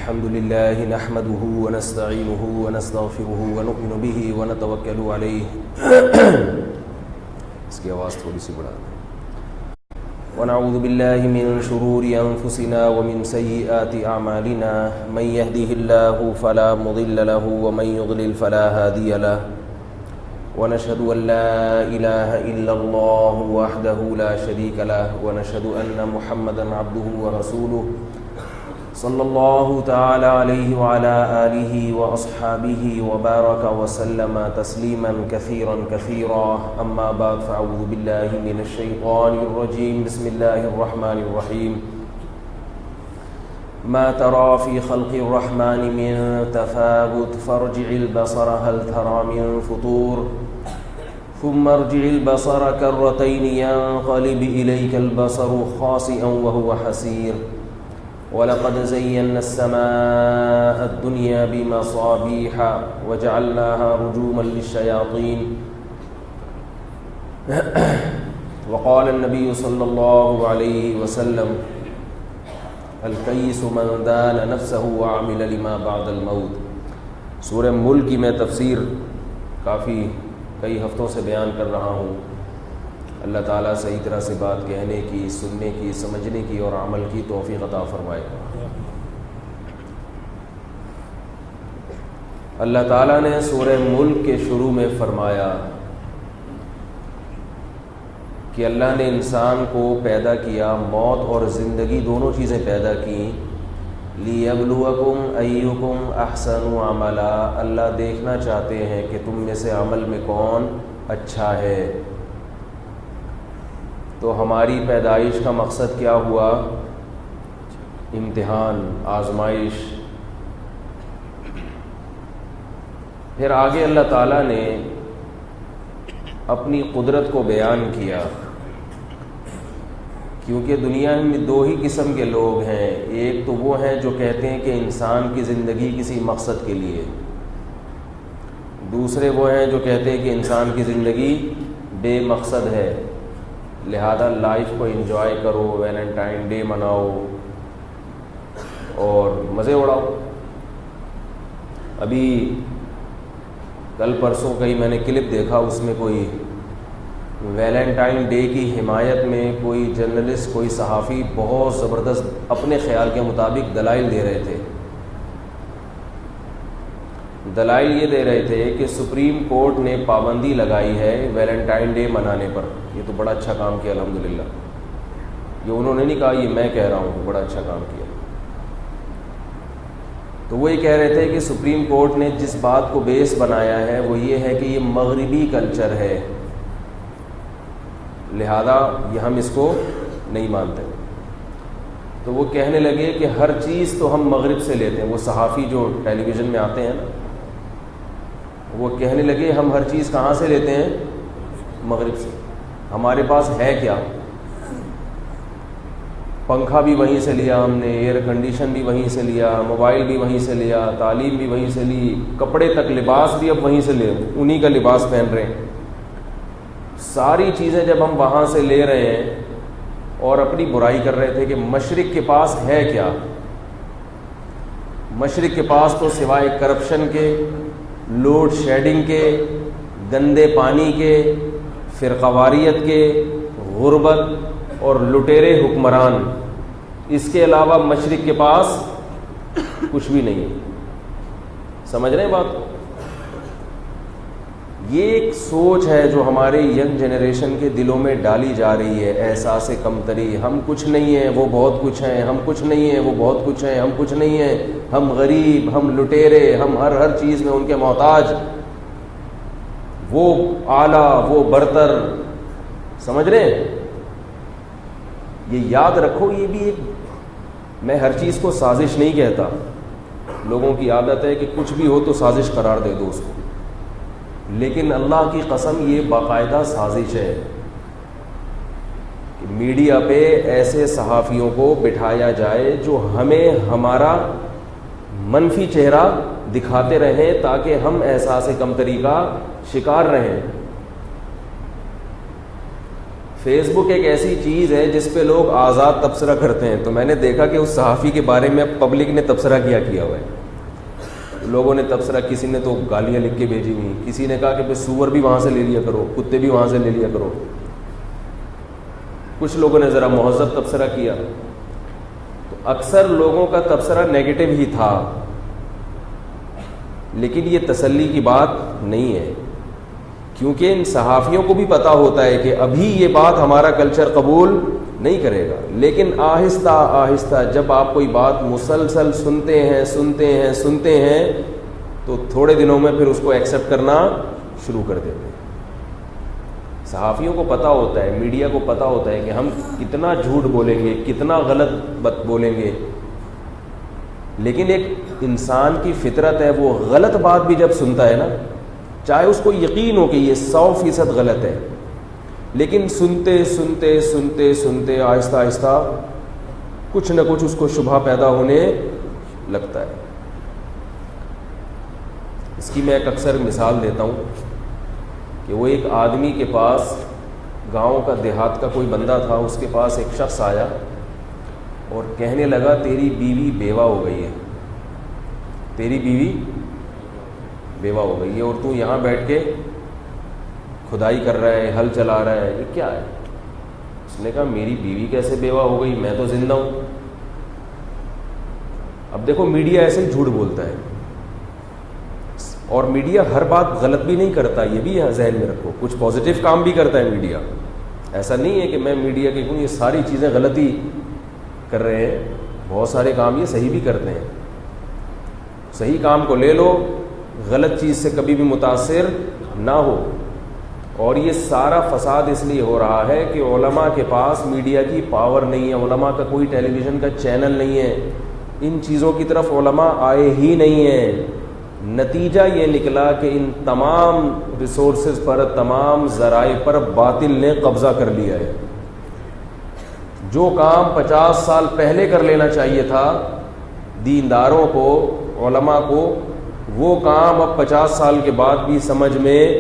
الحمد لله نحمده ونستعينه ونستغفره ونؤمن به ونتوكل عليه اس کی آواز تھوڑی سی بڑھا دیں. ونعوذ بالله من شرور أنفسنا ومن سيئات أعمالنا من يهده الله فلا مضل له ومن يضلل فلا هادي له ونشهد أن لا إله إلا الله وحده لا شريك له ونشهد أن محمدا عبده ورسوله صلى الله تعالى عليه وعلى آله وأصحابه وبارك وسلم تسليما كثيرا كثيرا. أما بعد فأعوذ بالله من الشيطان الرجيم. بسم الله الرحمن الرحيم. ما ترى في خلق الرحمن من تفاوت فارجع البصر هل ترى من فطور ثم ارجع البصر كرتين ينقلب إليك البصر خاسئا وهو حسير. وَلَقَدْ زَيَّنَّا السَّمَاءَ الدُّنْيَا بِمَصَابِيحَ وَجَعَلْنَاهَا رُجُومًا لِلشَّيَاطِينِ. وقال النبي صلى الله عليه وسلم الكيس من دان نفسه وعمل لما بعد الموت. سورہ ملک کی میں تفسیر کافی کئی ہفتوں سے بیان کر رہا ہوں. اللہ تعالیٰ صحیح طرح سے بات کہنے کی، سننے کی، سمجھنے کی اور عمل کی توفیق عطا فرمائے. اللہ تعالیٰ نے سورہ ملک کے شروع میں فرمایا کہ اللہ نے انسان کو پیدا کیا، موت اور زندگی دونوں چیزیں پیدا کی. لِيَبْلُوَكُمْ أَيُّكُمْ أَحْسَنُ عَمَلًا. اللہ دیکھنا چاہتے ہیں کہ تم میں سے عمل میں کون اچھا ہے. تو ہماری پیدائش کا مقصد کیا ہوا؟ امتحان، آزمائش. پھر آگے اللہ تعالیٰ نے اپنی قدرت کو بیان کیا، کیونکہ دنیا میں دو ہی قسم کے لوگ ہیں. ایک تو وہ ہیں جو کہتے ہیں کہ انسان کی زندگی کسی مقصد کے لیے، دوسرے وہ ہیں جو کہتے ہیں کہ انسان کی زندگی بے مقصد ہے، لہذا لائف کو انجوائے کرو، ویلنٹائن ڈے مناؤ اور مزے اڑاؤ. ابھی کل پرسوں کہیں میں نے کلپ دیکھا، اس میں کوئی ویلنٹائن ڈے کی حمایت میں کوئی جرنلسٹ، کوئی صحافی بہت زبردست اپنے خیال کے مطابق دلائل دے رہے تھے. دلائل یہ دے رہے تھے کہ سپریم کورٹ نے پابندی لگائی ہے ویلنٹائن ڈے منانے پر. یہ تو بڑا اچھا کام کیا الحمدللہ. یہ انہوں نے نہیں کہا، یہ میں کہہ رہا ہوں کہ بڑا اچھا کام کیا. تو وہ یہ کہہ رہے تھے کہ سپریم کورٹ نے جس بات کو بیس بنایا ہے وہ یہ ہے کہ یہ مغربی کلچر ہے، لہذا یہ ہم اس کو نہیں مانتے. تو وہ کہنے لگے کہ ہر چیز تو ہم مغرب سے لیتے ہیں. وہ صحافی جو ٹیلی ویژن میں آتے ہیں نا، وہ کہنے لگے ہم ہر چیز کہاں سے لیتے ہیں؟ مغرب سے. ہمارے پاس ہے کیا؟ پنکھا بھی وہیں سے لیا ہم نے، ایئر کنڈیشن بھی وہیں سے لیا، موبائل بھی وہیں سے لیا، تعلیم بھی وہیں سے لی، کپڑے تک، لباس بھی اب وہیں سے لے، انہی کا لباس پہن رہے ہیں. ساری چیزیں جب ہم وہاں سے لے رہے ہیں اور اپنی برائی کر رہے تھے کہ مشرق کے پاس ہے کیا؟ مشرق کے پاس تو سوائے کرپشن کے، لوڈ شیڈنگ کے، گندے پانی کے، فرقواریت کے، غربت اور لٹیرے حکمران، اس کے علاوہ مشرق کے پاس کچھ بھی نہیں ہے. سمجھ رہے ہیں بات؟ یہ ایک سوچ ہے جو ہمارے ینگ جنریشن کے دلوں میں ڈالی جا رہی ہے. احساس کمتری، ہم کچھ نہیں ہیں وہ بہت کچھ ہیں، ہم کچھ نہیں ہیں وہ بہت کچھ ہیں، ہم کچھ نہیں ہیں، ہم غریب، ہم لٹیرے، ہم ہر چیز میں ان کے محتاج، وہ اعلیٰ، وہ برتر. سمجھ رہے ہیں؟ یہ یاد رکھو، یہ بھی ایک، میں ہر چیز کو سازش نہیں کہتا. لوگوں کی عادت ہے کہ کچھ بھی ہو تو سازش قرار دے دو اس کو، لیکن اللہ کی قسم یہ باقاعدہ سازش ہے کہ میڈیا پہ ایسے صحافیوں کو بٹھایا جائے جو ہمیں ہمارا منفی چہرہ دکھاتے رہیں تاکہ ہم احساس کمتری کا شکار رہیں. فیس بک ایک ایسی چیز ہے جس پہ لوگ آزاد تبصرہ کرتے ہیں. تو میں نے دیکھا کہ اس صحافی کے بارے میں پبلک نے تبصرہ کیا ہوا ہے. لوگوں نے تبصرہ, کسی نے تو گالیاں لکھ کے بھیجی ہوئی, کسی نے کہا کہ سور بھی وہاں سے لے لیا کرو, کتے بھی وہاں سے لے لیا کرو. کچھ لوگوں نے ذرا مہذب تبصرہ کیا. تو اکثر لوگوں کا تبصرہ نیگیٹو ہی تھا, لیکن یہ تسلی کی بات نہیں ہے, کیونکہ ان صحافیوں کو بھی پتہ ہوتا ہے کہ ابھی یہ بات ہمارا کلچر قبول نہیں کرے گا. لیکن آہستہ آہستہ جب آپ کوئی بات مسلسل سنتے ہیں تو تھوڑے دنوں میں پھر اس کو ایکسیپٹ کرنا شروع کر دیتے ہیں. صحافیوں کو پتہ ہوتا ہے, میڈیا کو پتہ ہوتا ہے کہ ہم کتنا جھوٹ بولیں گے, کتنا غلط بات بولیں گے, لیکن ایک انسان کی فطرت ہے, وہ غلط بات بھی جب سنتا ہے نا, چاہے اس کو یقین ہو کہ یہ 100% غلط ہے, لیکن سنتے آہستہ آہستہ کچھ نہ کچھ اس کو شبہ پیدا ہونے لگتا ہے. اس کی میں ایک اکثر مثال دیتا ہوں کہ وہ ایک آدمی کے پاس, گاؤں کا دیہات کا کوئی بندہ تھا, اس کے پاس ایک شخص آیا اور کہنے لگا تیری بیوی بیوہ ہو گئی ہے, تیری بیوی بیوہ ہو گئی ہے, اور تو یہاں بیٹھ کے کھدائی کر رہا ہے, ہل چلا رہا ہے, یہ کیا ہے؟ اس نے کہا میری بیوی کیسے بیوہ ہو گئی, میں تو زندہ ہوں. اب دیکھو میڈیا ایسے ہی جھوٹ بولتا ہے, اور میڈیا ہر بات غلط بھی نہیں کرتا, یہ بھی ذہن میں رکھو. کچھ پازیٹیو کام بھی کرتا ہے میڈیا, ایسا نہیں ہے کہ میں میڈیا کے کیوں یہ ساری چیزیں غلط ہی کر رہے ہیں, بہت سارے کام یہ صحیح بھی کرتے ہیں. صحیح کام کو لے لو, غلط چیز سے کبھی بھی متاثر نہ ہو. اور یہ سارا فساد اس لیے ہو رہا ہے کہ علماء کے پاس میڈیا کی پاور نہیں ہے, علماء کا کوئی ٹیلی ویژن کا چینل نہیں ہے, ان چیزوں کی طرف علماء آئے ہی نہیں ہیں. نتیجہ یہ نکلا کہ ان تمام ریسورسز پر, تمام ذرائع پر باطل نے قبضہ کر لیا ہے. جو کام 50 سال پہلے کر لینا چاہیے تھا دینداروں کو, علماء کو, وہ کام اب 50 سال کے بعد بھی سمجھ میں,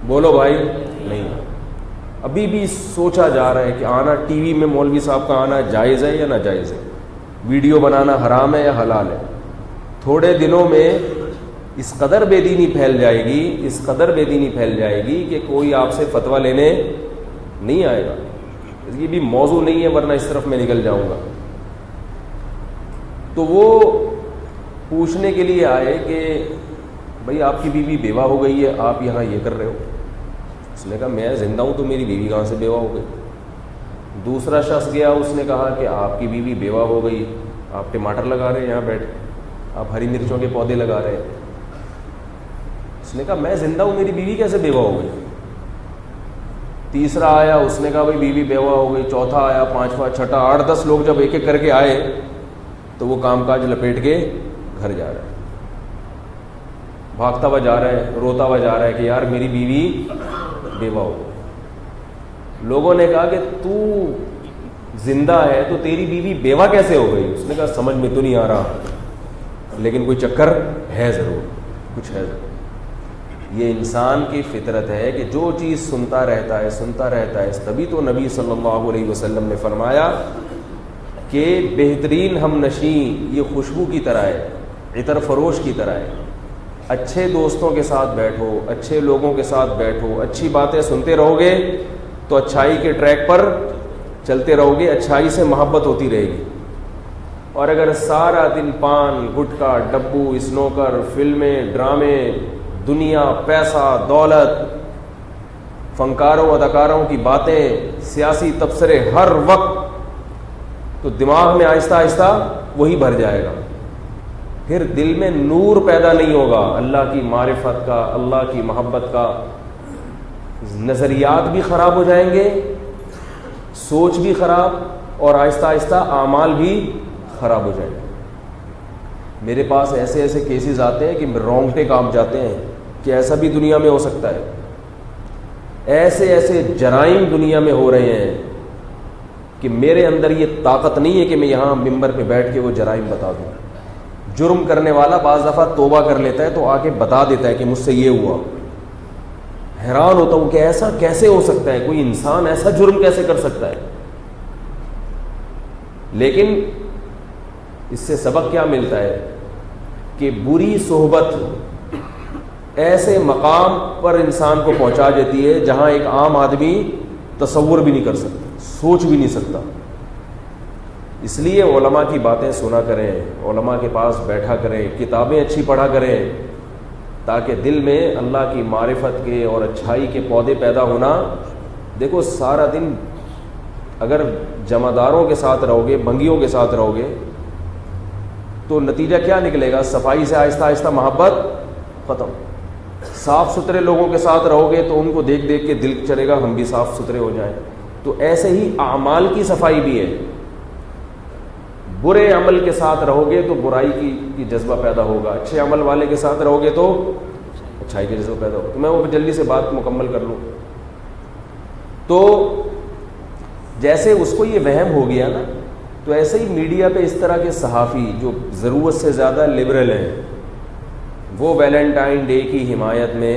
بولو بھائی, نہیں. ابھی بھی سوچا جا رہا ہے کہ آنا ٹی وی میں مولوی صاحب کا آنا جائز ہے یا ناجائز ہے, ویڈیو بنانا حرام ہے یا حلال ہے. تھوڑے دنوں میں اس قدر بے دینی پھیل جائے گی کہ کوئی آپ سے فتویٰ لینے نہیں آئے گا. یہ بھی موضوع نہیں ہے, ورنہ اس طرف میں نکل جاؤں گا. تو وہ پوچھنے کے لیے آئے کہ بھئی آپ کی بیوی بیوہ ہو گئی ہے, آپ یہاں یہ کر رہے ہو. اس نے کہا میں زندہ ہوں تو میری بیوی کہاں سے بیوہ ہو گئی. دوسرا شخص گیا, اس نے کہا کہ آپ کی بیوی بیوہ ہو گئی, آپ ٹماٹر لگا رہے ہیں یہاں بیٹھ, آپ ہری مرچوں کے پودے لگا رہے ہیں. اس نے کہا میں زندہ ہوں, میری بیوی کیسے بیوہ ہو گئی. تیسرا آیا, اس نے کہا بھائی بیوی بیوہ ہو گئی. چوتھا آیا, پانچواں, چھٹا, 8-10 لوگ جب ایک ایک کر کے آئے تو وہ کام کاج لپیٹ کے گھر جا رہا ہے, بھاگتا ہوا جا رہا ہے, روتا ہوا جا رہا ہے کہ یار میری بیوی بیوہ ہو. لوگوں نے کہا کہ تو زندہ ہے تو تیری بیوی بیوہ کیسے ہو گئی. اس نے کہا سمجھ میں تو نہیں آ رہا, لیکن کوئی چکر ہے ضرور, کچھ ہے ضرور. یہ انسان کی فطرت ہے کہ جو چیز سنتا رہتا ہے. تبھی تو نبی صلی اللہ علیہ وسلم نے فرمایا کہ بہترین ہم نشیں یہ خوشبو کی طرح ہے, عطر فروش کی طرح ہے. اچھے دوستوں کے ساتھ بیٹھو, اچھے لوگوں کے ساتھ بیٹھو, اچھی باتیں سنتے رہو گے تو اچھائی کے ٹریک پر چلتے رہو گے, اچھائی سے محبت ہوتی رہے گی. اور اگر سارا دن پان, گٹکا, ڈبو, اسنوکر, فلمیں, ڈرامے, دنیا, پیسہ, دولت, فنکاروں اداکاروں کی باتیں, سیاسی تبصرے ہر وقت, تو دماغ میں آہستہ آہستہ وہی بھر جائے گا. پھر دل میں نور پیدا نہیں ہوگا اللہ کی معرفت کا, اللہ کی محبت کا. نظریات بھی خراب ہو جائیں گے, سوچ بھی خراب, اور آہستہ آہستہ اعمال بھی خراب ہو جائیں گے. میرے پاس ایسے ایسے کیسز آتے ہیں کہ رونگٹے کانپ جاتے ہیں کہ ایسا بھی دنیا میں ہو سکتا ہے. ایسے ایسے جرائم دنیا میں ہو رہے ہیں کہ میرے اندر یہ طاقت نہیں ہے کہ میں یہاں ممبر پہ بیٹھ کے وہ جرائم بتا دوں. جرم کرنے والا بعض دفعہ توبہ کر لیتا ہے تو آ کے بتا دیتا ہے کہ مجھ سے یہ ہوا حیران ہوتا ہوں کہ ایسا کیسے ہو سکتا ہے, کوئی انسان ایسا جرم کیسے کر سکتا ہے. لیکن اس سے سبق کیا ملتا ہے کہ بری صحبت ایسے مقام پر انسان کو پہنچا دیتی ہے جہاں ایک عام آدمی تصور بھی نہیں کر سکتا, سوچ بھی نہیں سکتا. اس لیے علماء کی باتیں سنا کریں, علماء کے پاس بیٹھا کریں, کتابیں اچھی پڑھا کریں, تاکہ دل میں اللہ کی معرفت کے اور اچھائی کے پودے پیدا ہونا. دیکھو سارا دن اگر جمعداروں کے ساتھ رہو گے, بھنگیوں کے ساتھ رہو گے, تو نتیجہ کیا نکلے گا؟ صفائی سے آہستہ آہستہ محبت ختم. صاف ستھرے لوگوں کے ساتھ رہو گے تو ان کو دیکھ دیکھ کے دل چلے گا ہم بھی صاف ستھرے ہو جائیں. تو ایسے ہی اعمال کی صفائی بھی ہے. برے عمل کے ساتھ رہو گے تو برائی کی جذبہ پیدا ہوگا, اچھے عمل والے کے ساتھ رہو گے تو اچھائی کا جذبہ پیدا ہوگا. تو میں وہ جلدی سے بات مکمل کر لوں. تو جیسے اس کو یہ وہم ہو گیا نا, تو ایسے ہی میڈیا پہ اس طرح کے صحافی جو ضرورت سے زیادہ لبرل ہیں, وہ ویلنٹائن ڈے کی حمایت میں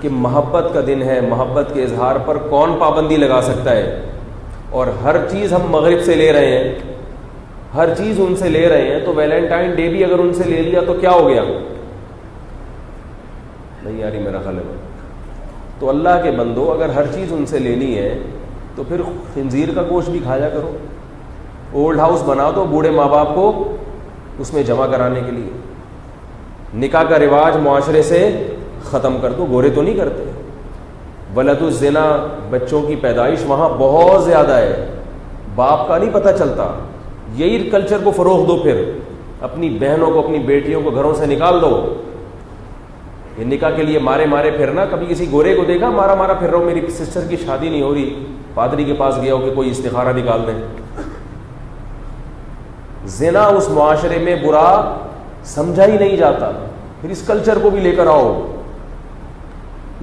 کہ محبت کا دن ہے, محبت کے اظہار پر کون پابندی لگا سکتا ہے, اور ہر چیز ہم مغرب سے لے رہے ہیں, ہر چیز ان سے لے رہے ہیں, تو ویلنٹائن ڈے بھی اگر ان سے لے لیا تو کیا ہو گیا؟ نہیں یاری میرا خیال ہے. تو اللہ کے بندو, اگر ہر چیز ان سے لینی ہے تو پھر خنزیر کا گوشت بھی کھایا کرو. اولڈ ہاؤس بنا دو بوڑھے ماں باپ کو اس میں جمع کرانے کے لیے. نکاح کا رواج معاشرے سے ختم کر دو. گورے تو نہیں کرتے. ولد الزنا, بچوں کی پیدائش وہاں بہت زیادہ ہے, باپ کا نہیں پتہ چلتا. یہی کلچر کو فروغ دو, پھر اپنی بہنوں کو, اپنی بیٹیوں کو گھروں سے نکال دو. یہ نکاح کے لیے مارے مارے پھرنا. کبھی کسی گورے کو دیکھا مارا مارا پھر رہا ہوں, میری سسٹر کی شادی نہیں ہو رہی, پادری کے پاس گیا ہو کہ کوئی استخارہ نکال دیں. زنا اس معاشرے میں برا سمجھا ہی نہیں جاتا. پھر اس کلچر کو بھی لے کر آؤ.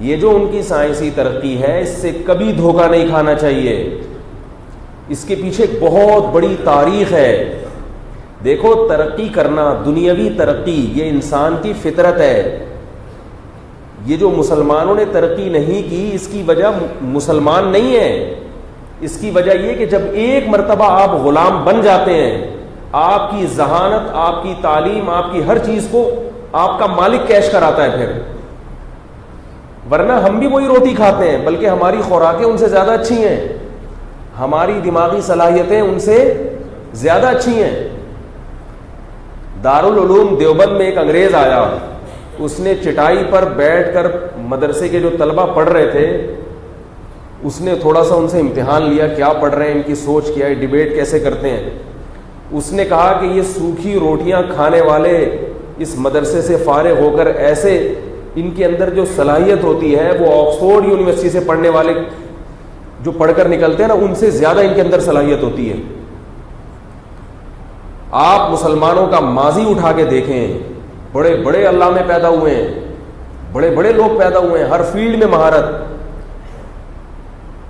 یہ جو ان کی سائنسی ترقی ہے, اس سے کبھی دھوکہ نہیں کھانا چاہیے. اس کے پیچھے ایک بہت بڑی تاریخ ہے. دیکھو ترقی کرنا, دنیاوی ترقی, یہ انسان کی فطرت ہے. یہ جو مسلمانوں نے ترقی نہیں کی, اس کی وجہ مسلمان نہیں ہے. اس کی وجہ یہ کہ جب ایک مرتبہ آپ غلام بن جاتے ہیں, آپ کی ذہانت, آپ کی تعلیم, آپ کی ہر چیز کو آپ کا مالک کیش کراتا ہے پھر. ورنہ ہم بھی وہی روٹی کھاتے ہیں, بلکہ ہماری خوراکیں ان سے زیادہ اچھی ہیں, ہماری دماغی صلاحیتیں ان سے زیادہ اچھی ہیں. دارالعلوم دیوبند میں ایک انگریز آیا, اس نے چٹائی پر بیٹھ کر مدرسے کے جو طلبہ پڑھ رہے تھے, اس نے تھوڑا سا ان سے امتحان لیا, کیا پڑھ رہے ہیں, ان کی سوچ کیا ہے, ڈیبیٹ کیسے کرتے ہیں. اس نے کہا کہ یہ سوکھی روٹیاں کھانے والے اس مدرسے سے فارغ ہو کر ایسے ان کے اندر جو صلاحیت ہوتی ہے وہ آکسفورڈ یونیورسٹی سے پڑھنے والے جو پڑھ کر نکلتے ہیں نا, ان سے زیادہ ان کے اندر صلاحیت ہوتی ہے. آپ مسلمانوں کا ماضی اٹھا کے دیکھیں, بڑے بڑے علامے پیدا ہوئے ہیں, بڑے بڑے لوگ پیدا ہوئے ہیں, ہر فیلڈ میں مہارت.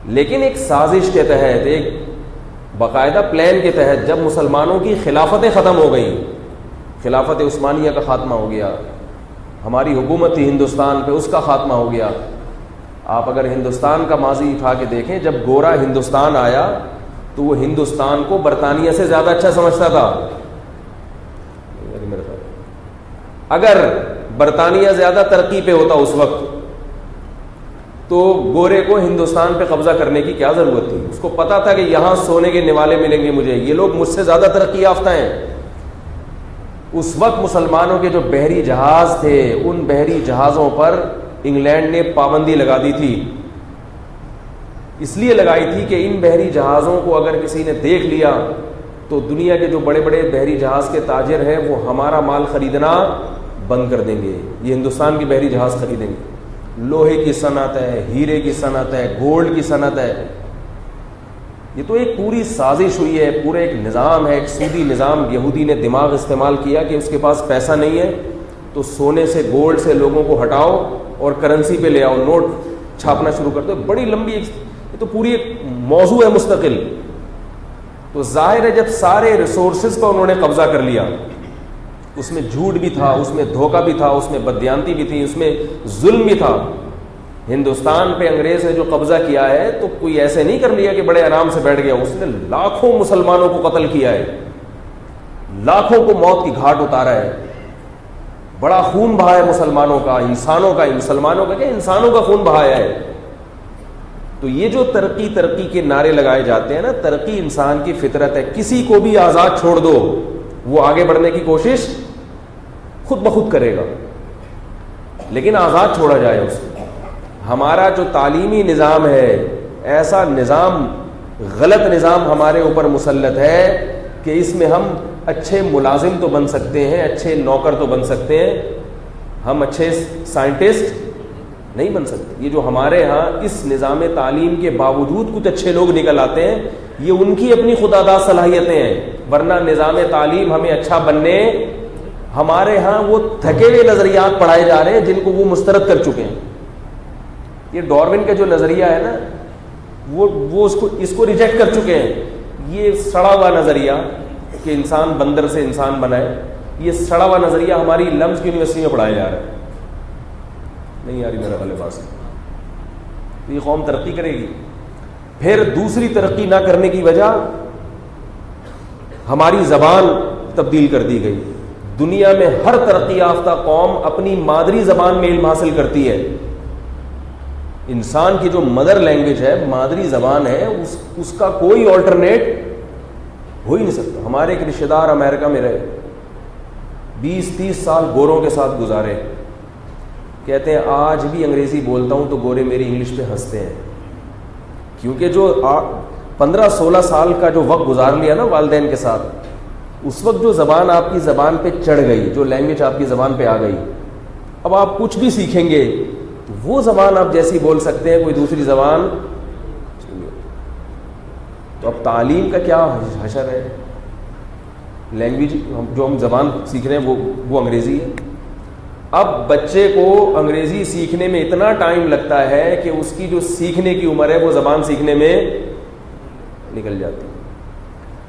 لیکن ایک سازش کے تحت, ایک باقاعدہ پلان کے تحت, جب مسلمانوں کی خلافتیں ختم ہو گئیں, خلافت عثمانیہ کا خاتمہ ہو گیا, ہماری حکومت تھی ہندوستان پہ, اس کا خاتمہ ہو گیا. آپ اگر ہندوستان کا ماضی اٹھا کے دیکھیں, جب گورا ہندوستان آیا تو وہ ہندوستان کو برطانیہ سے زیادہ اچھا سمجھتا تھا. اگر برطانیہ زیادہ ترقی پہ ہوتا اس وقت تو گورے کو ہندوستان پہ قبضہ کرنے کی کیا ضرورت تھی. اس کو پتا تھا کہ یہاں سونے کے نوالے ملیں گے مجھے, یہ لوگ مجھ سے زیادہ ترقی یافتہ ہیں. اس وقت مسلمانوں کے جو بحری جہاز تھے, ان بحری جہازوں پر انگلینڈ نے پابندی لگا دی تھی. اس لیے لگائی تھی کہ ان بحری جہازوں کو اگر کسی نے دیکھ لیا تو دنیا کے جو بڑے بڑے بحری جہاز کے تاجر ہیں وہ ہمارا مال خریدنا بند کر دیں گے, یہ ہندوستان کی بحری جہاز خریدیں گے. لوہے کی صنعت ہے, ہیرے کی صنعت ہے, گولڈ کی صنعت ہے. یہ تو ایک پوری سازش ہوئی ہے, پورا ایک نظام ہے, ایک سودی نظام. یہودی نے دماغ استعمال کیا کہ اس کے پاس پیسہ نہیں ہے تو سونے سے, گولڈ سے لوگوں کو ہٹاؤ اور کرنسی پہ لے آؤ, نوٹ چھاپنا شروع کر دو. بڑی لمبی, یہ تو پوری ایک موضوع ہے مستقل. تو ظاہر ہے جب سارے ریسورسز پر انہوں نے قبضہ کر لیا, اس میں جھوٹ بھی تھا, اس میں دھوکہ بھی تھا, اس میں بددیانتی بھی تھی, اس میں ظلم بھی تھا, ہندوستان پہ انگریز نے جو قبضہ کیا ہے تو کوئی ایسے نہیں کر لیا کہ بڑے آرام سے بیٹھ گیا. اس نے لاکھوں مسلمانوں کو قتل کیا ہے, لاکھوں کو موت کی گھاٹ اتارا ہے, بڑا خون بہایا ہے مسلمانوں کا, انسانوں کا, مسلمانوں کا کیا انسانوں کا خون بہایا ہے. تو یہ جو ترقی ترقی کے نعرے لگائے جاتے ہیں نا, ترقی انسان کی فطرت ہے. کسی کو بھی آزاد چھوڑ دو, وہ آگے بڑھنے کی کوشش خود بخود کرے گا, لیکن آزاد چھوڑا جائے اس کو. ہمارا جو تعلیمی نظام ہے, ایسا نظام, غلط نظام ہمارے اوپر مسلط ہے کہ اس میں ہم اچھے ملازم تو بن سکتے ہیں, اچھے نوکر تو بن سکتے ہیں, ہم اچھے سائنٹسٹ نہیں بن سکتے. یہ جو ہمارے ہاں اس نظام تعلیم کے باوجود کچھ اچھے لوگ نکل آتے ہیں, یہ ان کی اپنی خودآگاہ صلاحیتیں ہیں, ورنہ نظام تعلیم ہمیں اچھا بننے, ہمارے ہاں وہ تھکے ہوئے نظریات پڑھائے جا رہے ہیں جن کو وہ مسترد کر چکے ہیں. یہ ڈاروین کا جو نظریہ ہے نا, وہ اس کو ریجیکٹ کر چکے ہیں. یہ سڑا ہوا نظریہ کہ انسان بندر سے انسان بنائے, یہ سڑا ہوا نظریہ ہماری لمز کی یونیورسٹی میں پڑھایا جا رہا ہے. نہیں آ رہی میرا غلط بات, یہ قوم ترقی کرے گی. پھر دوسری ترقی نہ کرنے کی وجہ ہماری زبان تبدیل کر دی گئی. دنیا میں ہر ترقی یافتہ قوم اپنی مادری زبان میں علم حاصل کرتی ہے. انسان کی جو مدر لینگویج ہے, مادری زبان ہے, اس کا کوئی آلٹرنیٹ ہو ہی نہیں سکتا. ہمارے ایک رشتے دار امریکہ میں رہے, 20-30 سال گوروں کے ساتھ گزارے, کہتے ہیں آج بھی انگریزی بولتا ہوں تو گورے میری انگلش پہ ہنستے ہیں, کیونکہ جو 15-16 سال کا جو وقت گزار لیا نا والدین کے ساتھ, اس وقت جو زبان آپ کی زبان پہ چڑھ گئی, جو لینگویج آپ کی زبان پہ آ گئی, اب آپ کچھ بھی سیکھیں گے تو وہ زبان آپ جیسی بول سکتے ہیں, کوئی دوسری زبان. تو اب تعلیم کا کیا حشر ہے, لینگویج جو ہم زبان سیکھ رہے ہیں وہ انگریزی ہے. اب بچے کو انگریزی سیکھنے میں اتنا ٹائم لگتا ہے کہ اس کی جو سیکھنے کی عمر ہے وہ زبان سیکھنے میں نکل جاتی ہے.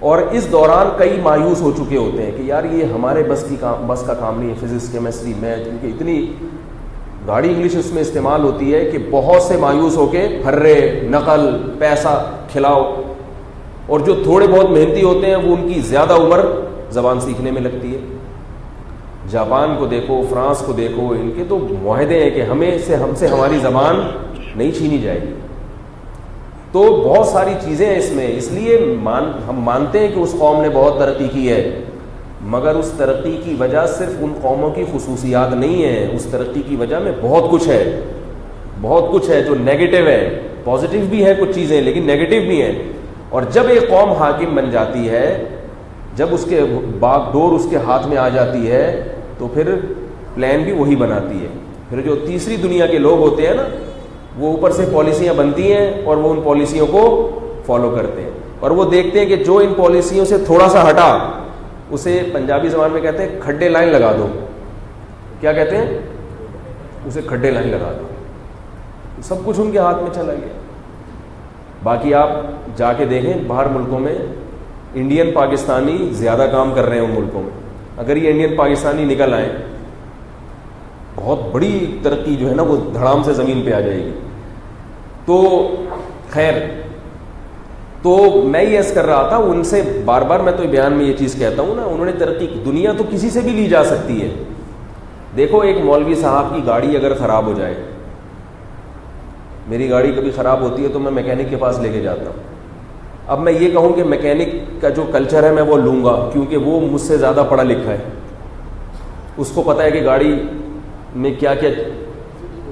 اور اس دوران کئی مایوس ہو چکے ہوتے ہیں کہ یار یہ ہمارے بس کا کام نہیں ہے, فزکس, کیمسٹری, میتھ, کیونکہ اتنی گاڑی انگلش اس میں استعمال ہوتی ہے کہ بہت سے مایوس ہو کے پھرے, نقل, پیسہ کھلاؤ. اور جو تھوڑے بہت محنتی ہوتے ہیں وہ ان کی زیادہ عمر زبان سیکھنے میں لگتی ہے. جاپان کو دیکھو, فرانس کو دیکھو, ان کے تو معاہدے ہیں کہ ہم سے ہماری زبان نہیں چھینی جائے گی. تو بہت ساری چیزیں ہیں اس میں, اس لیے ہم مانتے ہیں کہ اس قوم نے بہت ترقی کی ہے, مگر اس ترقی کی وجہ صرف ان قوموں کی خصوصیات نہیں ہیں. اس ترقی کی وجہ میں بہت کچھ ہے جو نیگیٹو ہے. پازیٹیو بھی ہے کچھ چیزیں, لیکن نیگیٹو بھی ہیں. اور جب ایک قوم حاکم بن جاتی ہے, جب اس کے باغ ڈور اس کے ہاتھ میں آ جاتی ہے, تو پھر پلان بھی وہی بناتی ہے. پھر جو تیسری دنیا کے لوگ ہوتے ہیں نا, وہ اوپر سے پالیسیاں بنتی ہیں اور وہ ان پالیسیوں کو فالو کرتے ہیں, اور وہ دیکھتے ہیں کہ جو ان پالیسیوں سے تھوڑا سا ہٹا, اسے پنجابی زبان میں کہتے ہیں کھڈے لائن لگا دو. کیا کہتے ہیں؟ اسے کھڈے لائن لگا دو. سب کچھ ان کے ہاتھ میں چلا گیا. باقی آپ جا کے دیکھیں باہر ملکوں میں, انڈین پاکستانی زیادہ کام کر رہے ہیں ان ملکوں میں. اگر یہ انڈین پاکستانی نکل آئیں, بہت بڑی ترقی جو ہے نا وہ دھڑام سے زمین پہ آ جائے گی. تو خیر, تو میں یہ عرض کر رہا تھا ان سے بار بار, میں تو بیان میں یہ چیز کہتا ہوں نا, انہوں نے ترقی, دنیا تو کسی سے بھی لی جا سکتی ہے. دیکھو ایک مولوی صاحب کی گاڑی اگر خراب ہو جائے, میری گاڑی کبھی خراب ہوتی ہے تو میں میکینک کے پاس لے کے جاتا ہوں. اب میں یہ کہوں کہ میکینک کا جو کلچر ہے میں وہ لوں گا, کیونکہ وہ مجھ سے زیادہ پڑھا لکھا ہے, اس کو پتہ ہے کہ گاڑی میں کیا کیا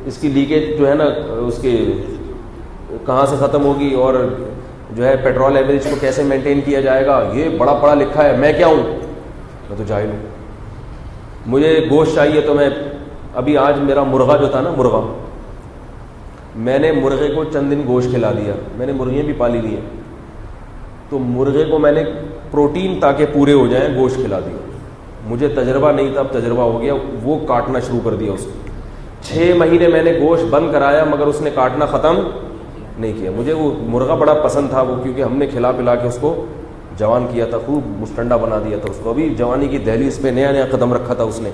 اس کی لیکیج جو ہے نا, اس کے کہاں سے ختم ہوگی, اور جو ہے پیٹرول ایوریج کو کیسے مینٹین کیا جائے گا. یہ بڑا پڑھا لکھا ہے, میں کیا ہوں, میں تو جاہل ہوں. مجھے گوشت چاہیے تو میں, ابھی آج میرا مرغا جو تھا نا, مرغا, میں نے مرغے کو چند دن گوشت کھلا دیا. میں نے مرغیاں بھی پالی ہوئی ہیں, تو مرغے کو میں نے پروٹین تاکہ پورے ہو جائیں گوشت کھلا دیا. مجھے تجربہ نہیں تھا, اب تجربہ ہو گیا, وہ کاٹنا شروع کر دیا. اس کو 6 مہینے میں نے گوشت بند کرایا, مگر اس نے کاٹنا ختم نہیں کیا. مجھے وہ مرغا بڑا پسند تھا وہ, کیونکہ ہم نے کھلا پلا کے اس کو جوان کیا تھا, خوب مستنڈا بنا دیا تھا اس کو. ابھی جوانی کی دہلیز پہ نیا نیا قدم رکھا تھا اس نے,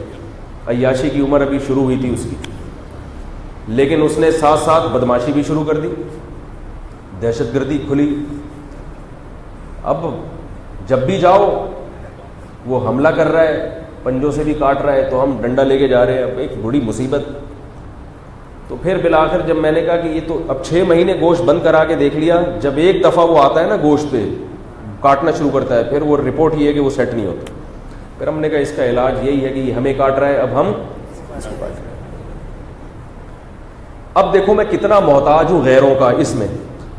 عیاشی کی عمر ابھی شروع ہوئی تھی اس کی. لیکن اس نے ساتھ ساتھ بدماشی بھی شروع کر دی, دہشت گردی کھلی. اب جب بھی جاؤ وہ حملہ کر رہا ہے, پنجوں سے بھی کاٹ رہا ہے, تو ہم ڈنڈا لے کے جا رہے ہیں. اب ایک بڑی مصیبت. تو پھر بالآخر جب میں نے کہا کہ یہ تو اب 6 مہینے گوشت بند کرا کے دیکھ لیا, جب ایک دفعہ وہ آتا ہے نا گوشت پہ کاٹنا شروع کرتا ہے, پھر وہ رپورٹ یہ ہے کہ وہ سیٹ نہیں ہوتا. پھر ہم نے کہا اس کا علاج یہی ہے کہ یہ ہمیں کاٹ رہا ہے, اب ہم اس کو کاٹ رہے ہیں. اب دیکھو میں کتنا محتاج ہوں غیروں کا. اس میں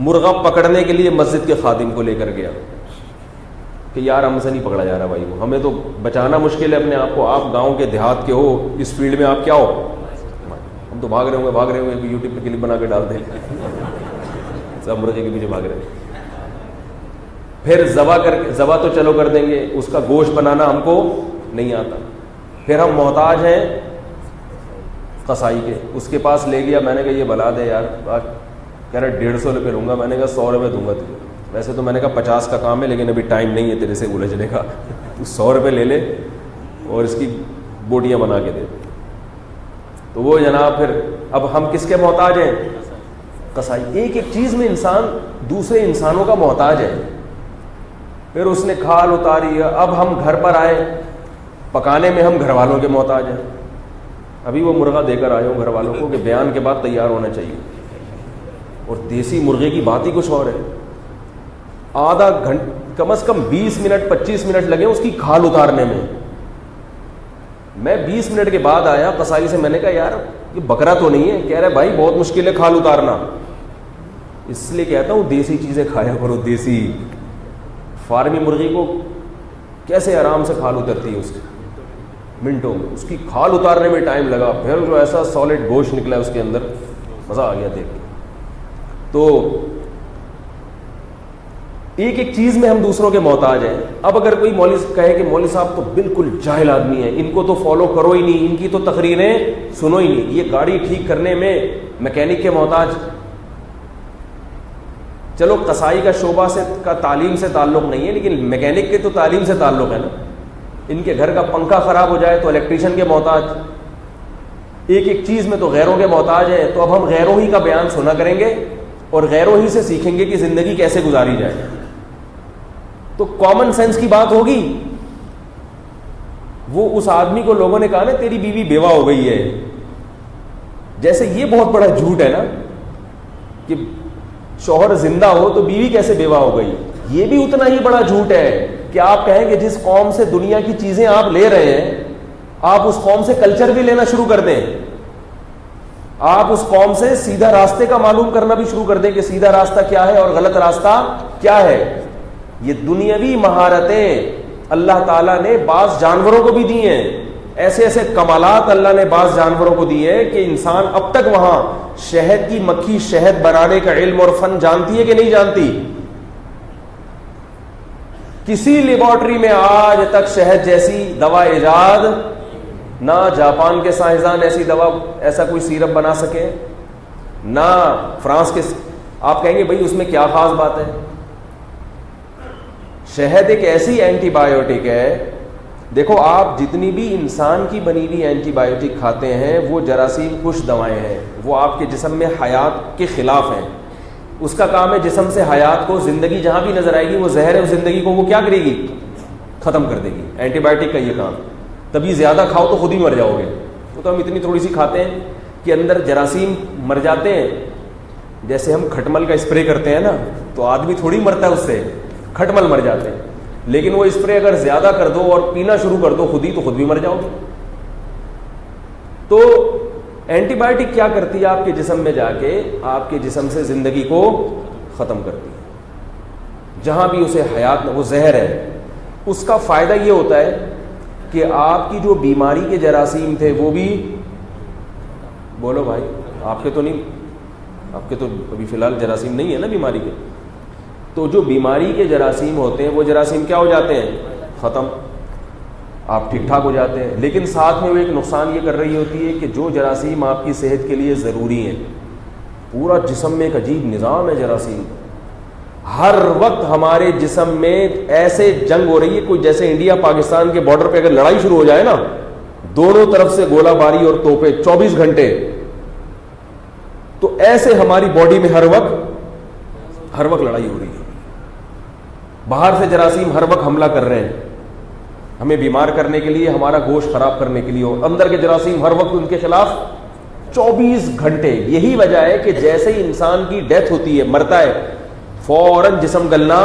مرغا پکڑنے کے لیے مسجد کے خادم کو لے کر گیا کہ یار ہم سے نہیں پکڑا جا رہا بھائی, وہ ہمیں تو بچانا مشکل ہے اپنے آپ کو. آپ گاؤں کے دیہات کے ہو, اس فیلڈ میں آپ کیا ہو, ہم تو بھاگ رہے ہوں گے یوٹیوب پہ کلپ بنا کے ڈال دیں, سب مرغے کے پیچھے بھاگ رہے ہیں. پھر ذبح تو چلو کر دیں گے, اس کا گوشت بنانا ہم کو نہیں آتا. پھر ہم محتاج ہیں قصائی کے, اس کے پاس لے گیا. میں نے کہا یہ بلا دے یار, کہہ رہا 150 روپے لوں گا. میں نے کہا 100 روپے دوں گا تجھے. ویسے تو میں نے کہا 50 کا کام ہے, لیکن ابھی ٹائم نہیں ہے تیرے سے الجھنے کا, تو 100 روپے لے لے اور اس کی بوٹیاں بنا کے دے. تو وہ جناب پھر اب ہم کس کے محتاج ہیں؟ قصائی. ایک ایک چیز میں انسان دوسرے انسانوں کا محتاج ہے. پھر اس نے کھال اتاری. اب ہم گھر پر آئے, پکانے میں ہم گھر والوں کے محتاج ہیں. ابھی وہ مرغا دے کر آئے ہوں گھر والوں کو کہ بیان کے بعد تیار ہونا چاہیے. اور دیسی مرغے کی بات ہی کچھ اور ہے. آدھا گھنٹہ, کم از کم 20 منٹ 25 منٹ لگے اس کی کھال اتارنے میں. میں 20 منٹ کے بعد آیا قصائی سے, میں نے کہا یار یہ بکرا تو نہیں ہے؟ کہہ رہے بھائی بہت مشکل ہے کھال اتارنا. اس لیے کہتا ہوں دیسی چیزیں کھایا کرو. دیسی فارمی مرغی کو کیسے آرام سے کھال اترتی ہے اس کی, منٹوں میں. اس کی کھال اتارنے میں ٹائم لگا, پھر جو ایسا سالڈ گوشت نکلا اس کے اندر, مزہ آ گیا دیکھ کے. تو ایک ایک چیز میں ہم دوسروں کے محتاج ہیں. اب اگر کوئی مولوی کہے کہ مولوی صاحب تو بالکل جاہل آدمی ہے, ان کو تو فالو کرو ہی نہیں, ان کی تو تقریریں سنو ہی نہیں, یہ گاڑی ٹھیک کرنے میں میکینک کے محتاج. چلو قصائی کا شعبہ سے کا تعلیم سے تعلق نہیں ہے, لیکن میکینک کے تو تعلیم سے تعلق ہے نا. ان کے گھر کا پنکھا خراب ہو جائے تو الیکٹریشین کے محتاج. ایک ایک چیز میں تو غیروں کے محتاج ہیں. تو اب ہم غیروں ہی کا بیان سنا کریں گے اور غیروں ہی سے سیکھیں گے کہ زندگی کیسے گزاری جائے. تو کامن سینس کی بات ہوگی. وہ اس آدمی کو لوگوں نے کہا نا تیری بیوی بیوہ ہو گئی ہے, جیسے یہ بہت بڑا جھوٹ ہے نا کہ شوہر زندہ ہو تو بیوی کیسے بیوہ ہو گئی. یہ بھی اتنا ہی بڑا جھوٹ ہے کہ آپ کہیں کہ جس قوم سے دنیا کی چیزیں آپ لے رہے ہیں, آپ اس قوم سے کلچر بھی لینا شروع کر دیں. آپ اس قوم سے سیدھا راستے کا معلوم کرنا بھی شروع کر دیں کہ سیدھا راستہ کیا ہے اور غلط راستہ کیا ہے. یہ دنیاوی مہارتیں اللہ تعالیٰ نے بعض جانوروں کو بھی دی ہیں. ایسے ایسے کمالات اللہ نے بعض جانوروں کو دی ہے کہ انسان اب تک وہاں شہد کی مکھی شہد بنانے کا علم اور فن جانتی ہے کہ نہیں جانتی. کسی لیبارٹری میں آج تک شہد جیسی دوا ایجاد نہ جاپان کے سائنسدان ایسی دوا ایسا کوئی سیرپ بنا سکے, نہ فرانس کے. آپ کہیں گے بھائی اس میں کیا خاص بات ہے. شہد ایک ایسی اینٹی بایوٹک ہے. دیکھو آپ جتنی بھی انسان کی بنی ہوئی اینٹی بایوٹک کھاتے ہیں وہ جراثیم کش دوائیں ہیں, وہ آپ کے جسم میں حیات کے خلاف ہیں. اس کا کام ہے جسم سے حیات کو, زندگی جہاں بھی نظر آئے گی وہ زہر ہے, اس زندگی کو وہ کیا کرے گی, ختم کر دے گی. اینٹی بایوٹک کا یہ کام. تبھی زیادہ کھاؤ تو خود ہی مر جاؤ گے. وہ تو ہم اتنی تھوڑی سی کھاتے ہیں کہ اندر جراثیم مر جاتے ہیں. جیسے ہم کھٹمل کا اسپرے کرتے ہیں نا, تو آدمی تھوڑی مرتا ہے اس سے, کھٹمل مر جاتے ہیں. لیکن وہ اسپرے اگر زیادہ کر دو اور پینا شروع کر دو خود ہی, تو خود بھی مر جاؤ گے. تو اینٹی بایوٹک کیا کرتی ہے آپ کے جسم میں جا کے, آپ کے جسم سے زندگی کو ختم کرتی ہے. جہاں بھی اسے حیات, وہ زہر ہے. اس کا فائدہ یہ ہوتا ہے کہ آپ کی جو بیماری کے جراثیم تھے وہ بھی, بولو بھائی آپ کے تو نہیں, آپ کے تو ابھی فی الحال جراثیم نہیں ہے نا بیماری کے, تو جو بیماری کے جراثیم ہوتے ہیں وہ جراثیم کیا ہو جاتے ہیں, ختم, آپ ٹھیک ٹھاک ہو جاتے ہیں. لیکن ساتھ میں وہ ایک نقصان یہ کر رہی ہوتی ہے کہ جو جراثیم آپ کی صحت کے لیے ضروری ہیں, پورا جسم میں ایک عجیب نظام ہے جراثیم. ہر وقت ہمارے جسم میں ایسے جنگ ہو رہی ہے, کوئی جیسے انڈیا پاکستان کے بارڈر پہ اگر لڑائی شروع ہو جائے نا, دونوں طرف سے گولہ باری اور توپیں 24 گھنٹے. تو ایسے ہماری باڈی میں ہر وقت لڑائی ہو رہی ہے. باہر سے جراثیم ہر وقت حملہ کر رہے ہیں ہمیں بیمار کرنے کے لیے, ہمارا گوشت خراب کرنے کے لیے, اور اندر کے جراثیم ہر وقت ان کے خلاف 24 گھنٹے. یہی وجہ ہے کہ جیسے ہی انسان کی ڈیتھ ہوتی ہے, مرتا ہے, فوراً جسم گلنا,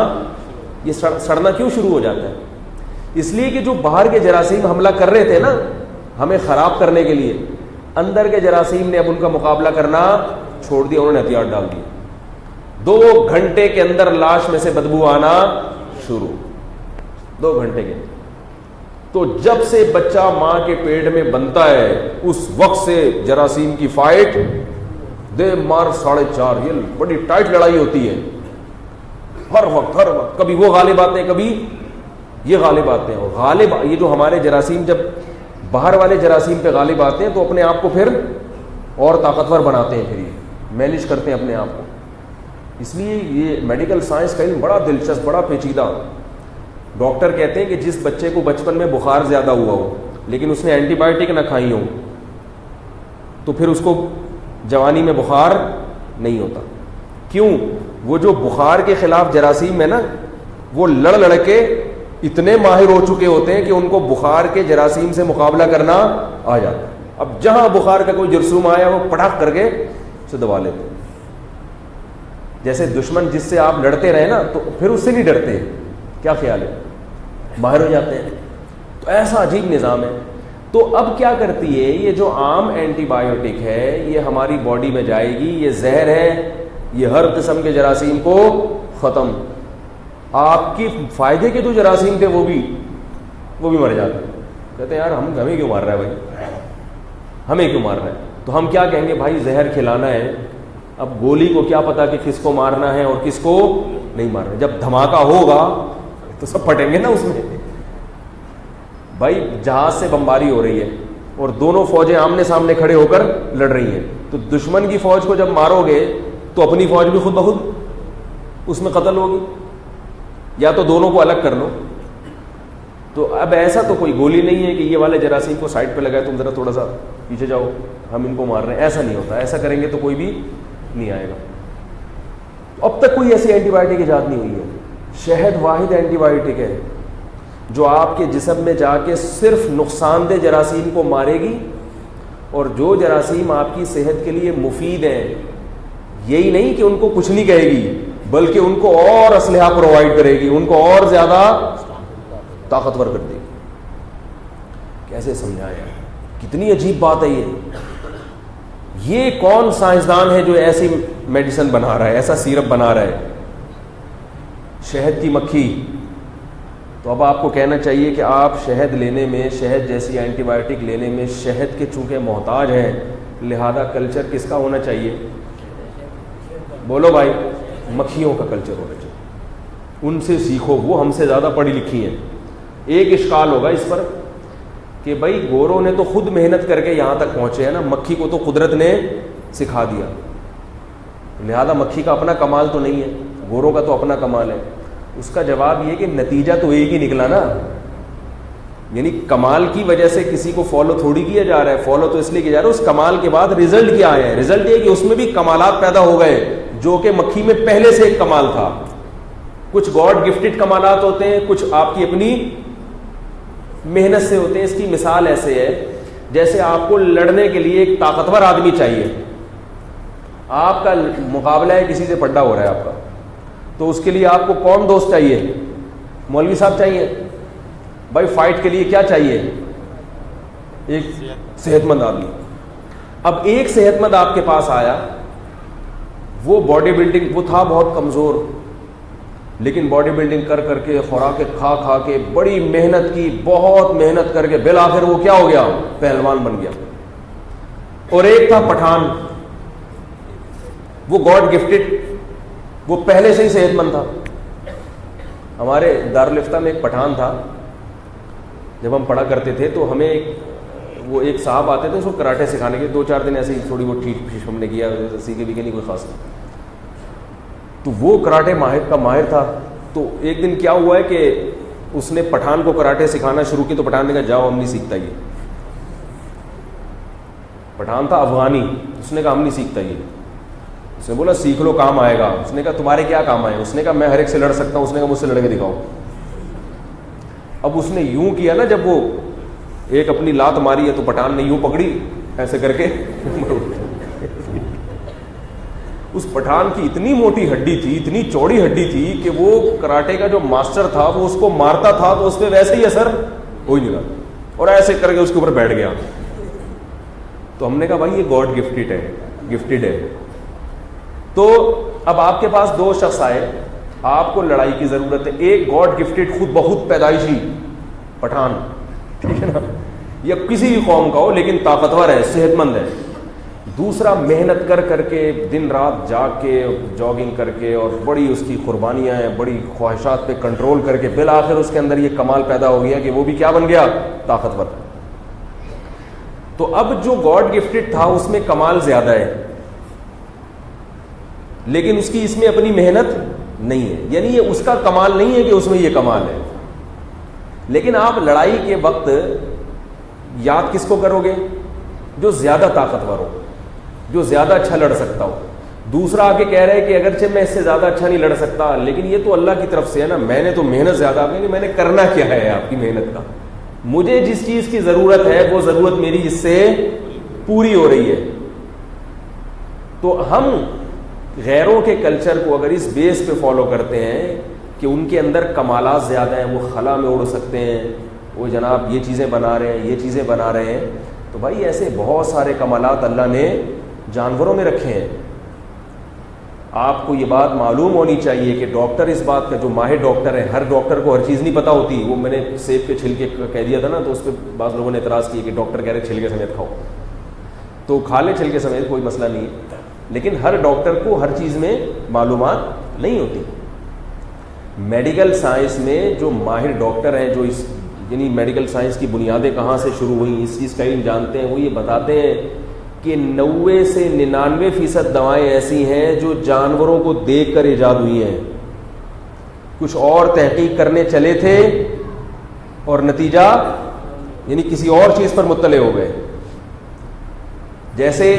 یہ سڑنا کیوں شروع ہو جاتا ہے؟ اس لیے کہ جو باہر کے جراثیم حملہ کر رہے تھے نا ہمیں خراب کرنے کے لیے, اندر کے جراثیم نے اب ان کا مقابلہ کرنا چھوڑ دیا, انہوں نے ہتھیار ڈال دیے. 2 گھنٹے کے اندر لاش میں سے بدبو آنا شروع, 2 گھنٹے کے. تو جب سے بچہ ماں کے پیٹ میں بنتا ہے اس وقت سے جراثیم کی فائٹ دے مار 4.5. یہ بڑی ٹائٹ لڑائی ہوتی ہے ہر وقت. کبھی وہ غالب آتے ہیں, کبھی یہ غالب آتے ہیں. اور غالب یہ جو ہمارے جراثیم جب باہر والے جراثیم پہ غالب آتے ہیں تو اپنے آپ کو پھر اور طاقتور بناتے ہیں, پھر یہ مینج کرتے ہیں اپنے آپ کو. اس لیے یہ میڈیکل سائنس کا علم بڑا دلچسپ, بڑا پیچیدہ. ڈاکٹر کہتے ہیں کہ جس بچے کو بچپن میں بخار زیادہ ہوا ہو لیکن اس نے اینٹی بایوٹک نہ کھائی ہو تو پھر اس کو جوانی میں بخار نہیں ہوتا. کیوں؟ وہ جو بخار کے خلاف جراثیم ہے نا وہ لڑ کے اتنے ماہر ہو چکے ہوتے ہیں کہ ان کو بخار کے جراثیم سے مقابلہ کرنا آ جاتا ہے. اب جہاں بخار کا کوئی جرثوم آیا وہ پٹاخ کر کے اسے دبا لیتے ہیں. جیسے دشمن جس سے آپ لڑتے رہے نا تو پھر اس سے نہیں ڈرتے. کیا خیال ہے؟ ماہر ہو جاتے ہیں. تو ایسا عجیب نظام ہے. تو اب کیا کرتی ہے یہ جو عام اینٹی بایوٹک ہے یہ ہماری باڈی میں جائے گی, یہ زہر ہے, یہ ہر قسم کے جراثیم کو ختم. آپ کی فائدے کے جو جراثیم تھے وہ بھی مر جاتے ہیں. کہتے ہیں یار ہمیں کیوں مار رہا ہے بھائی, ہمیں کیوں مار رہا ہے؟ تو ہم کیا کہیں گے, بھائی زہر کھلانا ہے, اب گولی کو کیا پتا کہ کس کو مارنا ہے اور کس کو نہیں مارنا. جب دھماکہ ہوگا تو سب پھٹیں گے نا اس میں. بھائی جہاز سے بمباری ہو رہی ہے اور دونوں فوجیں آمنے سامنے کھڑے ہو کر لڑ رہی ہیں, تو دشمن کی فوج کو جب مارو گے تو اپنی فوج بھی خود بخود اس میں قتل ہوگی, یا تو دونوں کو الگ کر لو. تو اب ایسا تو کوئی گولی نہیں ہے کہ یہ والے جراثیم کو سائڈ پہ لگائے تم ذرا تھوڑا سا پیچھے جاؤ ہم ان کو مار رہے ہیں, ایسا نہیں ہوتا. ایسا کریں گے تو کوئی بھی نہیں آئے گا. اب تک کوئی ایسی اینٹی بایوٹک ایجاد نہیں ہوئی ہے. شہد واحد اینٹی بایوٹک ہے جو آپ کے جسم میں جا کے صرف نقصان دہ جراثیم کو مارے گی, اور جو جراثیم آپ کی صحت کے لیے مفید ہیں یہی نہیں کہ ان کو کچھ نہیں کہے گی بلکہ ان کو اور اسلحہ پرووائڈ کرے گی, ان کو اور زیادہ طاقتور کر دے گی. کیسے سمجھایا؟ کتنی عجیب بات ہے یہ کون سائنسدان ہے جو ایسی میڈیسن بنا رہا ہے, ایسا سیرپ بنا رہا ہے؟ شہد کی مکھی. تو اب آپ کو کہنا چاہیے کہ آپ شہد لینے میں, شہد جیسی اینٹی بایوٹک لینے میں شہد کے چونکہ محتاج ہیں, لہذا کلچر کس کا ہونا چاہیے؟ بولو بھائی, مکھیوں کا کلچر ہونا چاہیے. ان سے سیکھو, وہ ہم سے زیادہ پڑھی لکھی ہیں. ایک اشکال ہوگا اس پر کہ بھائی گوروں نے تو خود محنت کر کے یہاں تک پہنچے ہیں نا, مکھی کو تو قدرت نے سکھا دیا, لہذا مکھی کا اپنا کمال تو نہیں ہے, گوروں کا تو اپنا کمال ہے. اس کا جواب یہ کہ نتیجہ تو ایک ہی نکلا نا. یعنی کمال کی وجہ سے کسی کو فالو تھوڑی کیا جا رہا ہے, فالو تو اس لیے کیا جا رہا ہے اس کمال کے بعد رزلٹ کیا ہے. رزلٹ یہ کہ اس میں بھی کمالات پیدا ہو گئے جو کہ مکھی میں پہلے سے ایک کمال تھا. کچھ گاڈ گفٹڈ کمالات ہوتے ہیں, کچھ آپ کی اپنی محنت سے ہوتے ہیں. اس کی مثال ایسے ہے جیسے آپ کو لڑنے کے لیے ایک طاقتور آدمی چاہیے. آپ کا مقابلہ ہے, کسی سے پڈا ہو رہا ہے آپ کا, تو اس کے لیے آپ کو کون دوست چاہیے؟ مولوی صاحب چاہیے. بھائی فائٹ کے لیے کیا چاہیے؟ ایک صحت مند آدمی. اب ایک صحت مند آپ کے پاس آیا, وہ باڈی بلڈنگ, وہ تھا بہت کمزور, لیکن باڈی بلڈنگ کر کے خوراکیں کھا کے بڑی محنت کی, بہت محنت کر کے بالآخر وہ کیا ہو گیا؟ پہلوان بن گیا. اور ایک تھا پٹھان, وہ گاڈ گفٹڈ, وہ پہلے سے ہی صحت مند تھا. ہمارے دارالفتہ میں ایک پٹھان تھا, جب ہم پڑھا کرتے تھے تو ہمیں وہ ایک صاحب آتے تھے اس کو کراٹے سکھانے کے. 2-4 دن ایسے ہی تھوڑی بہت ٹھیک ہم نے کیا, سیکھے بھی کہ نہیں کوئی خاص نہیں. تو وہ کراٹے ماہر تھا. تو ایک دن کیا ہوا ہے کہ اس نے پٹھان کو کراٹے سکھانا شروع کی, تو پٹھان نے کہا جاؤ ہم نہیں سیکھتا یہ. پٹھان تھا افغانی, اس نے کہا ہم نہیں سیکھتا یہ. اس نے بولا سیکھ لو کام آئے گا. اس نے کہا تمہارے کیا کام آئے؟ اس نے کہا میں ہر ایک سے لڑ سکتا ہوں. اس نے کہا مجھ سے لڑ کے دکھاؤ. اب اس نے یوں کیا نا, جب وہ ایک اپنی لات ماری ہے تو پٹھان نے یوں پکڑی ایسے کر کے. اس پٹھان کی اتنی موٹی ہڈی تھی, اتنی چوڑی ہڈی تھی کہ وہ کراٹے کا جو ماسٹر تھا وہ اس کو مارتا تھا تو اس پہ ویسے ہی اثر ہو ہی نہیں رہا, اور ایسے کر کے اس کے اوپر بیٹھ گیا. تو ہم نے کہا بھائی یہ گاڈ گفٹڈ ہے. تو اب آپ کے پاس دو شخص آئے, آپ کو لڑائی کی ضرورت ہے. ایک گاڈ گفٹڈ خود بہت پیدائشی پٹھان, ٹھیک ہے نا, یا کسی بھی قوم کا ہو لیکن طاقتور ہے, صحت مند ہے. دوسرا محنت کر کے دن رات جاگ کے جاگنگ کر کے اور بڑی اس کی قربانیاں ہیں, بڑی خواہشات پہ کنٹرول کر کے بالآخر اس کے اندر یہ کمال پیدا ہو گیا کہ وہ بھی کیا بن گیا, طاقتور. تو اب جو گاڈ گفٹڈ تھا اس میں کمال زیادہ ہے لیکن اس کی اس میں اپنی محنت نہیں ہے, یعنی یہ اس کا کمال نہیں ہے کہ اس میں یہ کمال ہے. لیکن آپ لڑائی کے وقت یاد کس کو کرو گے؟ جو زیادہ طاقتور ہو, جو زیادہ اچھا لڑ سکتا ہو. دوسرا آ کے کہہ رہے کہ اگرچہ میں اس سے زیادہ اچھا نہیں لڑ سکتا لیکن یہ تو اللہ کی طرف سے ہے نا, میں نے تو محنت زیادہ, آپ میں نے کرنا کیا ہے آپ کی محنت کا, مجھے جس چیز کی ضرورت ہے وہ ضرورت میری اس سے پوری ہو رہی ہے. تو ہم غیروں کے کلچر کو اگر اس بیس پہ فالو کرتے ہیں کہ ان کے اندر کمالات زیادہ ہیں, وہ خلا میں اڑ سکتے ہیں, وہ جناب یہ چیزیں بنا رہے ہیں, یہ چیزیں بنا رہے ہیں, تو بھائی ایسے بہت سارے کمالات اللہ نے جانوروں میں رکھے ہیں. آپ کو یہ بات معلوم ہونی چاہیے کہ ڈاکٹر اس بات کا, جو ماہر ڈاکٹر ہے, ہر ڈاکٹر کو ہر چیز نہیں پتہ ہوتی. وہ میں نے سیب کے چھلکے کہہ دیا تھا نا, تو اس پہ بعض لوگوں نے اعتراض کیا کہ ڈاکٹر کہہ رہے چھلکے سمیت کھاؤ, تو کھا لے چھلکے سمیت, کوئی مسئلہ نہیں ہے. لیکن ہر ڈاکٹر کو ہر چیز میں معلومات نہیں ہوتی. میڈیکل سائنس میں جو ماہر ڈاکٹر ہیں, جو اس یعنی میڈیکل سائنس کی بنیادیں کہاں سے شروع ہوئیں, اس چیز کا علم جانتے ہیں, وہ یہ بتاتے ہیں کہ 90 سے 99% دوائیں ایسی ہیں جو جانوروں کو دیکھ کر ایجاد ہوئی ہیں. کچھ اور تحقیق کرنے چلے تھے اور نتیجہ یعنی کسی اور چیز پر مطلع ہو گئے. جیسے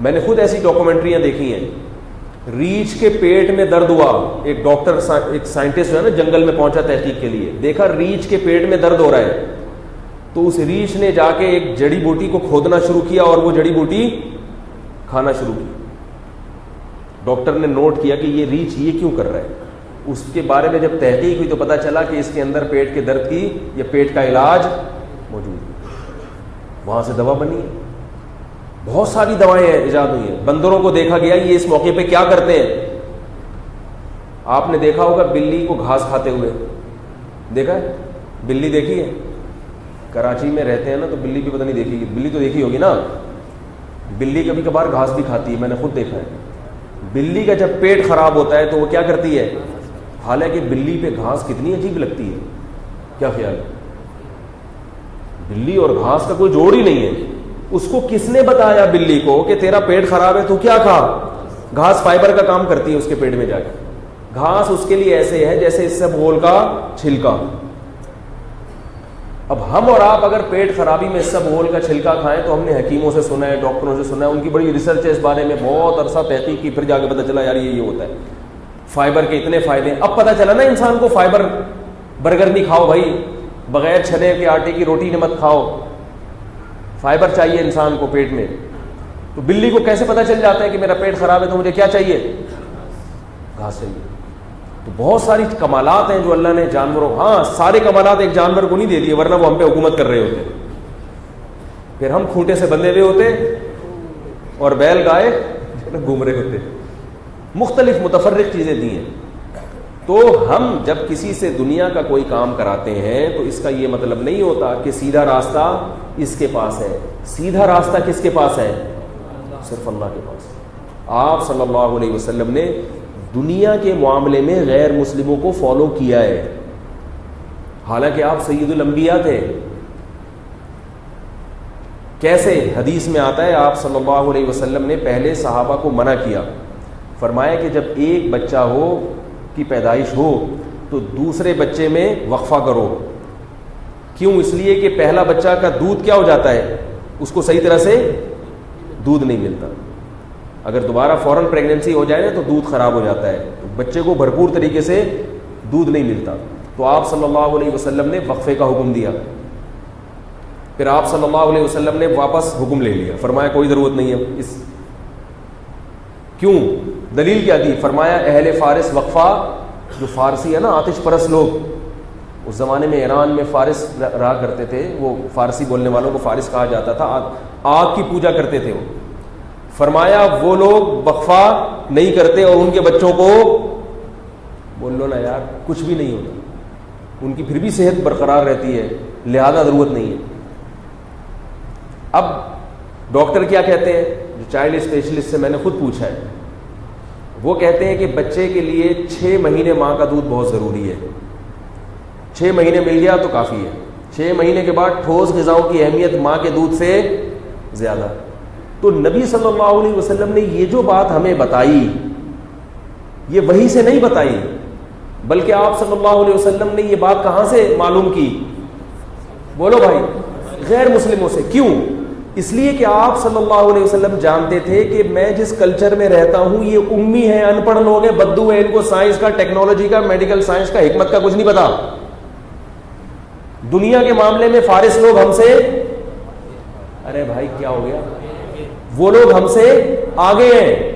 میں نے خود ایسی ڈاکومنٹریاں دیکھی ہیں, ریچھ کے پیٹ میں درد ہوا, ایک ڈاکٹر ایک سائنٹسٹ جو ہے نا جنگل میں پہنچا تحقیق کے لیے, دیکھا ریچھ کے پیٹ میں درد ہو رہا ہے, تو اس ریچھ نے جا کے ایک جڑی بوٹی کو کھودنا شروع کیا اور وہ جڑی بوٹی کھانا شروع کی. ڈاکٹر نے نوٹ کیا کہ یہ ریچھ یہ کیوں کر رہا ہے. اس کے بارے میں جب تحقیق ہوئی تو پتہ چلا کہ اس کے اندر پیٹ کے درد کی یا پیٹ کا علاج موجود ہے, وہاں سے دوا بنی ہے. بہت ساری دوائیں ایجاد ہوئی ہیں. بندروں کو دیکھا گیا یہ اس موقع پہ کیا کرتے ہیں. آپ نے دیکھا ہوگا بلی کو گھاس کھاتے ہوئے, دیکھا ہے بلی, دیکھی ہے. کراچی میں رہتے ہیں نا تو بلی بھی پتہ نہیں دیکھی, بلی تو دیکھی ہوگی نا. بلی کبھی کبھار گھاس بھی کھاتی ہے, میں نے خود دیکھا ہے. بلی کا جب پیٹ خراب ہوتا ہے تو وہ کیا کرتی ہے, حالانکہ بلی پہ گھاس کتنی عجیب لگتی ہے, کیا خیال ہے؟ بلی اور گھاس کا کوئی جوڑ ہی نہیں ہے. اس کو کس نے بتایا بلی کو کہ تیرا پیٹ خراب ہے تو کیا کھا؟ گھاس فائبر کا کام کرتی ہے اس کے پیٹ میں جا کے. گھاس اس کے لیے ایسے ہے جیسے اس سب گول کا چھلکا. اب ہم اور آپ اگر پیٹ خرابی میں سب گول کا چھلکا کھائیں تو ہم نے حکیموں سے سنا ہے, ڈاکٹروں سے سنا ہے, ان کی بڑی ریسرچ ہے اس بارے میں, بہت عرصہ تحقیق کی, پھر جا کے پتہ چلا یار یہ ہوتا ہے, فائبر کے اتنے فائدے. اب پتہ چلا نا انسان کو فائبر, برگر نہیں کھاؤ بھائی, بغیر چنے کے آٹے کی روٹی مت کھاؤ, فائبر چاہیے انسان کو پیٹ میں. تو بلی کو کیسے پتہ چل جاتا ہے کہ میرا پیٹ خراب ہے تو مجھے کیا چاہیے؟ گھاس چاہیے. تو بہت ساری کمالات ہیں جو اللہ نے جانوروں, ہاں سارے کمالات ایک جانور کو نہیں دے دیے ورنہ وہ ہم پہ حکومت کر رہے ہوتے, پھر ہم کھوٹے سے بندھے ہوئے ہوتے اور بیل گائے گھوم رہے ہوتے. مختلف متفرق چیزیں دی ہیں. تو ہم جب کسی سے دنیا کا کوئی کام کراتے ہیں تو اس کا یہ مطلب نہیں ہوتا کہ سیدھا راستہ اس کے پاس ہے. سیدھا راستہ کس کے پاس ہے؟ صرف اللہ کے پاس. آپ صلی اللہ علیہ وسلم نے دنیا کے معاملے میں غیر مسلموں کو فالو کیا ہے, حالانکہ آپ سید الانبیاء تھے. کیسے؟ حدیث میں آتا ہے آپ صلی اللہ علیہ وسلم نے پہلے صحابہ کو منع کیا, فرمایا کہ جب ایک بچہ ہو کی پیدائش ہو تو دوسرے بچے میں وقفہ کرو. کیوں؟ اس لیے کہ پہلا بچہ کا دودھ کیا ہو جاتا ہے, اس کو صحیح طرح سے دودھ نہیں ملتا. اگر دوبارہ فوراً پریگننسی ہو جائے نا تو دودھ خراب ہو جاتا ہے, بچے کو بھرپور طریقے سے دودھ نہیں ملتا. تو آپ صلی اللہ علیہ وسلم نے وقفے کا حکم دیا. پھر آپ صلی اللہ علیہ وسلم نے واپس حکم لے لیا, فرمایا کوئی ضرورت نہیں ہے اس. کیوں؟ دلیل کیا دی؟ فرمایا اہل فارس وقفہ, جو فارسی ہے نا آتش پرست لوگ, اس زمانے میں ایران میں فارس رہا کرتے تھے, وہ فارسی بولنے والوں کو فارس کہا جاتا تھا, آگ کی پوجا کرتے تھے وہ. فرمایا وہ لوگ وقفہ نہیں کرتے اور ان کے بچوں کو, بول لو نا یار, کچھ بھی نہیں ہوتا, ان کی پھر بھی صحت برقرار رہتی ہے, لہذا ضرورت نہیں ہے. اب ڈاکٹر کیا کہتے ہیں, جو چائلڈ اسپیشلسٹ سے میں نے خود پوچھا ہے, وہ کہتے ہیں کہ بچے کے لیے 6 مہینے ماں کا دودھ بہت ضروری ہے. 6 مہینے مل گیا تو کافی ہے. 6 مہینے کے بعد ٹھوس غذاؤں کی اہمیت ماں کے دودھ سے زیادہ. تو نبی صلی اللہ علیہ وسلم نے یہ جو بات ہمیں بتائی, یہ وحی سے نہیں بتائی, بلکہ آپ صلی اللہ علیہ وسلم نے یہ بات کہاں سے معلوم کی؟ بولو بھائی, غیر مسلموں سے. کیوں؟ اس لیے کہ آپ صلی اللہ علیہ وسلم جانتے تھے کہ میں جس کلچر میں رہتا ہوں یہ امی ہیں, ان پڑھ لوگ ہیں, بدو ہیں, ان کو سائنس کا, ٹیکنالوجی کا, میڈیکل سائنس کا, حکمت کا کچھ نہیں پتا. دنیا کے معاملے میں فارس لوگ ہم سے, ارے بھائی کیا ہو گیا, وہ لوگ ہم سے آگے ہیں.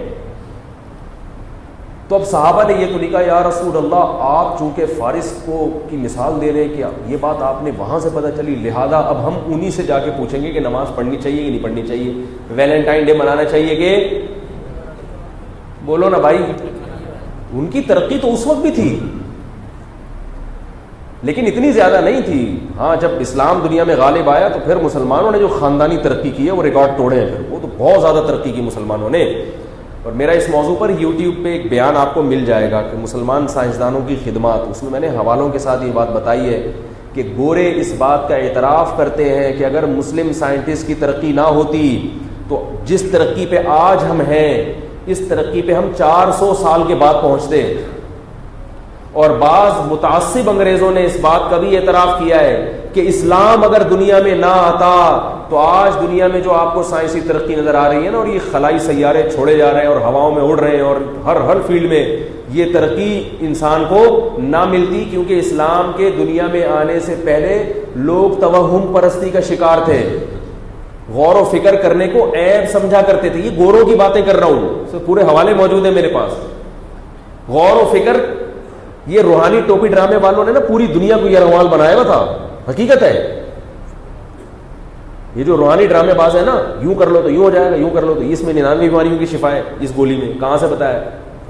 تو اب صحابہ نے یہ تو نہیں کہا یا رسول اللہ آپ چونکہ فارس کو کی مثال دے رہے ہیں, کیا یہ بات آپ نے وہاں سے پتہ چلی, لہذا اب ہم انہی سے جا کے پوچھیں گے کہ نماز پڑھنی چاہیے کہ نہیں پڑھنی چاہیے, ویلنٹائن ڈے منانا چاہیے کہ, بولو نا بھائی. ان کی ترقی تو اس وقت بھی تھی لیکن اتنی زیادہ نہیں تھی. ہاں جب اسلام دنیا میں غالب آیا تو پھر مسلمانوں نے جو خاندانی ترقی کی ہے وہ ریکارڈ توڑے ہیں, پھر وہ تو بہت زیادہ ترقی کی مسلمانوں نے. اور میرا اس موضوع پر یوٹیوب پہ ایک بیان آپ کو مل جائے گا کہ مسلمان سائنسدانوں کی خدمات, اس میں نے حوالوں کے ساتھ یہ بات بتائی ہے کہ گورے اس بات کا اعتراف کرتے ہیں کہ اگر مسلم سائنٹسٹ کی ترقی نہ ہوتی تو جس ترقی پہ آج ہم ہیں اس ترقی پہ ہم 400 سال کے بعد پہنچتے. اور بعض متعصب انگریزوں نے اس بات کا بھی اعتراف کیا ہے کہ اسلام اگر دنیا میں نہ آتا تو آج دنیا میں جو آپ کو سائنسی ترقی نظر آ رہی ہے نا, اور یہ خلائی سیارے چھوڑے جا رہے ہیں اور ہواؤں میں اڑ رہے ہیں اور ہر فیلڈ میں, یہ ترقی انسان کو نہ ملتی, کیونکہ اسلام کے دنیا میں آنے سے پہلے لوگ توہم پرستی کا شکار تھے, غور و فکر کرنے کو عیب سمجھا کرتے تھے. یہ گوروں کی باتیں کر رہا ہوں, پورے حوالے موجود ہیں میرے پاس. غور و فکر, یہ روحانی ٹوپی ڈرامے والوں نے نا پوری دنیا کو یہ روال بنایا ہوا تھا, حقیقت ہے. یہ جو روحانی ڈرامے باز ہے نا, یوں کر لو تو یوں ہو جائے گا, یوں کر لو تو اس میں 99 بیماریوں کی شفا ہے اس گولی میں, کہاں سے بتایا؟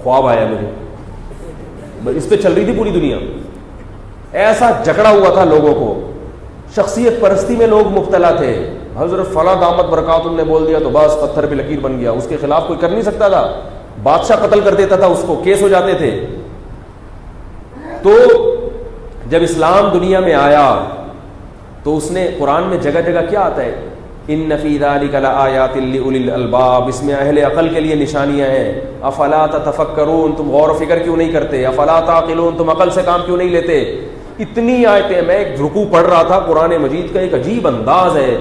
خواب آیا مجھے, اس پہ چل رہی تھی پوری دنیا. ایسا جکڑا ہوا تھا لوگوں کو, شخصیت پرستی میں لوگ مبتلا تھے. حضرت فلاں دامت برکات نے بول دیا تو بس پتھر پہ لکیر بن گیا, اس کے خلاف کوئی کر نہیں سکتا تھا, بادشاہ قتل کر دیتا تھا اس کو, کیس ہو جاتے تھے. تو جب اسلام دنیا میں آیا تو اس نے قرآن میں جگہ جگہ کیا آتا ہے, ان فی ذلک لآیات لأولی الالباب, اس میں اہل عقل کے لیے نشانیاں ہیں. افلا تتفکرون, تم غور و فکر کیوں نہیں کرتے؟ افلا تعقلون, تم عقل سے کام کیوں نہیں لیتے؟ اتنی آیتیں. میں ایک رکوع پڑھ رہا تھا, قرآن مجید کا ایک عجیب انداز ہے,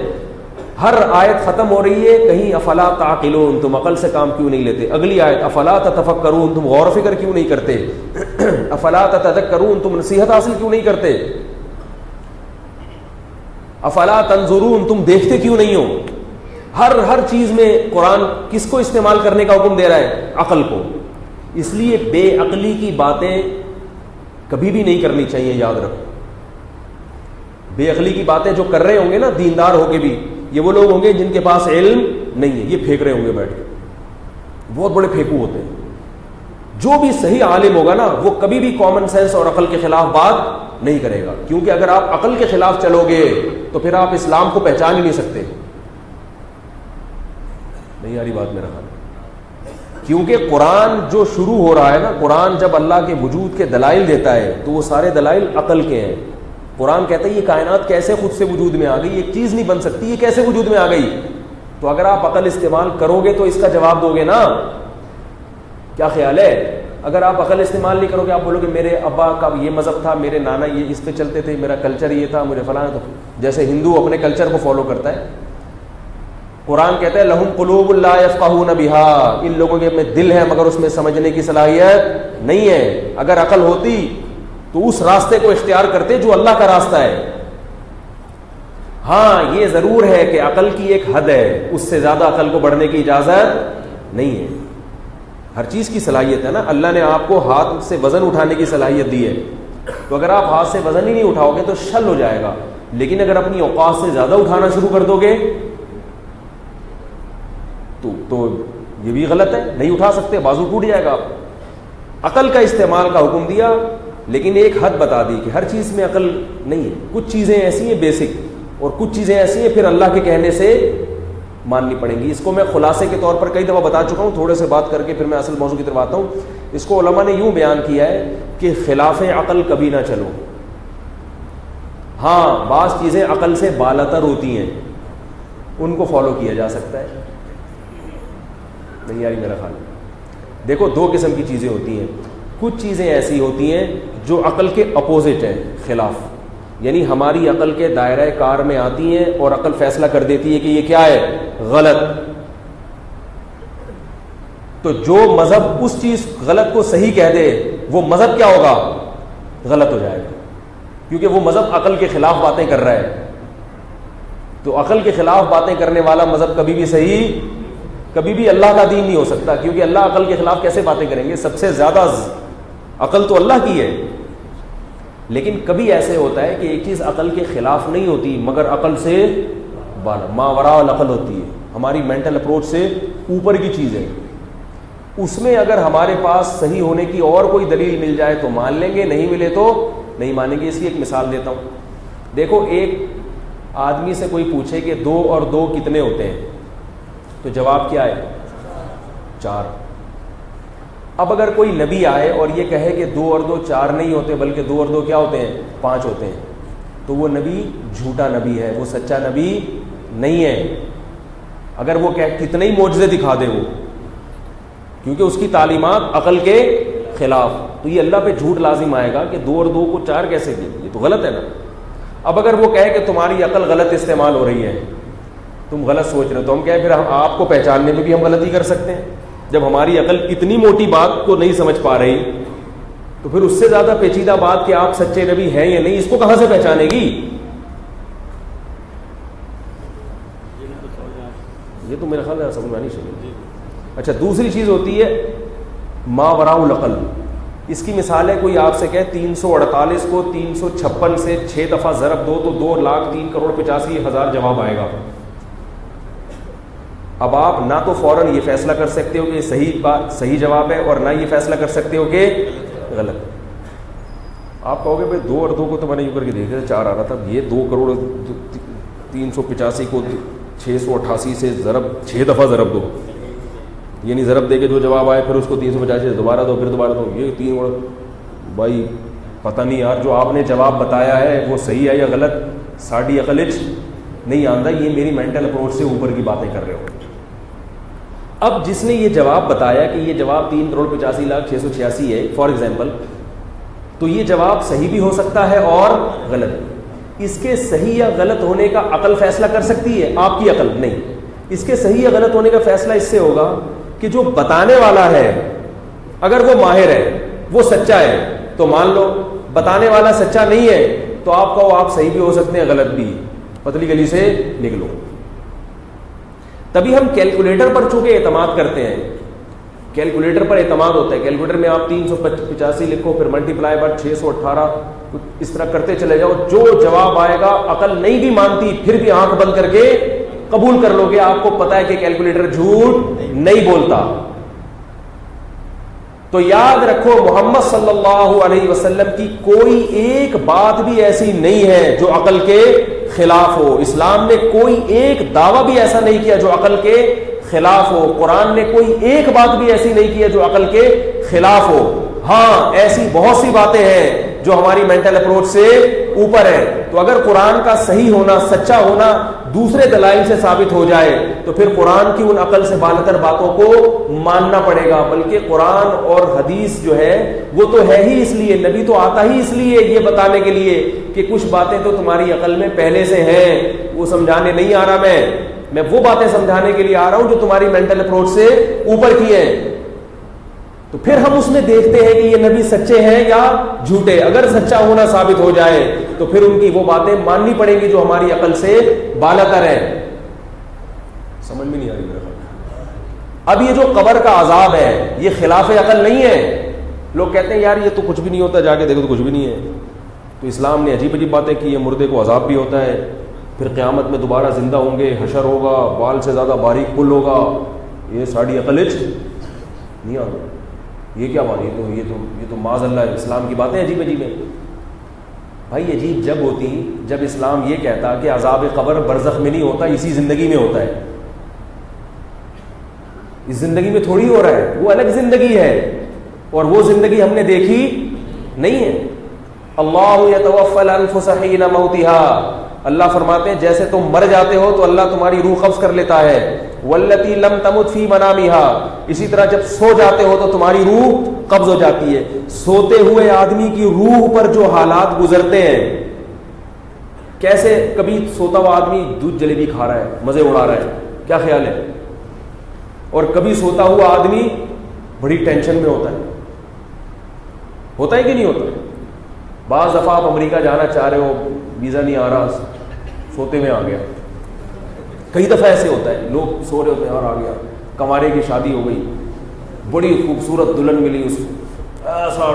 ہر آیت ختم ہو رہی ہے کہیں افلا تعقلون, تم عقل سے کام کیوں نہیں لیتے, اگلی آیت افلا تتفکرون, تم غور و فکر کیوں نہیں کرتے, افلا تتذکرون, تم نصیحت حاصل کیوں نہیں کرتے, افلا تنظرون, تم دیکھتے کیوں نہیں ہو. ہر چیز میں قرآن کس کو استعمال کرنے کا حکم دے رہا ہے؟ عقل کو. اس لیے بے عقلی کی باتیں کبھی بھی نہیں کرنی چاہیے, یاد رکھو. بے عقلی کی باتیں جو کر رہے ہوں گے نا دیندار ہو کے بھی, یہ وہ لوگ ہوں گے جن کے پاس علم نہیں ہے, یہ پھینک رہے ہوں گے بیٹھ کے, بہت بڑے پھینکو ہوتے ہیں. جو بھی صحیح عالم ہوگا نا وہ کبھی بھی کامن سینس اور عقل کے خلاف بات نہیں کرے گا, کیونکہ اگر آپ عقل کے خلاف چلو گے تو پھر آپ اسلام کو پہچان ہی نہیں سکتے. نہیں آ رہی بات میرا خیال, کیونکہ قرآن جو شروع ہو رہا ہے نا, قرآن جب اللہ کے وجود کے دلائل دیتا ہے تو وہ سارے دلائل عقل کے ہیں. قرآن کہتا ہے یہ کائنات کیسے خود سے وجود میں آ گئی, ایک چیز نہیں بن سکتی, یہ کیسے وجود میں آ گئی. تو اگر آپ عقل استعمال کرو گے تو اس کا جواب دو گے نا. کیا خیال ہے؟ اگر آپ عقل استعمال نہیں کرو گے, آپ بولو کہ میرے ابا کا یہ مذہب تھا, میرے نانا یہ اس پہ چلتے تھے, میرا کلچر یہ تھا, مجھے فلاں, تو جیسے ہندو اپنے کلچر کو فالو کرتا ہے, قرآن کہتا ہے لہم قلوب لا یفقہون بہا، ان لوگوں کے میں دل ہے مگر اس میں سمجھنے کی صلاحیت نہیں ہے. اگر عقل ہوتی تو اس راستے کو اختیار کرتے جو اللہ کا راستہ ہے. ہاں یہ ضرور ہے کہ عقل کی ایک حد ہے، اس سے زیادہ عقل کو بڑھنے کی اجازت نہیں ہے. ہر چیز کی صلاحیت ہے نا. اللہ نے آپ کو ہاتھ سے وزن اٹھانے کی صلاحیت دی ہے، تو اگر آپ ہاتھ سے وزن ہی نہیں اٹھاؤ گے تو شل ہو جائے گا. لیکن اگر اپنی اوقات سے زیادہ اٹھانا شروع کر دو گے تو یہ بھی غلط ہے. نہیں اٹھا سکتے، بازو ٹوٹ جائے گا. عقل کا استعمال کا حکم دیا، لیکن ایک حد بتا دی کہ ہر چیز میں عقل نہیں ہے. کچھ چیزیں ایسی ہیں بیسک، اور کچھ چیزیں ایسی ہیں پھر اللہ کے کہنے سے ماننی پڑیں گی. اس کو میں خلاصے کے طور پر کئی دفعہ بتا چکا ہوں. تھوڑے سے بات کر کے پھر میں اصل موضوع کی طرف آتا ہوں. اس کو علماء نے یوں بیان کیا ہے کہ خلاف عقل کبھی نہ چلو. ہاں بعض چیزیں عقل سے بالاتر ہوتی ہیں، ان کو فالو کیا جا سکتا ہے. نہیں یاری میرا خیال. دیکھو دو قسم کی چیزیں ہوتی ہیں. کچھ چیزیں ایسی ہوتی ہیں جو عقل کے اپوزٹ ہیں، خلاف، یعنی ہماری عقل کے دائرہ کار میں آتی ہیں اور عقل فیصلہ کر دیتی ہے کہ یہ کیا ہے، غلط. تو جو مذہب اس چیز غلط کو صحیح کہہ دے وہ مذہب کیا ہوگا، غلط ہو جائے گا، کیونکہ وہ مذہب عقل کے خلاف باتیں کر رہا ہے. تو عقل کے خلاف باتیں کرنے والا مذہب کبھی بھی صحیح، کبھی بھی اللہ کا دین نہیں ہو سکتا. کیونکہ اللہ عقل کے خلاف کیسے باتیں کریں گے؟ سب سے زیادہ عقل تو اللہ کی ہے. لیکن کبھی ایسے ہوتا ہے کہ ایک چیز عقل کے خلاف نہیں ہوتی مگر عقل سے ما وراء العقل ہوتی ہے، ہماری مینٹل اپروچ سے اوپر کی چیز ہے. اس میں اگر ہمارے پاس صحیح ہونے کی اور کوئی دلیل مل جائے تو مان لیں گے، نہیں ملے تو نہیں مانیں گے. اس کی ایک مثال دیتا ہوں. دیکھو ایک آدمی سے کوئی پوچھے کہ 2 اور 2 کتنے ہوتے ہیں، تو جواب کیا ہے، 4. اب اگر کوئی نبی آئے اور یہ کہے کہ 2 اور 2 4 نہیں ہوتے بلکہ 2 اور 2 کیا ہوتے ہیں، 5 ہوتے ہیں، تو وہ نبی جھوٹا نبی ہے، وہ سچا نبی نہیں ہے. اگر وہ کتنے ہی معجزے دکھا دے وہ، کیونکہ اس کی تعلیمات عقل کے خلاف، تو یہ اللہ پہ جھوٹ لازم آئے گا کہ 2 اور 2 کو 4 کیسے دے، یہ تو غلط ہے نا. اب اگر وہ کہے کہ تمہاری عقل غلط استعمال ہو رہی ہے، تم غلط سوچ رہے ہو، تو ہم کہیں پھر آپ کو پہچاننے میں بھی ہم غلطی کر سکتے ہیں. جب ہماری عقل اتنی موٹی بات کو نہیں سمجھ پا رہی تو پھر اس سے زیادہ پیچیدہ بات کہ آپ سچے نبی ہیں یا نہیں، اس کو کہاں سے پہچانے گی؟ یہ تو میرا خیال ہے سمجھ میں نہیں چاہیے. اچھا دوسری چیز ہوتی ہے ما وراء العقل. اس کی مثال ہے کوئی آپ سے کہے 348 کو 356 سے 6 دفعہ ضرب دو تو 2,03,85,000 جواب آئے گا. اب آپ نہ تو فوراً یہ فیصلہ کر سکتے ہو کہ صحیح جواب ہے، اور نہ یہ فیصلہ کر سکتے ہو کہ غلط. آپ کہو گے بھائی 2 اور 2 کو تو میں نے یوں کر کے دیکھا 4 آ رہا تھا، یہ 2,03,85,000 کو 688 سے ضرب 6 دفعہ ضرب دو، یعنی ضرب دے کے جو جواب آئے پھر اس کو 385 سے دوبارہ دو، پھر دوبارہ دو. یہ 3 بھائی پتہ نہیں یار جو آپ نے جواب بتایا ہے وہ صحیح ہے یا غلط، ساڑھی عقل نہیں آندہ، یہ میری مینٹل اپروچ سے اوپر کی باتیں کر رہے ہو. اب جس نے یہ جواب بتایا کہ یہ جواب 3,85,686 ہے فار ایگزامپل، تو یہ جواب صحیح بھی ہو سکتا ہے اور غلط. اس کے صحیح یا غلط ہونے کا عقل فیصلہ کر سکتی ہے، آپ کی عقل نہیں. اس کے صحیح یا غلط ہونے کا فیصلہ اس سے ہوگا کہ جو بتانے والا ہے اگر وہ ماہر ہے، وہ سچا ہے تو مان لو، بتانے والا سچا نہیں ہے تو آپ کہو آپ صحیح بھی ہو سکتے ہیں غلط بھی، پتلی گلی سے نکلو. تبھی ہم کیلکولیٹر پر چونکہ اعتماد کرتے ہیں، کیلکولیٹر پر اعتماد ہوتا ہے. کیلکولیٹر میں آپ 385 لکھو، پھر ملٹیپلائی بار 618 اس طرح کرتے چلے جاؤ، جو جواب آئے گا عقل نہیں بھی مانتی پھر بھی آنکھ بند کر کے قبول کر لو گے. آپ کو پتا ہے کہ کیلکولیٹر جھوٹ نہیں بولتا. تو یاد رکھو محمد صلی اللہ علیہ وسلم کی کوئی ایک بات بھی ایسی نہیں ہے جو عقل کے خلاف ہو. اسلام نے کوئی ایک دعویٰ بھی ایسا نہیں کیا جو عقل کے خلاف ہو. قرآن نے کوئی ایک بات بھی ایسی نہیں کی ہے جو عقل کے خلاف ہو. ہاں ایسی بہت سی باتیں ہیں جو ہماری مینٹل اپروچ سے اوپر ہے. تو اگر قرآن کا صحیح ہونا، سچا ہونا دوسرے دلائل سے ثابت ہو جائے تو پھر قرآن کی ان عقل سے بالاتر باتوں کو ماننا پڑے گا. بلکہ قرآن اور حدیث جو ہے وہ تو ہے ہی اس لیے، نبی تو آتا ہی اس لیے یہ بتانے کے لیے کہ کچھ باتیں تو تمہاری عقل میں پہلے سے ہیں، وہ سمجھانے نہیں آ رہا میں، میں وہ باتیں سمجھانے کے لیے آ رہا ہوں جو تمہاری مینٹل اپروچ سے اوپر کی ہیں. تو پھر ہم اس میں دیکھتے ہیں کہ یہ نبی سچے ہیں یا جھوٹے. اگر سچا ہونا ثابت ہو جائے تو پھر ان کی وہ باتیں ماننی پڑیں گی جو ہماری عقل سے بالا تر ہیں. سمجھ میں نہیں آ رہی میرا خیال. اب یہ جو قبر کا عذاب ہے یہ خلاف عقل نہیں ہے. لوگ کہتے ہیں یار یہ تو کچھ بھی نہیں ہوتا, جا کے دیکھو تو کچھ بھی نہیں ہے. تو اسلام نے عجیب عجیب باتیں کی ہیں. مردے کو عذاب بھی ہوتا ہے, پھر قیامت میں دوبارہ زندہ ہوں گے, حشر ہوگا, بال سے زیادہ باریک پل ہوگا. یہ ساڑی عقل نہیں آ رہا. یہ کیا بات, یہ تو معاذ اللہ اسلام کی باتیں عجیب عجیب ہیں. بھائی عجیب جب ہوتی جب اسلام یہ کہتا کہ عذاب قبر برزخ میں نہیں ہوتا, اسی زندگی میں ہوتا ہے. اس زندگی میں تھوڑی ہو رہا ہے, وہ الگ زندگی ہے اور وہ زندگی ہم نے دیکھی نہیں ہے. اللہ یتوفی الانفس حین موتها, اللہ فرماتے ہیں جیسے تم مر جاتے ہو تو اللہ تمہاری روح قبض کر لیتا ہے. واللتی لم تمت فی منامها, اسی طرح جب سو جاتے ہو تو تمہاری روح قبض ہو جاتی ہے. سوتے ہوئے آدمی کی روح پر جو حالات گزرتے ہیں, کیسے کبھی سوتا ہوا آدمی دودھ جلیبی کھا رہا ہے, مزے اڑا رہا ہے, کیا خیال ہے, اور کبھی سوتا ہوا آدمی بڑی ٹینشن میں ہوتا ہے کہ نہیں ہوتا. بعض دفعہ آپ امریکہ جانا چاہ رہے ہو, ویزا نہیں آ رہا, سوتے میں آ گیا. کئی دفعہ ایسے ہوتا ہے, لوگ سو رہے ہوتے ہیں اور آ گیا. کنوارے کی شادی ہو گئی, بڑی خوبصورت دلہن ملی اس کو, ایسا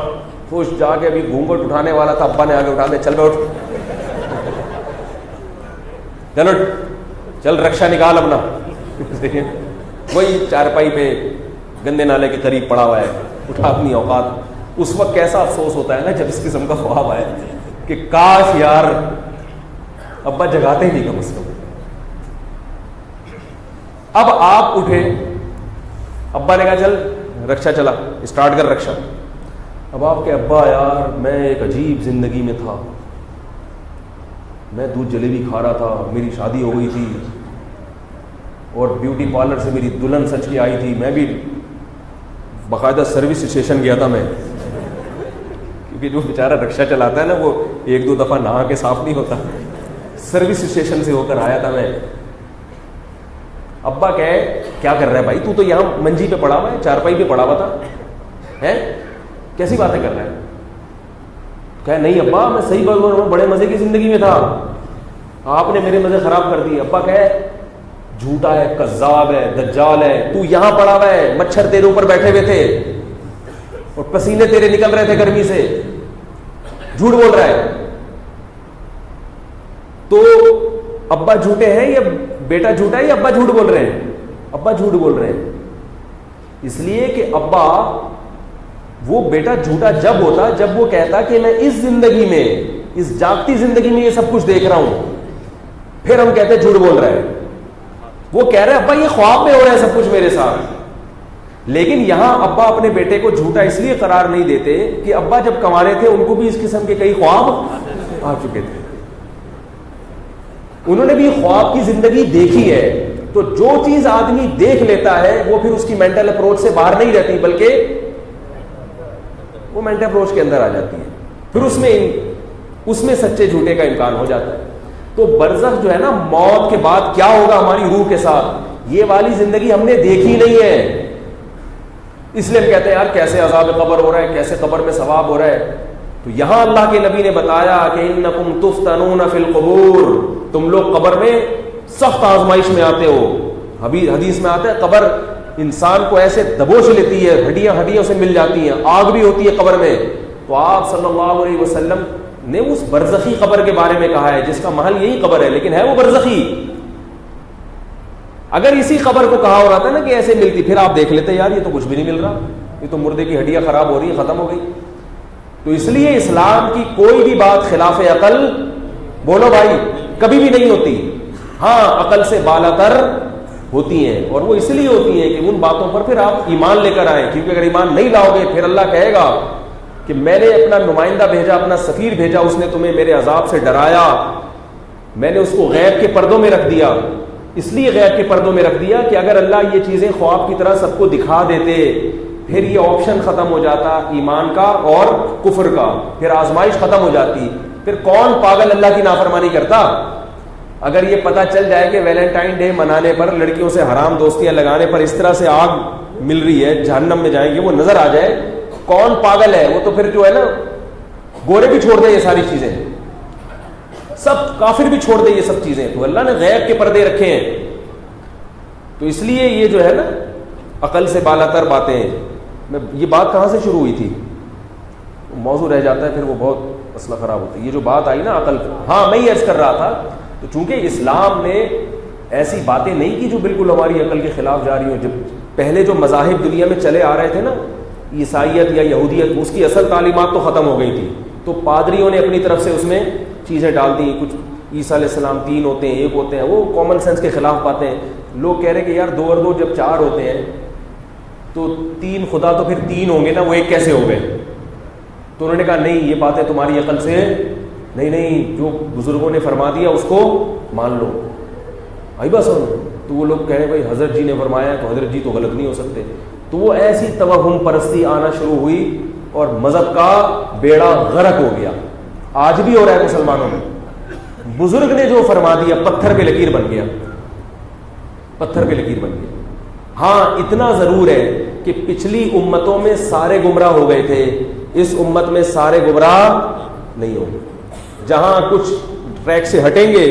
خوش, جا کے ابھی گھونگھٹ اٹھانے والا تھا, ابا نے آگے اٹھا دیا, چل بے اٹھ, چلو چل رکشا نکال اپنا. وہی چارپائی پہ گندے نالے کے قریب پڑا ہوا ہے, اٹھا اپنی اوقات. اس وقت کیسا افسوس ہوتا ہے نا جب اس قسم کا خواب آئے کہ کاش یار ابا جگاتے ہی نہیں کم از کم. اب آپ اٹھے, ابا نے کہا چل رکشا چلا, اسٹارٹ کر رکشا. اب آپ کے ابا یار میں ایک عجیب زندگی میں تھا, میں دودھ جلیبی کھا رہا تھا, میری شادی ہو گئی تھی اور بیوٹی پارلر سے میری دلہن سچ کے آئی تھی, میں بھی باقاعدہ سروس اسٹیشن گیا تھا میں, کیونکہ جو بیچارہ رکشا چلاتا ہے نا وہ ایک دو دفعہ نہا کے صاف نہیں ہوتا, سروس اسٹیشن سے ہو کر آیا تھا میں. ابا کہے کیا کر رہا ہے بھائی, تو تو یہاں منجی پہ پڑا ہوا ہے, چارپائی پہ پڑا ہوا تھا, ہے کیسی باتیں کر رہا ہے. کہے نہیں ابا میں صحیح بات بول رہا ہوں, بڑے مزے کی زندگی میں تھا, آپ نے میرے مزے خراب کر دیے. ابا کہے جھوٹا ہے, کذاب ہے, دجال ہے, تو یہاں پڑا ہوا ہے, مچھر تیرے اوپر بیٹھے ہوئے تھے اور پسینے تیرے نکل رہے تھے گرمی سے, جھوٹ بول رہا ہے. تو ابا جھوٹے ہیں یا بیٹا جھوٹا ہے یا ابا جھوٹ بول رہے ہیں؟ ابا جھوٹ بول رہے ہیں, اس لیے کہ ابا وہ بیٹا جھوٹا جب ہوتا جب وہ کہتا کہ میں اس زندگی میں, اس جاگتی زندگی میں یہ سب کچھ دیکھ رہا ہوں, پھر ہم کہتے جھوٹ بول رہا ہے. وہ کہہ رہے ابا یہ خواب میں ہو رہا ہے سب کچھ میرے ساتھ. لیکن یہاں ابا اپنے بیٹے کو جھوٹا اس لیے قرار نہیں دیتے کہ ابا جب کما رہے تھے ان کو بھی اس قسم کے کئی خواب آ چکے تھے, انہوں نے بھی خواب کی زندگی دیکھی ہے. تو جو چیز آدمی دیکھ لیتا ہے وہ پھر اس کی مینٹل اپروچ سے باہر نہیں رہتی, بلکہ وہ مینٹل اپروچ کے اندر آ جاتی ہے, پھر اس میں سچے جھوٹے کا امکان ہو جاتا ہے. تو برزخ جو ہے نا, موت کے بعد کیا ہوگا ہماری روح کے ساتھ, یہ والی زندگی ہم نے دیکھی نہیں ہے. اس لیے ہم کہتے ہیں یار کیسے عذاب قبر ہو رہا ہے, کیسے قبر میں ثواب ہو رہا ہے. تو یہاں اللہ کے نبی نے بتایا کہ انکم تفتنون فی القبور, تم لوگ قبر میں سخت آزمائش میں آتے ہو. حدیث میں آتا ہے قبر انسان کو ایسے دبوچ لیتی ہے, ہڈیاں ہڈیوں سے مل جاتی ہیں, آگ بھی ہوتی ہے قبر میں. تو آپ صلی اللہ علیہ وسلم نے اس برزخی قبر کے بارے میں کہا ہے جس کا محل یہی قبر ہے, لیکن ہے وہ برزخی. اگر اسی قبر کو کہا ہو رہا تھا نا کہ ایسے ملتی, پھر آپ دیکھ لیتے یار یہ تو کچھ بھی نہیں مل رہا, یہ تو مردے کی ہڈیاں خراب ہو رہی ہیں, ختم ہو گئی. تو اس لیے اسلام کی کوئی بھی بات خلاف عقل بولو بھائی کبھی بھی نہیں ہوتی. ہاں عقل سے بالا تر ہوتی ہیں, اور وہ اس لیے ہوتی ہیں کہ ان باتوں پر پھر آپ ایمان لے کر آئیں. کیونکہ اگر ایمان نہیں لاؤ گے پھر اللہ کہے گا کہ میں نے اپنا نمائندہ بھیجا, اپنا سفیر بھیجا, اس نے تمہیں میرے عذاب سے ڈرایا, میں نے اس کو غیب کے پردوں میں رکھ دیا. اس لیے غیب کے پردوں میں رکھ دیا کہ اگر اللہ یہ چیزیں خواب کی طرح سب کو دکھا دیتے پھر یہ آپشن ختم ہو جاتا ایمان کا اور کفر کا, پھر آزمائش ختم ہو جاتی. پھر کون پاگل اللہ کی نافرمانی کرتا؟ اگر یہ پتہ چل جائے کہ ویلنٹائن ڈے منانے پر لڑکیوں سے حرام دوستیاں لگانے پر اس طرح سے آگ مل رہی ہے، جہنم میں جائیں گے، وہ نظر آ جائے، کون پاگل ہے؟ وہ تو پھر جو ہے نا، گورے بھی چھوڑ دیں یہ ساری چیزیں، سب کافر بھی چھوڑ دیں یہ سب چیزیں. تو اللہ نے غیب کے پردے رکھے ہیں. تو اس لیے یہ جو ہے نا عقل سے بالا تر باتیں، یہ بات کہاں سے شروع ہوئی تھی؟ موضوع رہ جاتا ہے پھر وہ بہت مسئلہ خراب ہوتا ہے. یہ جو بات آئی نا عقل، ہاں میں یہ عرض کر رہا تھا، تو چونکہ اسلام نے ایسی باتیں نہیں کی جو بالکل ہماری عقل کے خلاف جا رہی ہوں. جب پہلے جو مذاہب دنیا میں چلے آ رہے تھے نا، عیسائیت یا یہودیت، اس کی اصل تعلیمات تو ختم ہو گئی تھی، تو پادریوں نے اپنی طرف سے اس میں چیزیں ڈال دی. کچھ عیسیٰ علیہ السلام 3 ہوتے ہیں، 1 ہوتے ہیں، وہ کامن سینس کے خلاف باتیں. لوگ کہہ رہے کہ یار 2 اور 2 جب 4 ہوتے ہیں تو 3 خدا تو پھر 3 ہوں گے نا، وہ 1 کیسے ہو گئے؟ تو انہوں نے کہا نہیں، یہ باتیں تمہاری عقل سے نہیں، جو بزرگوں نے فرما دیا اس کو مان لو. آئی بس. تو وہ لوگ کہہ رہے بھائی حضرت جی نے فرمایا تو حضرت جی تو غلط نہیں ہو سکتے. تو وہ ایسی توہم پرستی آنا شروع ہوئی اور مذہب کا بیڑا غرق ہو گیا. آج بھی ہو رہا ہے مسلمانوں میں. بزرگ نے جو فرما دیا پتھر پہ لکیر بن گیا، پتھر پہ لکیر بن گیا. ہاں اتنا ضرور ہے کہ پچھلی امتوں میں سارے گمراہ ہو گئے تھے، اس امت میں سارے گمراہ نہیں ہوں گے. جہاں کچھ ٹریک سے ہٹیں گے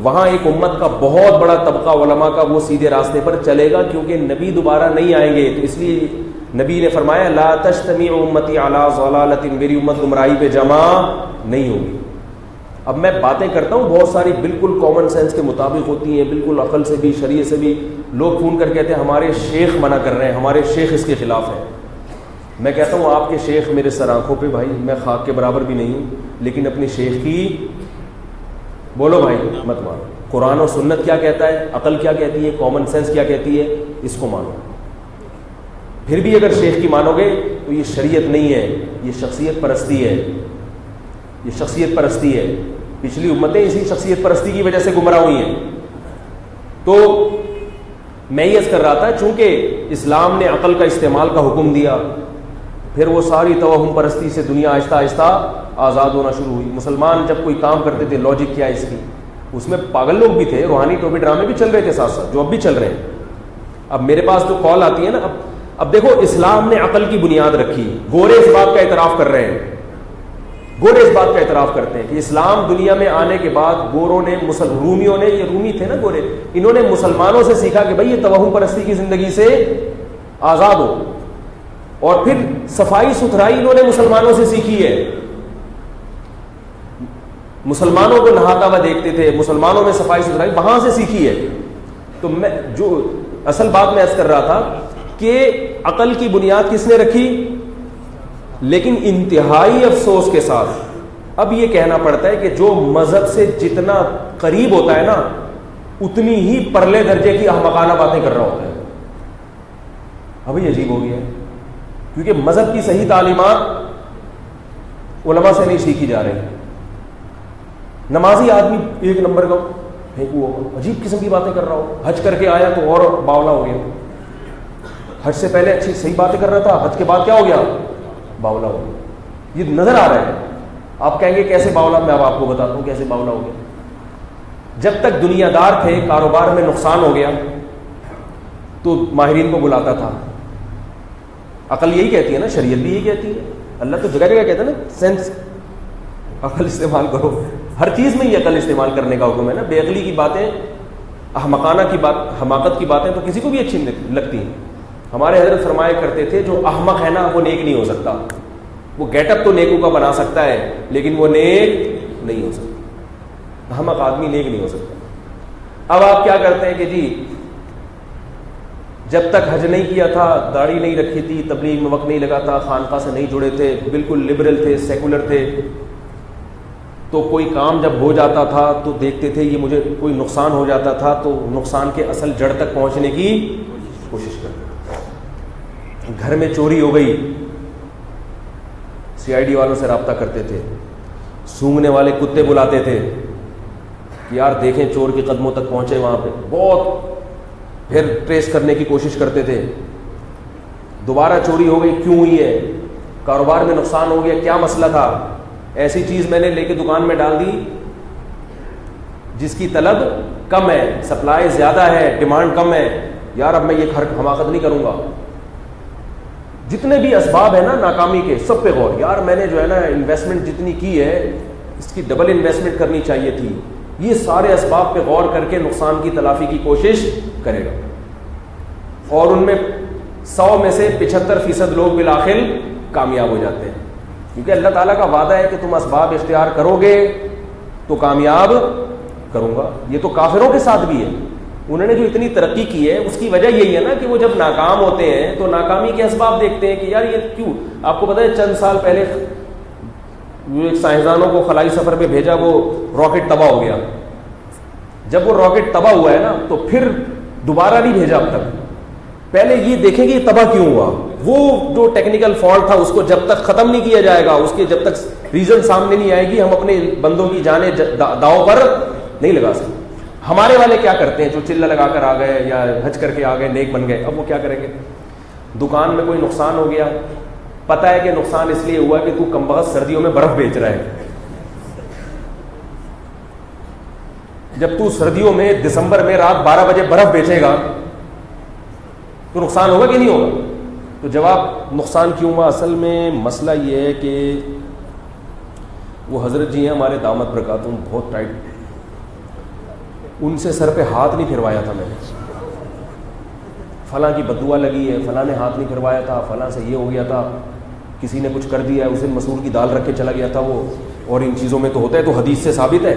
وہاں ایک امت کا بہت بڑا طبقہ علماء کا وہ سیدھے راستے پر چلے گا، کیونکہ نبی دوبارہ نہیں آئیں گے. تو اس لیے نبی نے فرمایا لا تجتمع امتی علی ضلالۃ، میری امت گمراہی پہ جمع نہیں ہوگی. اب میں باتیں کرتا ہوں بہت ساری بالکل کامن سینس کے مطابق ہوتی ہیں، بالکل عقل سے بھی شریعت سے بھی. لوگ فون کر کہتے ہیں ہمارے شیخ منع کر رہے ہیں، ہمارے شیخ اس کے خلاف ہیں. میں کہتا ہوں آپ کے شیخ میرے سر آنکھوں پہ، بھائی میں خاک کے برابر بھی نہیں ہوں، لیکن اپنی شیخ کی بولو بھائی مت مانو. قرآن و سنت کیا کہتا ہے، عقل کیا کہتی ہے، کامن سینس کیا کہتی ہے، اس کو مانو. پھر بھی اگر شیخ کی مانو گے تو یہ شریعت نہیں ہے، یہ شخصیت پرستی ہے، یہ شخصیت پرستی ہے. پچھلی امتیں اسی شخصیت پرستی کی وجہ سے گمراہ ہوئی ہیں. تو میں یہ کر رہا تھا چونکہ اسلام نے عقل کا استعمال کا حکم دیا، پھر وہ ساری توہم پرستی سے دنیا آہستہ آہستہ آزاد ہونا شروع ہوئی. مسلمان جب کوئی کام کرتے تھے لاجک کیا ہے اس کی، اس میں پاگل لوگ بھی تھے، روحانی ٹوپی ڈرامے بھی چل رہے تھے ساتھ ساتھ، جو اب بھی چل رہے ہیں. اب میرے پاس جو کال آتی ہے نا، اب دیکھو اسلام نے عقل کی بنیاد رکھی. گورے اس بات کا اعتراف کر رہے ہیں، گورے اس بات کا اعتراف کرتے ہیں کہ اسلام دنیا میں آنے کے بعد گوروں نے رومیوں نے، یہ رومی تھے نا گورے، انہوں نے مسلمانوں سے سیکھا کہ بھائی یہ توہم پرستی کی زندگی سے آزاد ہو. اور پھر صفائی ستھرائی انہوں نے مسلمانوں سے سیکھی ہے. مسلمانوں کو نہاتا ہوا دیکھتے تھے، مسلمانوں میں صفائی ستھرائی وہاں سے سیکھی ہے. تو میں جو اصل بات میں عرض کر رہا تھا کہ عقل کی بنیاد کس نے رکھی، لیکن انتہائی افسوس کے ساتھ اب یہ کہنا پڑتا ہے کہ جو مذہب سے جتنا قریب ہوتا ہے نا اتنی ہی پرلے درجے کی احمقانہ باتیں کر رہا ہوتا ہے. ابھی عجیب ہو گیا ہے، کیونکہ مذہب کی صحیح تعلیمات علماء سے نہیں سیکھی جا رہی. نمازی آدمی 1 نمبر کا پھینکو ہوگا، عجیب قسم کی باتیں کر رہا ہو. حج کر کے آیا تو اور باولا ہو گیا. حج سے پہلے اچھی صحیح باتیں کر رہا تھا، حج کے بعد کیا ہو گیا، باولا ہو گیا. یہ نظر آ رہا ہے. آپ کہیں گے کیسے باولا، میں اب آپ کو بتاتا ہوں کیسے باولا ہو گیا. جب تک دنیا دار تھے، کاروبار میں نقصان ہو گیا تو ماہرین کو بلاتا تھا. عقل یہی کہتی ہے نا، شریعت بھی یہی کہتی ہے. اللہ تو جگہ جگہ کہتا ہے نا سینس، عقل استعمال کرو. ہر چیز میں یہ عقل استعمال کرنے کا حکم ہے نا. بے عقلی کی باتیں، احمقانہ کی بات، حماقت کی باتیں تو کسی کو بھی اچھی لگتی ہیں. ہمارے حضرت فرمایا کرتے تھے جو احمق ہے نا وہ نیک نہیں ہو سکتا. وہ گیٹ اپ تو نیکوں کا بنا سکتا ہے لیکن وہ نیک نہیں ہو سکتا. احمق آدمی نیک نہیں ہو سکتا. اب آپ کیا کرتے ہیں کہ جی جب تک حج نہیں کیا تھا، داڑھی نہیں رکھی تھی، تبلیغ میں وقت نہیں لگا تھا، خانقاہ سے نہیں جڑے تھے، بالکل لبرل تھے، سیکولر تھے، تو کوئی کام جب ہو جاتا تھا تو دیکھتے تھے یہ مجھے کوئی نقصان ہو جاتا تھا تو نقصان کے اصل جڑ تک پہنچنے کی کوشش کرتے. گھر میں چوری ہو گئی، CID والوں سے رابطہ کرتے تھے. سونگنے والے کتے بلاتے تھے کہ یار دیکھیں چور کے قدموں تک پہنچے وہاں پہ، بہت پھر ٹریس کرنے کی کوشش کرتے تھے. دوبارہ چوری ہو گئی، کیوں ہوئی ہے، کاروبار میں نقصان ہو گیا، کیا مسئلہ تھا. ایسی چیز میں نے لے کے دکان میں ڈال دی جس کی طلب کم ہے، سپلائی زیادہ ہے، ڈیمانڈ کم ہے، یار اب میں یہ حماقت نہیں کروں گا. جتنے بھی اسباب ہیں نا ناکامی کے، سب پہ غور. یار میں نے جو ہے نا انویسٹمنٹ جتنی کی ہے اس کی ڈبل انویسٹمنٹ کرنی چاہیے تھی. یہ سارے اسباب پہ غور کر کے نقصان کی تلافی کی کوشش کرے گا. اور ان میں 100 میں سے 75% لوگ بالآخر کامیاب ہو جاتے ہیں، کیونکہ اللہ تعالیٰ کا وعدہ ہے کہ تم اسباب اختیار کرو گے تو کامیاب کروں گا. یہ تو کافروں کے ساتھ بھی ہے. انہوں نے جو اتنی ترقی کی ہے اس کی وجہ یہی ہے نا کہ وہ جب ناکام ہوتے ہیں تو ناکامی کے اسباب دیکھتے ہیں کہ یار یہ کیوں. آپ کو پتہ ہے چند سال پہلے سائنسدانوں کو خلائی سفر پہ بھیجا، وہ راکٹ تباہ ہو گیا. جب وہ راکٹ تباہ ہوا ہے نا تو پھر دوبارہ نہیں بھیجا اب تک. پہلے یہ دیکھیں کہ یہ تباہ کیوں ہوا. وہ جو ٹیکنیکل فالٹ تھا اس کو جب تک ختم نہیں کیا جائے گا، اس کے جب تک ریزن سامنے نہیں آئے گی، ہم اپنے بندوں کی جانیں داؤ پر نہیں لگا سکتے. ہمارے والے کیا کرتے ہیں جو چلہ لگا کر آ گئے یا حج کر کے آ گئے، نیک بن گئے، اب وہ کیا کریں گے؟ دکان میں کوئی نقصان ہو گیا، پتہ ہے کہ نقصان اس لیے ہوا کہ تو کمبخت سردیوں میں برف بیچ رہا ہے. جب تو سردیوں میں دسمبر میں رات 12 بجے برف بیچے گا تو نقصان ہوگا کہ نہیں ہوگا؟ تو جواب نقصان کیوں ہوا؟ اصل میں مسئلہ یہ ہے کہ وہ حضرت جی ہیں ہمارے دامت برکاتہم، بہت ٹائٹ، ان سے سر پہ ہاتھ نہیں پھروایا تھا میں نے. فلاں کی بددعا لگی ہے، فلاں نے ہاتھ نہیں پھروایا تھا، فلاں سے یہ ہو گیا تھا، کسی نے کچھ کر دیا ہے، اسے مسور کی دال رکھ کے چلا گیا تھا وہ. اور ان چیزوں میں تو ہوتا ہے، تو حدیث سے ثابت ہے،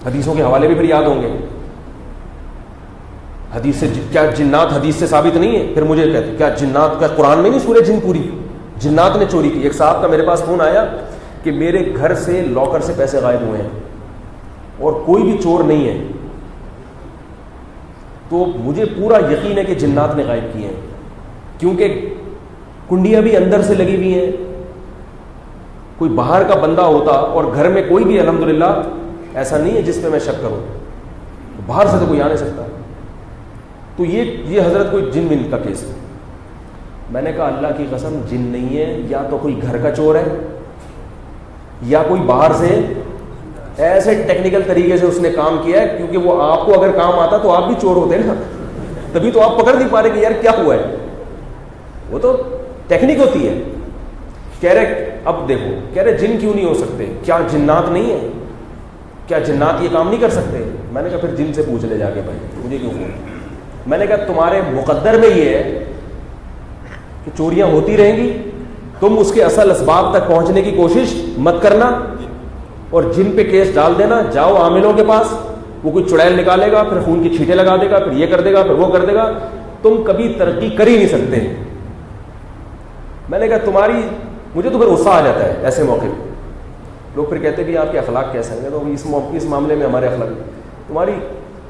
حدیثوں کے حوالے بھی پھر یاد ہوں گے. حدیث سے کیا جنات حدیث سے ثابت نہیں ہے؟ پھر مجھے کہتے کیا جنات کا قرآن میں نہیں سورہ جن پوری جنات نے چوری کی؟ ایک صاحب کا میرے پاس فون آیا کہ میرے گھر سے لاکر سے پیسے غائب ہوئے ہیں اور کوئی بھی چور نہیں ہے، تو مجھے پورا یقین ہے کہ جنات نے غائب کیے ہیں، کیونکہ کنڈیاں بھی اندر سے لگی ہوئی ہیں. کوئی باہر کا بندہ ہوتا اور گھر میں کوئی بھی الحمدللہ ایسا نہیں ہے جس پہ میں شک کروں، باہر سے تو کوئی آ نہیں سکتا. تو یہ حضرت کوئی جن ون کا کیس ہے. میں نے کہا اللہ کی قسم جن نہیں ہے، یا تو کوئی گھر کا چور ہے یا کوئی باہر سے ایسے ٹیکنیکل طریقے سے اس نے کام کیا ہے، کیونکہ وہ آپ کو اگر کام آتا تو آپ بھی چور ہوتے نا، تبھی تو آپ پکڑ نہیں پا رہے کہ یار کیا ہوا ہے. وہ تو ٹیکنیک ہوتی ہے. کہہ رہے اب دیکھو، کہہ رہے جن کیوں نہیں ہو سکتے؟ کیا جنات نہیں ہے؟ کیا جنات یہ کام نہیں کر سکتے؟ میں نے کہا پھر جن سے پوچھ لے جا کے بھائی، مجھے کیوں فون. میں نے کہا تمہارے مقدر میں یہ ہے کہ چوریاں ہوتی رہیں گی، تم اس کے اصل اسباب تک پہنچنے کی کوشش مت کرنا اور جن پہ کیس ڈال دینا. جاؤ عاملوں کے پاس، وہ کوئی چڑیل نکالے گا، پھر خون کی چھینٹیں لگا دے گا، پھر یہ کر دے گا، پھر وہ کر دے گا. تم کبھی ترقی کر ہی نہیں سکتے. میں نے کہا تمہاری، مجھے تو پھر غصہ آ جاتا ہے ایسے موقع پہ. لوگ پھر کہتے بھی آپ کے اخلاق کیسے ہیں؟ تو اس معاملے میں ہمارے اخلاق، تمہاری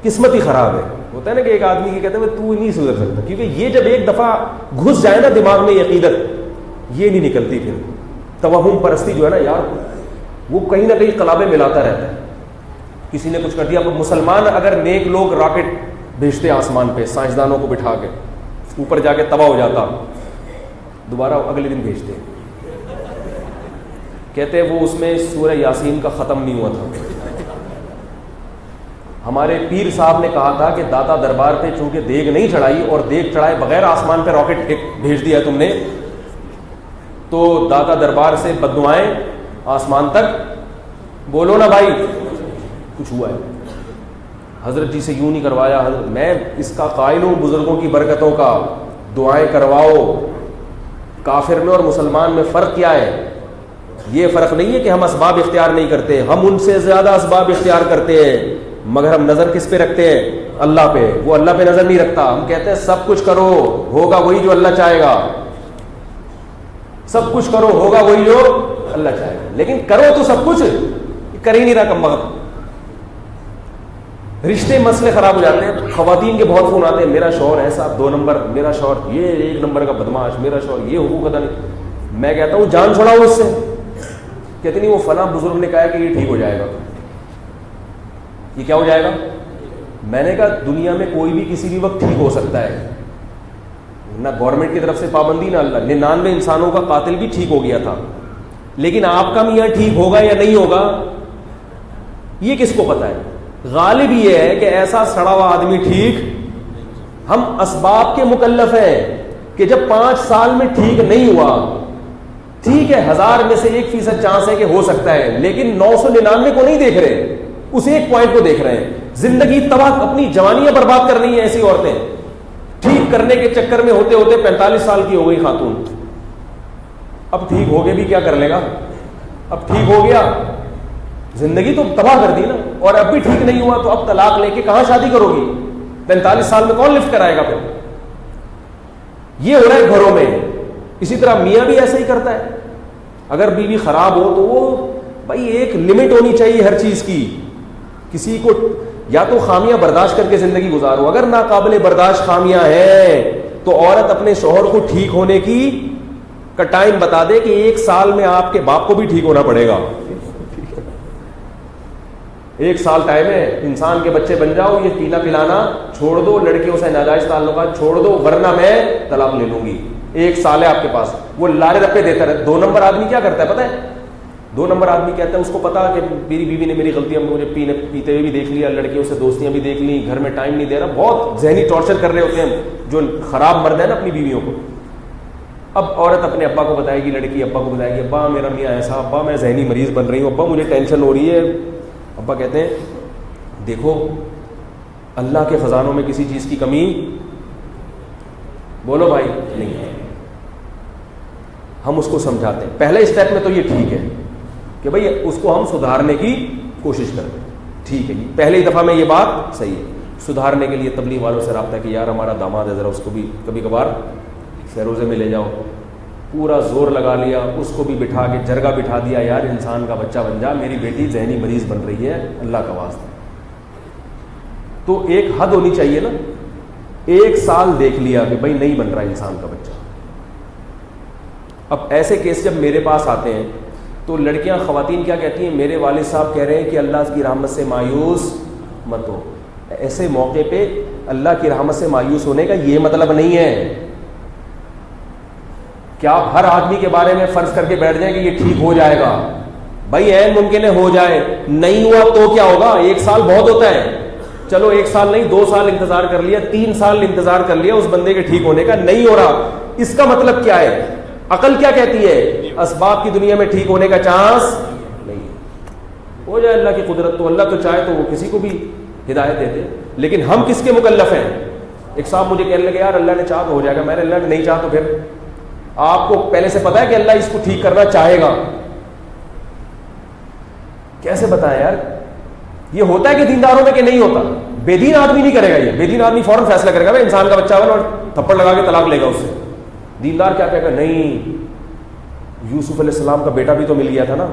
قسمت ہی خراب ہے. ہوتا ہے نا کہ ایک آدمی کی کہتے ہیں تو نہیں سدھر سکتا، کیونکہ یہ جب ایک دفعہ گھس جائے نا دماغ میں عقیدت، یہ نہیں نکلتی پھر. توہم پرستی جو ہے نا یار، وہ کہیں نہ کہیں قلابیں ملاتا رہتا ہے. کسی نے کچھ کر دیا، مسلمان اگر نیک لوگ راکٹ بھیجتے آسمان پہ سائنسدانوں کو بٹھا کے، اوپر جا کے تباہ ہو جاتا، دوبارہ اگلے دن بھیجتے. کہتے وہ اس میں سورہ یاسین کا ختم نہیں ہوا تھا. ہمارے پیر صاحب نے کہا تھا کہ داتا دربار پہ چونکہ دیگ نہیں چڑھائی اور دیگ چڑھائے بغیر آسمان پہ راکٹ بھیج دیا تم نے، تو داتا دربار سے بددعائیں آسمان تک. بولو نا بھائی، کچھ ہوا ہے. حضرت جی سے یوں نہیں کروایا. حضرت میں اس کا قائل ہوں بزرگوں کی برکتوں کا. دعائیں کرواؤ. کافر میں اور مسلمان میں فرق کیا ہے؟ یہ فرق نہیں ہے کہ ہم اسباب اختیار نہیں کرتے، ہم ان سے زیادہ اسباب اختیار کرتے ہیں، مگر ہم نظر کس پہ رکھتے ہیں؟ اللہ پہ. وہ اللہ پہ نظر نہیں رکھتا. ہم کہتے ہیں سب کچھ کرو، ہوگا وہی جو اللہ چاہے گا. سب کچھ کرو، ہوگا وہی جو اللہ چاہے گا. لیکن کرو تو سب کچھ کر ہی نہیں رہا کم وقت. رشتے مسئلے خراب ہو جاتے ہیں. خواتین کے بہت فون آتے ہیں، میرا شوہر ایسا 2 نمبر، میرا شوہر یہ 1 نمبر کا بدماش، میرا شوہر یہ حقوق ادا نہیں. میں کہتا ہوں جان چھوڑاؤ اس سے. کہتے نہیں وہ فلاں بزرگ نے کہا کہ یہ ٹھیک ہو جائے گا. یہ کیا ہو جائے گا؟ میں نے کہا دنیا میں کوئی بھی کسی بھی وقت ٹھیک ہو سکتا ہے، نہ گورنمنٹ کی طرف سے پابندی نہ اللہ. 99 انسانوں کا قاتل بھی ٹھیک ہو گیا تھا، لیکن آپ کا میاں ٹھیک ہوگا یا نہیں ہوگا یہ کس کو پتا ہے؟ غالب یہ ہے کہ ایسا سڑا ہوا آدمی ٹھیک، ہم اسباب کے مکلف ہیں کہ جب 5 سال میں ٹھیک نہیں ہوا، ٹھیک ہے 1000 میں سے 1% چانس ہے کہ ہو سکتا ہے، لیکن 999 کو نہیں دیکھ رہے، اس ایک پوائنٹ کو دیکھ رہے ہیں. زندگی تباہ، اپنی جوانیاں برباد کرنی ہے ایسی عورتیں. ٹھیک کرنے کے چکر میں ہوتے ہوتے 45 سال کی ہو گئی خاتون، اب ٹھیک ہو گئے بھی کیا کر لے گا، اب ٹھیک ہو گیا زندگی تو تباہ کر دی نا، اور اب بھی ٹھیک نہیں ہوا تو اب طلاق لے کے کہاں شادی کرو گی؟ 45 سال میں کون لفٹ کرائے گا پھر؟ یہ ہو رہا ہے گھروں میں. اسی طرح میاں بھی ایسا ہی کرتا ہے. اگر بیوی خراب ہو تو وہ بھائی ایک لمٹ ہونی چاہیے ہر چیز کی. کسی کو یا تو خامیاں برداشت کر کے زندگی گزارو، اگر ناقابل برداشت خامیاں ہیں تو عورت اپنے شوہر کو ٹھیک ہونے کی کا ٹائم بتا دے کہ 1 سال میں آپ کے باپ کو بھی ٹھیک ہونا پڑے گا. 1 سال ٹائم ہے، انسان کے بچے بن جاؤ، یہ پینا پلانا چھوڑ دو، لڑکیوں سے ناجائز تعلقات چھوڑ دو، ورنہ میں طلاق لے لوں گی. 1 سال ہے آپ کے پاس. وہ لارے رپے دیتا رہے. 2 نمبر آدمی کیا کرتا ہے پتہ ہے؟ 2 نمبر آدمی کہتا ہے اس کو پتا کہ میری بیوی نے میری غلطیاں مجھے پیتے ہوئے بھی دیکھ لیا، لڑکیوں سے دوستیاں بھی دیکھ لی، گھر میں ٹائم نہیں دے رہا. بہت ذہنی ٹارچر کر رہے ہوتے ہیں جو خراب مرد ہیں نا اپنی بیویوں کو. اب عورت اپنے ابا کو بتائے گی، لڑکی ابا کو بتائے گی، ابا میرا میاں ایسا، ابا میں ذہنی مریض بن رہی ہوں، ابا مجھے ٹینشن ہو رہی ہے. ابا کہتے ہیں دیکھو اللہ کے خزانوں میں کسی چیز کی کمی، بولو بھائی، نہیں ہے. ہم اس کو سمجھاتے ہیں پہلے اسٹیپ میں تو یہ ٹھیک ہے کہ بھئی اس کو ہم سدھارنے کی کوشش کریں. ٹھیک ہے جی، پہلی دفعہ میں یہ بات صحیح ہے. سدھارنے کے لیے تبلیغ والوں سے رابطہ کہ یار ہمارا داماد ہے، ذرا اس کو بھی کبھی کبھار فیروزے میں لے جاؤ. پورا زور لگا لیا، اس کو بھی بٹھا کے جرگہ بٹھا دیا، یار انسان کا بچہ بن جا، میری بیٹی ذہنی مریض بن رہی ہے، اللہ کا واسطہ. تو ایک حد ہونی چاہیے نا. 1 سال دیکھ لیا کہ بھائی نہیں بن رہا انسان کا بچہ. اب ایسے کیس جب میرے پاس آتے ہیں تو لڑکیاں، خواتین کیا کہتی ہیں، میرے والد صاحب کہہ رہے ہیں کہ اللہ کی رحمت سے مایوس مت ہو. ایسے موقع پہ اللہ کی رحمت سے مایوس ہونے کا یہ مطلب نہیں ہے کہ آپ ہر آدمی کے بارے میں فرض کر کے بیٹھ جائیں کہ یہ ٹھیک ہو جائے گا. بھائی عین ممکن ہے ہو جائے، نہیں ہوا تو کیا ہوگا؟ 1 سال بہت ہوتا ہے. چلو 1 سال نہیں 2 سال انتظار کر لیا، 3 سال انتظار کر لیا اس بندے کے ٹھیک ہونے کا، نہیں ہو رہا. اس کا مطلب کیا ہے؟ عقل کیا کہتی ہے؟ اسباب کی دنیا میں ٹھیک ہونے کا چانس نہیں. ہو جائے اللہ کی قدرت، تو اللہ تو چاہے تو وہ کسی کو بھی ہدایت دیتے. لیکن ہم کس کے مکلف ہیں؟ ایک صاحب مجھے کہنے لگے یار اللہ نے چاہا تو ہو جائے گا. میں نے اللہ نے نہیں چاہا تو پھر آپ کو پہلے سے پتا ہے کہ اللہ اس کو ٹھیک کرنا چاہے گا. کیسے بتائیں یار؟ یہ ہوتا ہے کہ دینداروں میں کہ نہیں ہوتا؟ بے دین آدمی نہیں کرے گا. یہ بے دین آدمی فوراً فیصلہ کرے گا بھائی انسان کا بچہ بنا اور تھپڑ لگا کے طلاق لے گا اس سے. دیندار کیا کہے گا؟ نہیں، یوسف علیہ السلام کا بیٹا بھی تو مل گیا تھا نا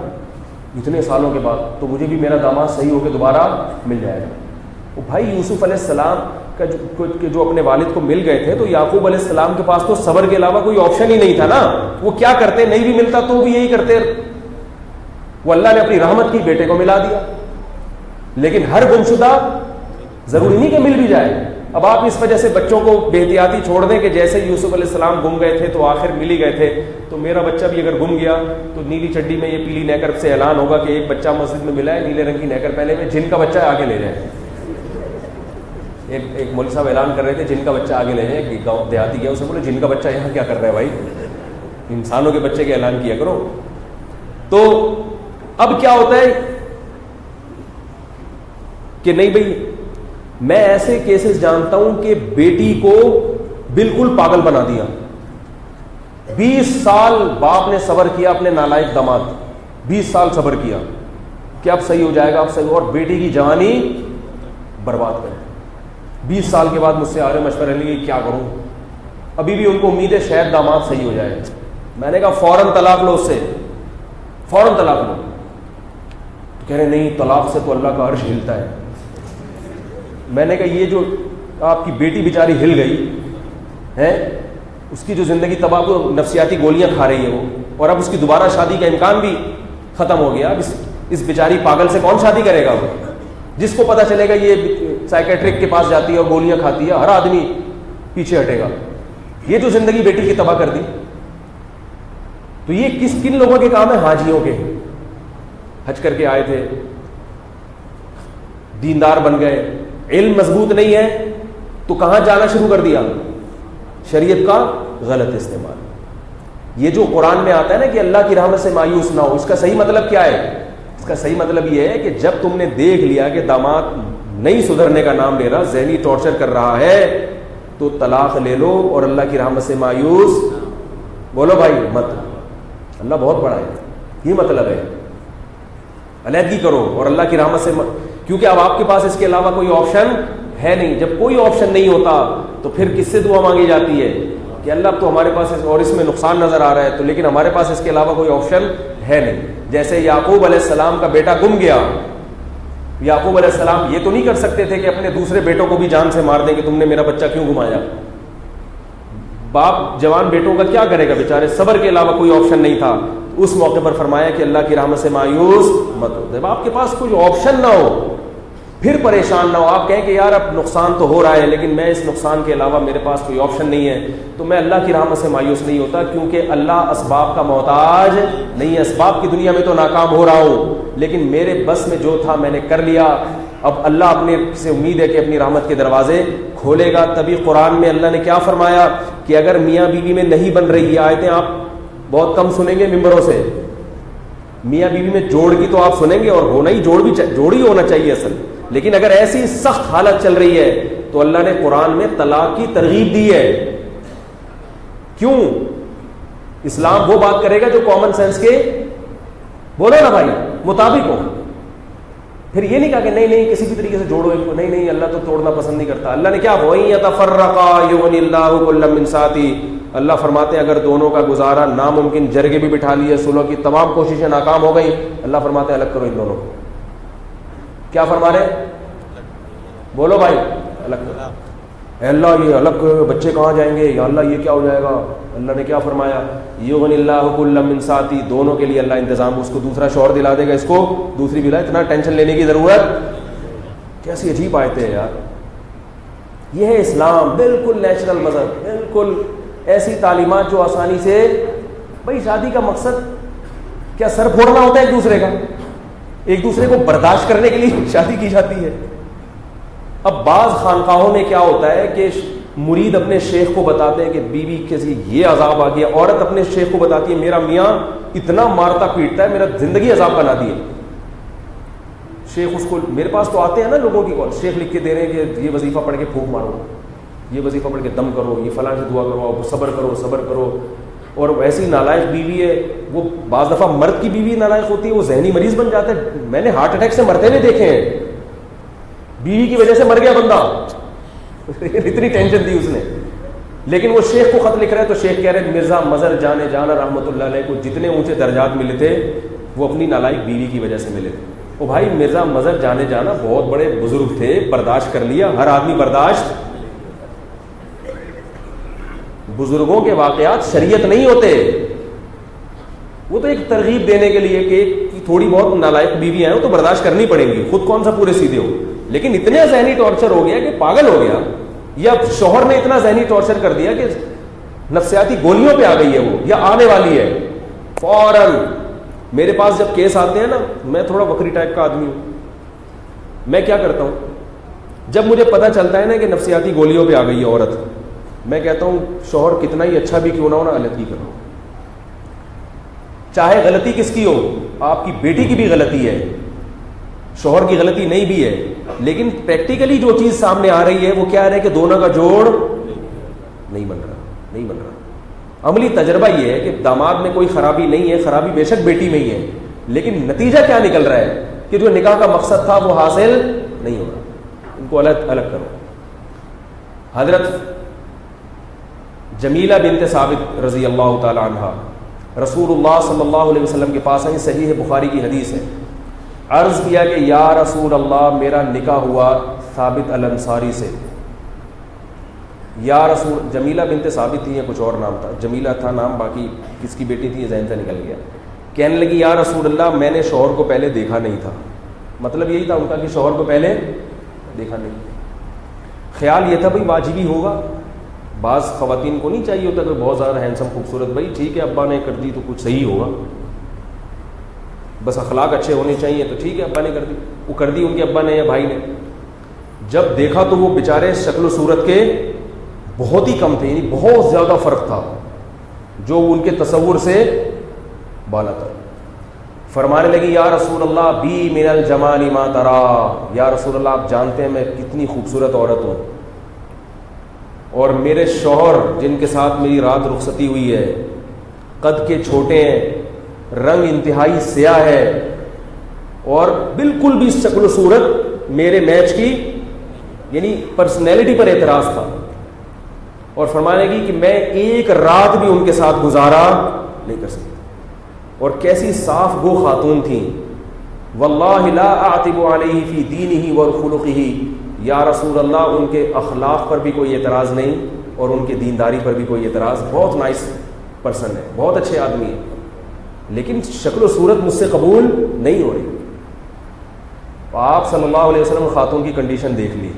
اتنے سالوں کے بعد، تو مجھے بھی میرا داماد صحیح ہو کے دوبارہ مل جائے گا. وہ بھائی یوسف علیہ السلام کا جو اپنے والد کو مل گئے تھے تو یعقوب علیہ السلام کے پاس تو صبر کے علاوہ کوئی آپشن ہی نہیں تھا نا. وہ کیا کرتے؟ نہیں بھی ملتا تو بھی یہی کرتے. وہ اللہ نے اپنی رحمت کی بیٹے کو ملا دیا. لیکن ہر گمشدہ ضروری نہیں کہ مل بھی جائے. اب آپ اس وجہ سے بچوں کو بے احتیاطی چھوڑ دیں کہ جیسے یوسف علیہ السلام گم گئے تھے تو آخر مل ہی گئے تھے، تو میرا بچہ بھی اگر گم گیا تو نیلی چڈی میں یہ پیلی نیکر سے اعلان ہوگا کہ ایک بچہ مسجد میں ملا ہے نیلے رنگ کی نیکر پہلے میں، جن کا بچہ آگے لے جائے. ایک مولوی صاحب اعلان کر رہے تھے جن کا بچہ آگے لے جائیں. گاؤں دیہاتی گیا، اسے بولے جن کا بچہ یہاں کیا کر رہا ہے بھائی، انسانوں کے بچے کے اعلان کیا کرو. تو اب کیا ہوتا ہے کہ نہیں بھائی، میں ایسے کیسز جانتا ہوں کہ بیٹی کو بالکل پاگل بنا دیا. 20 سال باپ نے صبر کیا اپنے نالائق داماد، 20 سال صبر کیا کہ اب صحیح ہو جائے گا، اب صحیح، اور بیٹی کی جوانی برباد کر. 20 سال کے بعد مجھ سے آ رہے مشورے لیے کیا کروں. ابھی بھی ان کو امید ہے شاید داماد صحیح ہو جائے. میں نے کہا فوراً طلاق لو، اس سے فوراً طلاق لو. تو کہہ رہے نہیں طلاق سے تو اللہ کا عرش ہلتا ہے. میں نے کہا یہ جو آپ کی بیٹی بیچاری ہل گئی ہے، اس کی جو زندگی تباہ، کو نفسیاتی گولیاں کھا رہی ہے وہ، اور اب اس کی دوبارہ شادی کا امکان بھی ختم ہو گیا. اب اس بیچاری پاگل سے کون شادی کرے گا؟ وہ جس کو پتہ چلے گا یہ سائیکیٹرک کے پاس جاتی ہے اور گولیاں کھاتی ہے، ہر آدمی پیچھے ہٹے گا. یہ جو زندگی بیٹی کی تباہ کر دی. تو یہ کن لوگوں کے کام ہے؟ حاجیوں کے. حج کر کے آئے تھے، دیندار بن گئے. علم مضبوط نہیں ہے تو کہاں جانا شروع کر دیا؟ شریعت کا غلط استعمال. یہ جو قرآن میں آتا ہے نا کہ اللہ کی رحمت سے مایوس نہ ہو, اس کا صحیح مطلب کیا ہے؟ اس کا صحیح مطلب یہ ہے کہ جب تم نے دیکھ لیا کہ داماد نہیں سدھرنے کا نام لے رہا, ذہنی ٹارچر کر رہا ہے, تو طلاق لے لو اور اللہ کی رحمت سے مایوس بولو بھائی مت. اللہ بہت بڑا ہے, یہ مطلب ہے. علیحدگی کرو اور اللہ کی رحمت سے کیونکہ اب آپ کے پاس اس کے علاوہ کوئی آپشن ہے نہیں. جب کوئی آپشن نہیں ہوتا تو پھر کس سے دعا مانگی جاتی ہے کہ اللہ اب تو ہمارے پاس اور اس میں نقصان نظر آ رہا ہے, تو لیکن ہمارے پاس اس کے علاوہ کوئی آپشن ہے نہیں. جیسے یعقوب علیہ السلام کا بیٹا گم گیا, یعقوب علیہ السلام یہ تو نہیں کر سکتے تھے کہ اپنے دوسرے بیٹوں کو بھی جان سے مار دیں کہ تم نے میرا بچہ کیوں گمایا. باپ جوان بیٹوں کا کیا کرے گا بیچارے, صبر کے علاوہ کوئی آپشن نہیں تھا. اس موقع پر فرمایا کہ اللہ کی رحمت سے مایوس مت ہو. جب آپ کے پاس کوئی آپشن نہ ہو پھر پریشان نہ ہو, آپ کہیں کہ یار اب نقصان تو ہو رہا ہے لیکن میں اس نقصان کے علاوہ میرے پاس کوئی آپشن نہیں ہے, تو میں اللہ کی رحمت سے مایوس نہیں ہوتا, کیونکہ اللہ اسباب کا محتاج نہیں ہے. اسباب کی دنیا میں تو ناکام ہو رہا ہوں لیکن میرے بس میں جو تھا میں نے کر لیا. اب اللہ اپنے سے امید ہے کہ اپنی رحمت کے دروازے کھولے گا. تبھی قرآن میں اللہ نے کیا فرمایا کہ اگر میاں بیوی میں نہیں بن رہی, یہ آیتیں آپ بہت کم سنیں گے ممبروں سے, میاں بیوی میں جوڑ کی تو آپ سنیں گے اور ہونا ہی جوڑ ہی ہونا چاہیے اصل, لیکن اگر ایسی سخت حالت چل رہی ہے تو اللہ نے قرآن میں طلاق کی ترغیب دی ہے. کیوں؟ اسلام وہ بات کرے گا جو کامن سینس کے بولو نا بھائی مطابق ہو. پھر یہ نہیں کہا کہ نہیں کسی بھی طریقے سے جوڑو ان کو, نہیں اللہ تو توڑنا پسند نہیں کرتا. اللہ نے کیا وَإِن يَتَفَرَّقَا يُغْنِ اللَّهُ كُلًّا مِنْ سَعَتِهِ. اللہ فرماتے ہیں اگر دونوں کا گزارا ناممکن, جرگے بھی بٹھا لیے, صلح کی تمام کوششیں ناکام ہو گئی, اللہ فرماتے ہیں الگ کرو ان دونوں کو. کیا فرما رہے؟ بولو بھائی الگ کرو. اے اللہ یہ الگ بچے کہاں جائیں گے, یا اللہ یہ کیا ہو جائے گا. اللہ نے کیا فرمایا, یغنی اللہ کل من سعتی, دونوں کے لیے اللہ انتظام, اس کو دوسرا شوہر دلا دے گا, اس کو دوسری بھی, اتنا ٹینشن لینے کی ضرورت. کیسی عجیب آیتیں ہیں یار. یہ ہے اسلام, بالکل نیچرل مذہب, بالکل ایسی تعلیمات جو آسانی سے. بھائی شادی کا مقصد کیا سر پھوڑنا ہوتا ہے ایک دوسرے کا؟ ایک دوسرے کو برداشت کرنے کے لیے شادی کی جاتی ہے. اب بعض خانقاہوں میں کیا ہوتا ہے کہ مرید اپنے شیخ کو بتاتے ہیں کہ بیوی کے یہ عذاب آ گیا, عورت اپنے شیخ کو بتاتی ہے میرا میاں اتنا مارتا پیٹتا ہے, میرا زندگی عذاب بنا دی ہے. شیخ اس کو, میرے پاس تو آتے ہیں نا لوگوں کی کال, شیخ لکھ کے دے رہے ہیں کہ یہ وظیفہ پڑھ کے پھونک مارو, یہ وظیفہ پڑھ کے دم کرو, یہ فلاں سے دعا کرو, صبر کرو. اور ایسی نالائق بیوی ہے, وہ بعض دفعہ مرد کی بیوی نالائق ہوتی ہے, وہ ذہنی مریض بن جاتا ہے. میں نے ہارٹ اٹیک سے مرتے ہوئے دیکھے ہیں, بیوی کی وجہ سے مر گیا بندہ, اتنی ٹینشن دی اس نے. لیکن وہ شیخ کو خط لکھ رہے ہیں تو شیخ کہہ رہے ہیں مرزا مظہر جانے جانا رحمۃ اللہ علیہ کو جتنے اونچے درجات ملے تھے وہ اپنی نالائق بیوی کی وجہ سے ملے تھے. او بھائی مرزا مظہر جانے جانا بہت بڑے بزرگ تھے, برداشت کر لیا, ہر آدمی برداشت. بزرگوں کے واقعات شریعت نہیں ہوتے, وہ تو ایک ترغیب دینے کے لیے کہ تھوڑی بہت نالائق بیوی ہیں وہ تو برداشت کرنی پڑیں گی, خود کون سا پورے سیدھے ہو. لیکن اتنے ذہنی ٹارچر ہو گیا کہ پاگل ہو گیا, یا شوہر نے اتنا ذہنی ٹارچر کر دیا کہ نفسیاتی گولیوں پہ آ گئی ہے وہ, یا آنے والی ہے فوراً. میرے پاس جب کیس آتے ہیں نا, میں تھوڑا بکری ٹائپ کا آدمی ہوں, میں کیا کرتا ہوں جب مجھے پتہ چلتا ہے نا کہ نفسیاتی گولیوں پہ آ گئی ہے عورت, میں کہتا ہوں شوہر کتنا ہی اچھا بھی کیوں نہ ہو نا, علیحدگی کرو. چاہے غلطی کس کی ہو, آپ کی بیٹی کی بھی غلطی ہے, شوہر کی غلطی نہیں بھی ہے, لیکن پریکٹیکلی جو چیز سامنے آ رہی ہے وہ کیا ہے کہ دونوں کا جوڑ نہیں بن رہا. عملی تجربہ یہ ہے کہ داماد میں کوئی خرابی نہیں ہے, خرابی بے شک بیٹی میں ہی ہے, لیکن نتیجہ کیا نکل رہا ہے کہ جو نکاح کا مقصد تھا وہ حاصل نہیں ہو رہا. ان کو الگ کرو. حضرت جمیلہ بنت ثابت رضی اللہ تعالی عنہ رسول اللہ صلی اللہ علیہ وسلم کے پاس آئی, صحیح بخاری کی حدیث ہے. عرض کیا کہ یا رسول اللہ میرا نکاح ہوا ثابت الانصاری سے. یا رسول, جمیلہ بنت ثابت تھی یا کچھ اور نام تھا, جمیلہ تھا نام, باقی کس کی بیٹی تھی یہ ذہن سے نکل گیا. کہنے لگی یا رسول اللہ میں نے شوہر کو پہلے دیکھا نہیں تھا. مطلب یہی تھا ان کا کہ شوہر کو پہلے دیکھا نہیں. خیال یہ تھا بھائی واجبی ہوگا, بعض خواتین کو نہیں چاہیے ہوتا کہ بہت زیادہ ہینڈسم خوبصورت, بھائی ٹھیک ہے ابا نے کر دی تو کچھ صحیح ہوگا. بس اخلاق اچھے ہونے چاہیے تو ٹھیک ہے، ابا نے کر دی، وہ کر دی ان کے ابا نے یا بھائی نے. جب دیکھا تو وہ بیچارے شکل و صورت کے بہت ہی کم تھے، یعنی بہت زیادہ فرق تھا جو ان کے تصور سے بالا تھا. فرمانے لگی یا رسول اللہ بی من الجمال ما ترا، یا رسول اللہ آپ جانتے ہیں میں کتنی خوبصورت عورت ہوں، اور میرے شوہر جن کے ساتھ میری رات رخصتی ہوئی ہے قد کے چھوٹے ہیں، رنگ انتہائی سیاہ ہے، اور بالکل بھی شکل و صورت میرے میچ کی، یعنی پرسنالٹی پر اعتراض تھا. اور فرمانے کی کہ میں ایک رات بھی ان کے ساتھ گزارا نہیں کر سکتا. اور کیسی صاف گو خاتون تھیں. واللہ لا اعتب علیہ فی دینہ وخلقہ، یا رسول اللہ ان کے اخلاق پر بھی کوئی اعتراض نہیں اور ان کے دینداری پر بھی کوئی اعتراض. بہت نائس پرسن ہے، بہت اچھے آدمی ہیں، لیکن شکل و صورت مجھ سے قبول نہیں ہو رہی. آپ صلی اللہ علیہ وسلم خاتون کی کنڈیشن دیکھ لی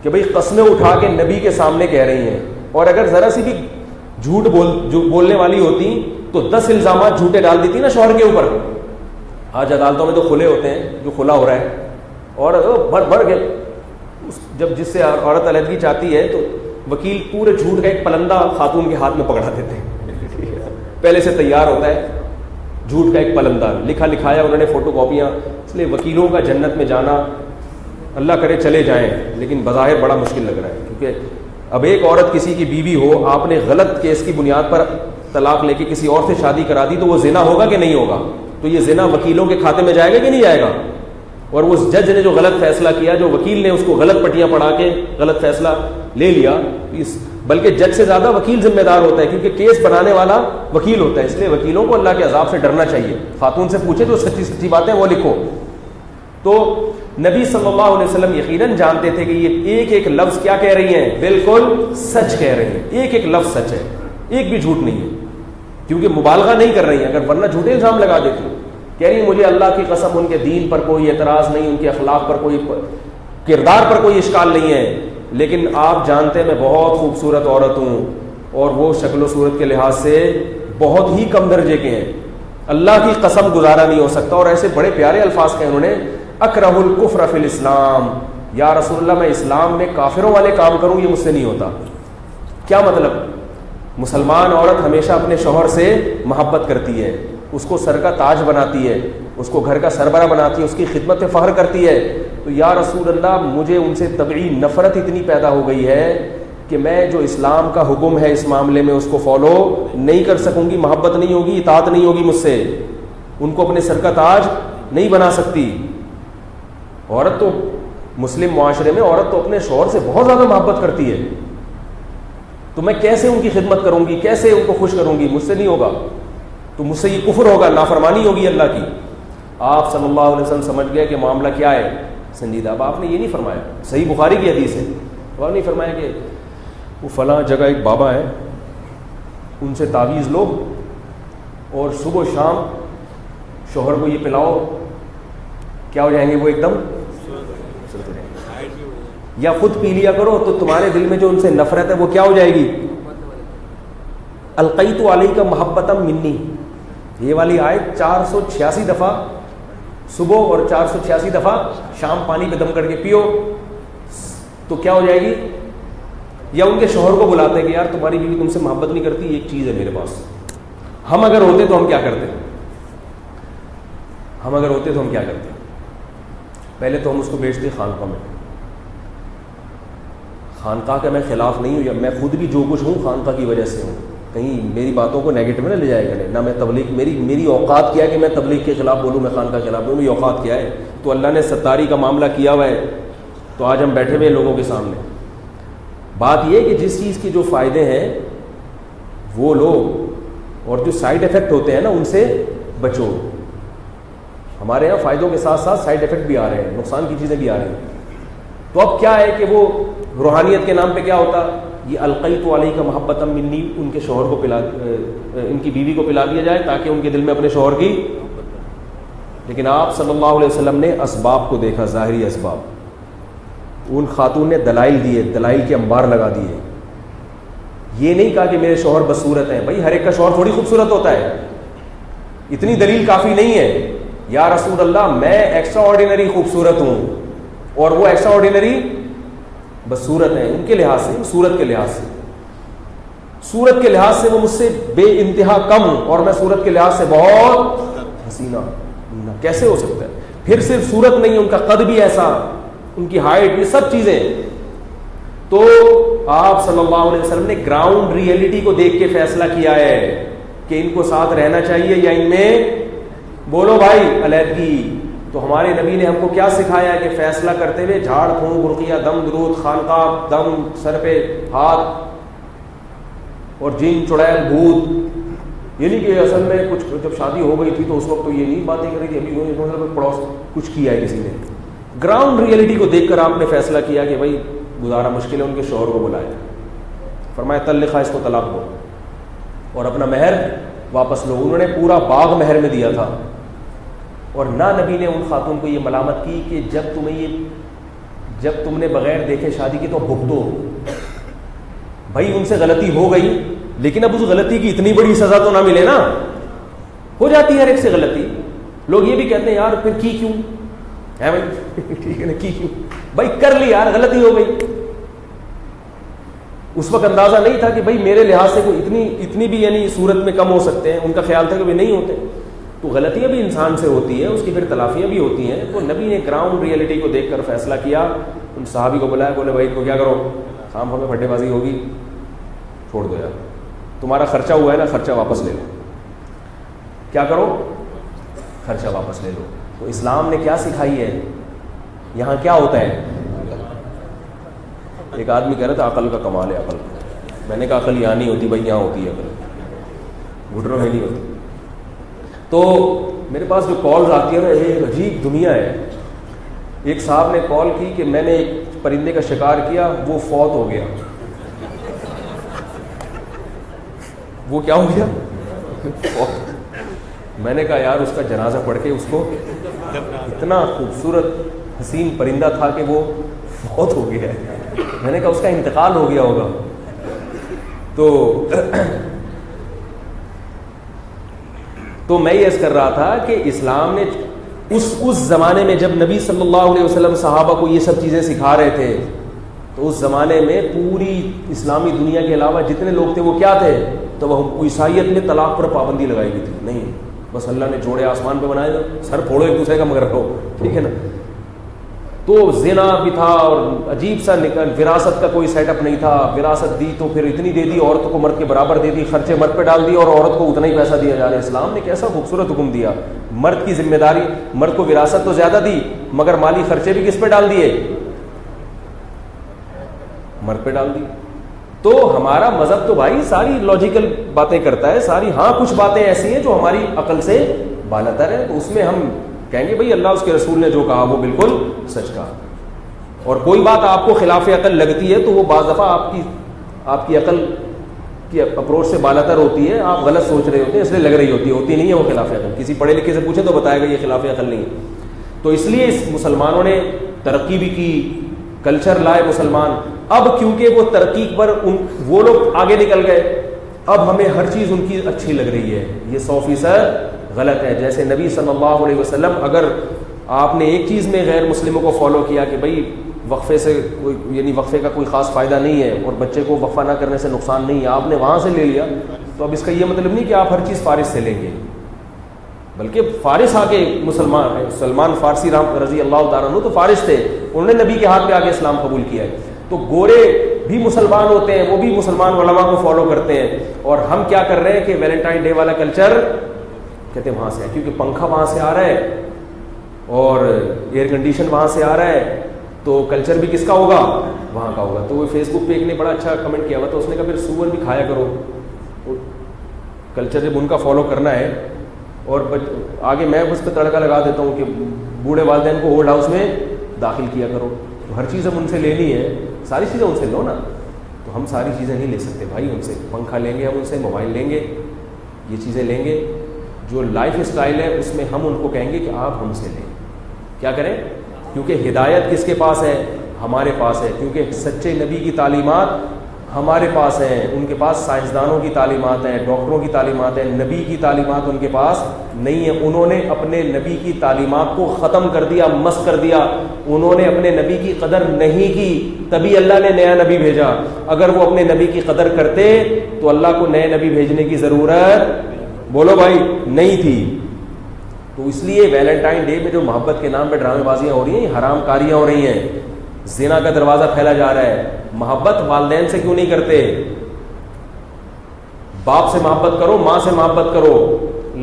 کہ بھئی قسمیں اٹھا کے نبی کے سامنے کہہ رہی ہیں، اور اگر ذرا سی بھی جھوٹ بولنے والی ہوتی تو 10 الزامات جھوٹے ڈال دیتی نا شوہر کے اوپر. آج عدالتوں میں تو کھلے ہوتے ہیں، جو کھلا ہو رہا ہے، اور بھر کے جب جس سے عورت علیحدگی چاہتی ہے تو وکیل پورے جھوٹ کا ایک پلندہ خاتون کے ہاتھ میں پکڑا دیتے ہیں. پہلے سے تیار ہوتا ہے جھوٹ کا ایک پلندہ، لکھا لکھایا انہوں نے فوٹو کاپیاں. اس لیے وکیلوں کا جنت میں جانا اللہ کرے چلے جائیں، لیکن بظاہر بڑا مشکل لگ رہا ہے. کیونکہ اب ایک عورت کسی کی بیوی ہو، آپ نے غلط کیس کی بنیاد پر طلاق لے کے کسی اور سے شادی کرا دی تو وہ زنا ہوگا کہ نہیں ہوگا؟ تو یہ زنا وکیلوں کے کھاتے میں جائے گا کہ نہیں جائے گا؟ اور وہ جج نے جو غلط فیصلہ کیا، جو وکیل نے اس کو غلط پٹیاں پڑھا کے غلط فیصلہ لے لیا، بلکہ جج سے زیادہ وکیل ذمہ دار ہوتا ہے، کیونکہ کیس بنانے والا وکیل ہوتا ہے. اس لیے وکیلوں کو اللہ کے عذاب سے ڈرنا چاہیے. خاتون سے پوچھے تو سچی سچی باتیں وہ لکھو. تو نبی صلی اللہ علیہ وسلم یقیناً جانتے تھے کہ یہ ایک ایک لفظ کیا کہہ رہی ہیں، بالکل سچ کہہ رہی ہیں. ایک ایک لفظ سچ ہے، ایک بھی جھوٹ نہیں ہے، کیونکہ مبالغہ نہیں کر رہی ہیں. اگر ورنہ جھوٹے الزام لگا دیتی، کہہ رہی ہیں مجھے اللہ کی قسم ان کے دین پر کوئی اعتراض نہیں، ان کے اخلاق پر کوئی، کردار پر کوئی اشکال نہیں ہے، لیکن آپ جانتے ہیں میں بہت خوبصورت عورت ہوں، اور وہ شکل و صورت کے لحاظ سے بہت ہی کم درجے کے ہیں، اللہ کی قسم گزارا نہیں ہو سکتا. اور ایسے بڑے پیارے الفاظ کہے انہوں نے، اکرہ الکفر فی الاسلام، یا رسول اللہ میں اسلام میں کافروں والے کام کروں یہ مجھ سے نہیں ہوتا. کیا مطلب؟ مسلمان عورت ہمیشہ اپنے شوہر سے محبت کرتی ہے، اس کو سر کا تاج بناتی ہے، اس کو گھر کا سربراہ بناتی ہے، اس کی خدمت میں فخر کرتی ہے. تو یا رسول اللہ مجھے ان سے طبعی نفرت اتنی پیدا ہو گئی ہے کہ میں جو اسلام کا حکم ہے اس معاملے میں اس کو فالو نہیں کر سکوں گی، محبت نہیں ہوگی، اطاعت نہیں ہوگی مجھ سے، ان کو اپنے سر کا تاج نہیں بنا سکتی. عورت تو مسلم معاشرے میں عورت تو اپنے شوہر سے بہت زیادہ محبت کرتی ہے، تو میں کیسے ان کی خدمت کروں گی، کیسے ان کو خوش کروں گی؟ مجھ سے نہیں ہوگا. تو مجھ سے یہ کفر ہوگا، نافرمانی ہوگی اللہ کی. آپ صلی اللہ علیہ وسلم سمجھ گئے کہ معاملہ کیا ہے سنجیدہ. اب آپ نے یہ نہیں فرمایا، صحیح بخاری کی حدیث ہے، آپ نہیں فرمایا کہ وہ فلاں جگہ ایک بابا ہے ان سے تعویذ لو اور صبح و شام شوہر کو یہ پلاؤ، کیا ہو جائیں گے وہ ایک دم، یا خود پی لیا کرو تو تمہارے دل میں جو ان سے نفرت ہے وہ کیا ہو جائے گی. القیت علیک محبتا منی، یہ والی آیت 486 دفعہ صبح اور 486 دفعہ شام پانی پہ دم کر کے پیو تو کیا ہو جائے گی. یا ان کے شوہر کو بلاتے ہیں کہ یار تمہاری بیوی تم سے محبت نہیں کرتی، ایک چیز ہے میرے پاس. ہم اگر ہوتے تو ہم کیا کرتے؟ ہم اگر ہوتے تو ہم کیا کرتے؟ پہلے تو ہم اس کو بیچتے خانقاہ میں. خانقاہ کا میں خلاف نہیں ہوں، یا میں خود بھی جو کچھ ہوں خانقاہ کی وجہ سے ہوں، کہیں میری باتوں کو نیگیٹو نہ لے جائے کرے. نہ میں تبلیغ، میری اوقات کیا ہے کہ میں تبلیغ کے خلاف بولوں، میں خانقاہ کے خلاف بولوں، میری اوقات کیا ہے؟ تو اللہ نے ستاری کا معاملہ کیا ہوا ہے تو آج ہم بیٹھے ہوئے لوگوں کے سامنے. بات یہ ہے کہ جس چیز کے جو فائدے ہیں وہ لو، اور جو سائیڈ افیکٹ ہوتے ہیں نا ان سے بچو. ہمارے یہاں فائدوں کے ساتھ ساتھ سائیڈ افیکٹ بھی آ رہے ہیں، نقصان کی چیزیں بھی آ رہی ہیں. تو اب کیا ہے کہ وہ روحانیت کے نام پہ کیا ہوتا، یہ القیت علیک محبتا منی، ان کے شوہر کو پلا، ان کی بیوی کو پلا دیا جائے تاکہ ان کے دل میں اپنے شوہر کی. لیکن آپ صلی اللہ علیہ وسلم نے اسباب کو دیکھا، ظاہری اسباب. ان خاتون نے دلائل دیے، دلائل کے انبار لگا دیے. یہ نہیں کہا کہ میرے شوہر بدصورت ہیں. بھائی ہر ایک کا شوہر تھوڑی خوبصورت ہوتا ہے. اتنی دلیل کافی نہیں ہے. یا رسول اللہ میں ایکسٹرا آرڈینری خوبصورت ہوں اور وہ ایکسٹرا آرڈینری بس صورت ہے. ان کے لحاظ سے, صورت کے لحاظ سے, صورت کے لحاظ سے وہ مجھ سے بے انتہا کم اور میں صورت کے لحاظ سے بہت حسینہ. کیسے ہو سکتا ہے؟ پھر صرف صورت نہیں, ان کا قد بھی ایسا, ان کی ہائٹ, یہ سب چیزیں. تو آپ صلی اللہ علیہ وسلم نے گراؤنڈ ریئلٹی کو دیکھ کے فیصلہ کیا ہے کہ ان کو ساتھ رہنا چاہیے یا ان میں بولو بھائی علیحدگی. تو ہمارے نبی نے ہم کو کیا سکھایا کہ فیصلہ کرتے ہوئے جھاڑ پھونک, رقیہ, دم, درود, خانقاہ, دم, سر پہ ہاتھ اور جن, چڑیل, بھوت. یہ نہیں کہ اصل میں کچھ جب شادی ہو گئی تھی تو اس وقت تو یہ نہیں باتیں کری تھی, ابھی پڑوس کچھ کیا ہے کسی نے. گراؤنڈ ریئلٹی کو دیکھ کر آپ نے فیصلہ کیا کہ بھائی گزارا مشکل ہے, ان کے شوہر کو بلایا, فرمایا طلقہ, اس کو طلاق دو اور اپنا مہر واپس لو. انہوں نے پورا باغ مہر میں دیا تھا. اور نہ نبی نے ان خاتون کو یہ ملامت کی کہ جب تم نے بغیر دیکھے شادی کی تو بھگتو. بھائی ان سے غلطی ہو گئی, لیکن اب اس غلطی کی اتنی بڑی سزا تو نہ ملے نا. ہو جاتی ہے ہر ایک سے غلطی. لوگ یہ بھی کہتے ہیں یار پھر کی کیوں ہے بھائی, ٹھیک ہے نا, کی کیوں بھائی, کر لی یار, غلطی ہو گئی. اس وقت اندازہ نہیں تھا کہ بھائی میرے لحاظ سے کوئی اتنی بھی یعنی صورت میں کم ہو سکتے ہیں. ان کا خیال تھا کہ نہیں ہوتے. تو غلطیاں بھی انسان سے ہوتی ہیں, اس کی پھر تلافیاں بھی ہوتی ہیں. تو نبی نے گراؤنڈ ریئلٹی کو دیکھ کر فیصلہ کیا. ان صحابی کو بلایا, بولے بھائی کو کیا کرو, خام خواہ میں پھٹے بازی ہوگی, چھوڑ دو یار, تمہارا خرچہ ہوا ہے نا, خرچہ واپس لے لو. کیا کرو, خرچہ واپس لے لو. تو اسلام نے کیا سکھائی ہے, یہاں کیا ہوتا ہے. ایک آدمی کہہ رہا تھا عقل کا کمال ہے, عقل. میں نے کہا عقل یہاں نہیں ہوتی بھائی, یہاں ہوتی ہے عقل, گھٹنوں میں نہیں ہوتی. تو میرے پاس جو کالز آتی ہیں نا, ایک عجیب دنیا ہے. ایک صاحب نے کال کی کہ میں نے ایک پرندے کا شکار کیا, وہ فوت ہو گیا. وہ کیا ہو گیا, میں نے کہا یار اس کا جنازہ پڑھ کے, اس کو اتنا خوبصورت حسین پرندہ تھا کہ وہ فوت ہو گیا ہے. میں نے کہا اس کا انتقال ہو گیا ہوگا. تو میں یہ عرض کر رہا تھا کہ اسلام نے اس زمانے میں جب نبی صلی اللہ علیہ وسلم صحابہ کو یہ سب چیزیں سکھا رہے تھے, تو اس زمانے میں پوری اسلامی دنیا کے علاوہ جتنے لوگ تھے وہ کیا تھے, تو وہ عیسائیت میں طلاق پر پابندی لگائی گئی تھی. نہیں, بس اللہ نے جوڑے آسمان پہ بنائے, سر پھوڑو ایک دوسرے کا مگر رہو, ٹھیک ہے نا. تو زنا بھی تھا اور عجیب سا وراثت کا کوئی سیٹ اپ نہیں تھا. وراثت دی تو پھر اتنی دے دی, عورت کو مرد کے برابر دے دی, خرچے مرد پہ ڈال دی اور عورت کو اتنا ہی پیسہ دیا جا رہا ہے. اسلام نے کیسا خوبصورت حکم دیا. مرد کی ذمہ داری, مرد کو وراثت تو زیادہ دی مگر مالی خرچے بھی کس پہ ڈال دیے, مرد پہ ڈال دی. تو ہمارا مذہب تو بھائی ساری لاجیکل باتیں کرتا ہے ساری. ہاں کچھ باتیں ایسی ہیں جو ہماری عقل سے بالاتر ہیں, تو اس میں ہم کہیں گے بھئی اللہ اس کے رسول نے جو کہا وہ بالکل سچ کہا. اور کوئی بات آپ کو خلاف عقل لگتی ہے تو وہ بعض دفعہ آپ کی عقل کی اپروچ سے بالاتر ہوتی ہے, آپ غلط سوچ رہے ہوتے ہیں اس لیے لگ رہی ہوتی نہیں ہے وہ خلاف عقل. کسی پڑھے لکھے سے پوچھے تو بتائے گا یہ خلاف عقل نہیں ہے. تو اس لیے اس مسلمانوں نے ترقی بھی کی, کلچر لائے مسلمان. اب کیونکہ وہ ترقی پر وہ لوگ آگے نکل گئے, اب ہمیں ہر چیز ان کی اچھی لگ رہی ہے. یہ 100% غلط ہے. جیسے نبی صلی اللہ علیہ وسلم, اگر آپ نے ایک چیز میں غیر مسلموں کو فالو کیا کہ بھئی وقفے سے کوئی یعنی وقفے کا کوئی خاص فائدہ نہیں ہے اور بچے کو وقفہ نہ کرنے سے نقصان نہیں ہے, آپ نے وہاں سے لے لیا, تو اب اس کا یہ مطلب نہیں کہ آپ ہر چیز فارس سے لیں گے. بلکہ فارس آ کے سلمان فارسی رضی اللہ تعالیٰ عنہ تو فارس تھے, انہوں نے نبی کے ہاتھ پہ آگے اسلام قبول کیا ہے. تو گورے بھی مسلمان ہوتے ہیں, وہ بھی مسلمان علماء کو فالو کرتے ہیں. اور ہم کیا کر رہے ہیں کہ ویلنٹائن ڈے والا کلچر کہتے ہیں وہاں سے ہے, کیونکہ پنکھا وہاں سے آ رہا ہے اور ایئر کنڈیشن وہاں سے آ رہا ہے, تو کلچر بھی کس کا ہوگا, وہاں کا ہوگا. تو وہ فیس بک پہ ایک نے بڑا اچھا کمنٹ کیا ہوا, تو اس نے کہا پھر سور بھی کھایا کرو, کلچر جب ان کا فالو کرنا ہے. اور آگے میں اس پہ تڑکا لگا دیتا ہوں کہ بوڑھے والدین کو اولڈ ہاؤس میں داخل کیا کرو. تو ہر چیز ہم ان سے لینی ہے, ساری چیزیں ان سے لو نا. تو ہم ساری چیزیں نہیں لے سکتے بھائی ان سے. پنکھا لیں گے ہم ان سے, موبائل لیں گے, یہ چیزیں لیں گے. جو لائف اسٹائل ہے اس میں ہم ان کو کہیں گے کہ آپ ہم سے لیں. کیا کریں, کیونکہ ہدایت کس کے پاس ہے, ہمارے پاس ہے. کیونکہ سچے نبی کی تعلیمات ہمارے پاس ہیں، ان کے پاس سائنسدانوں کی تعلیمات ہیں، ڈاکٹروں کی تعلیمات ہیں، نبی کی تعلیمات ان کے پاس نہیں ہیں. انہوں نے اپنے نبی کی تعلیمات کو ختم کر دیا، مسخ کر دیا. انہوں نے اپنے نبی کی قدر نہیں کی، تبھی اللہ نے نیا نبی بھیجا. اگر وہ اپنے نبی کی قدر کرتے تو اللہ کو نئے نبی بھیجنے کی ضرورت، بولو بھائی، نہیں تھی. تو اس لیے ویلنٹائن ڈے میں جو محبت کے نام پہ ڈرامے بازیاں ہو رہی ہیں، حرام کاریاں ہو رہی ہیں، زنا کا دروازہ پھیلا جا رہا ہے. محبت والدین سے کیوں نہیں کرتے؟ باپ سے محبت کرو، ماں سے محبت کرو.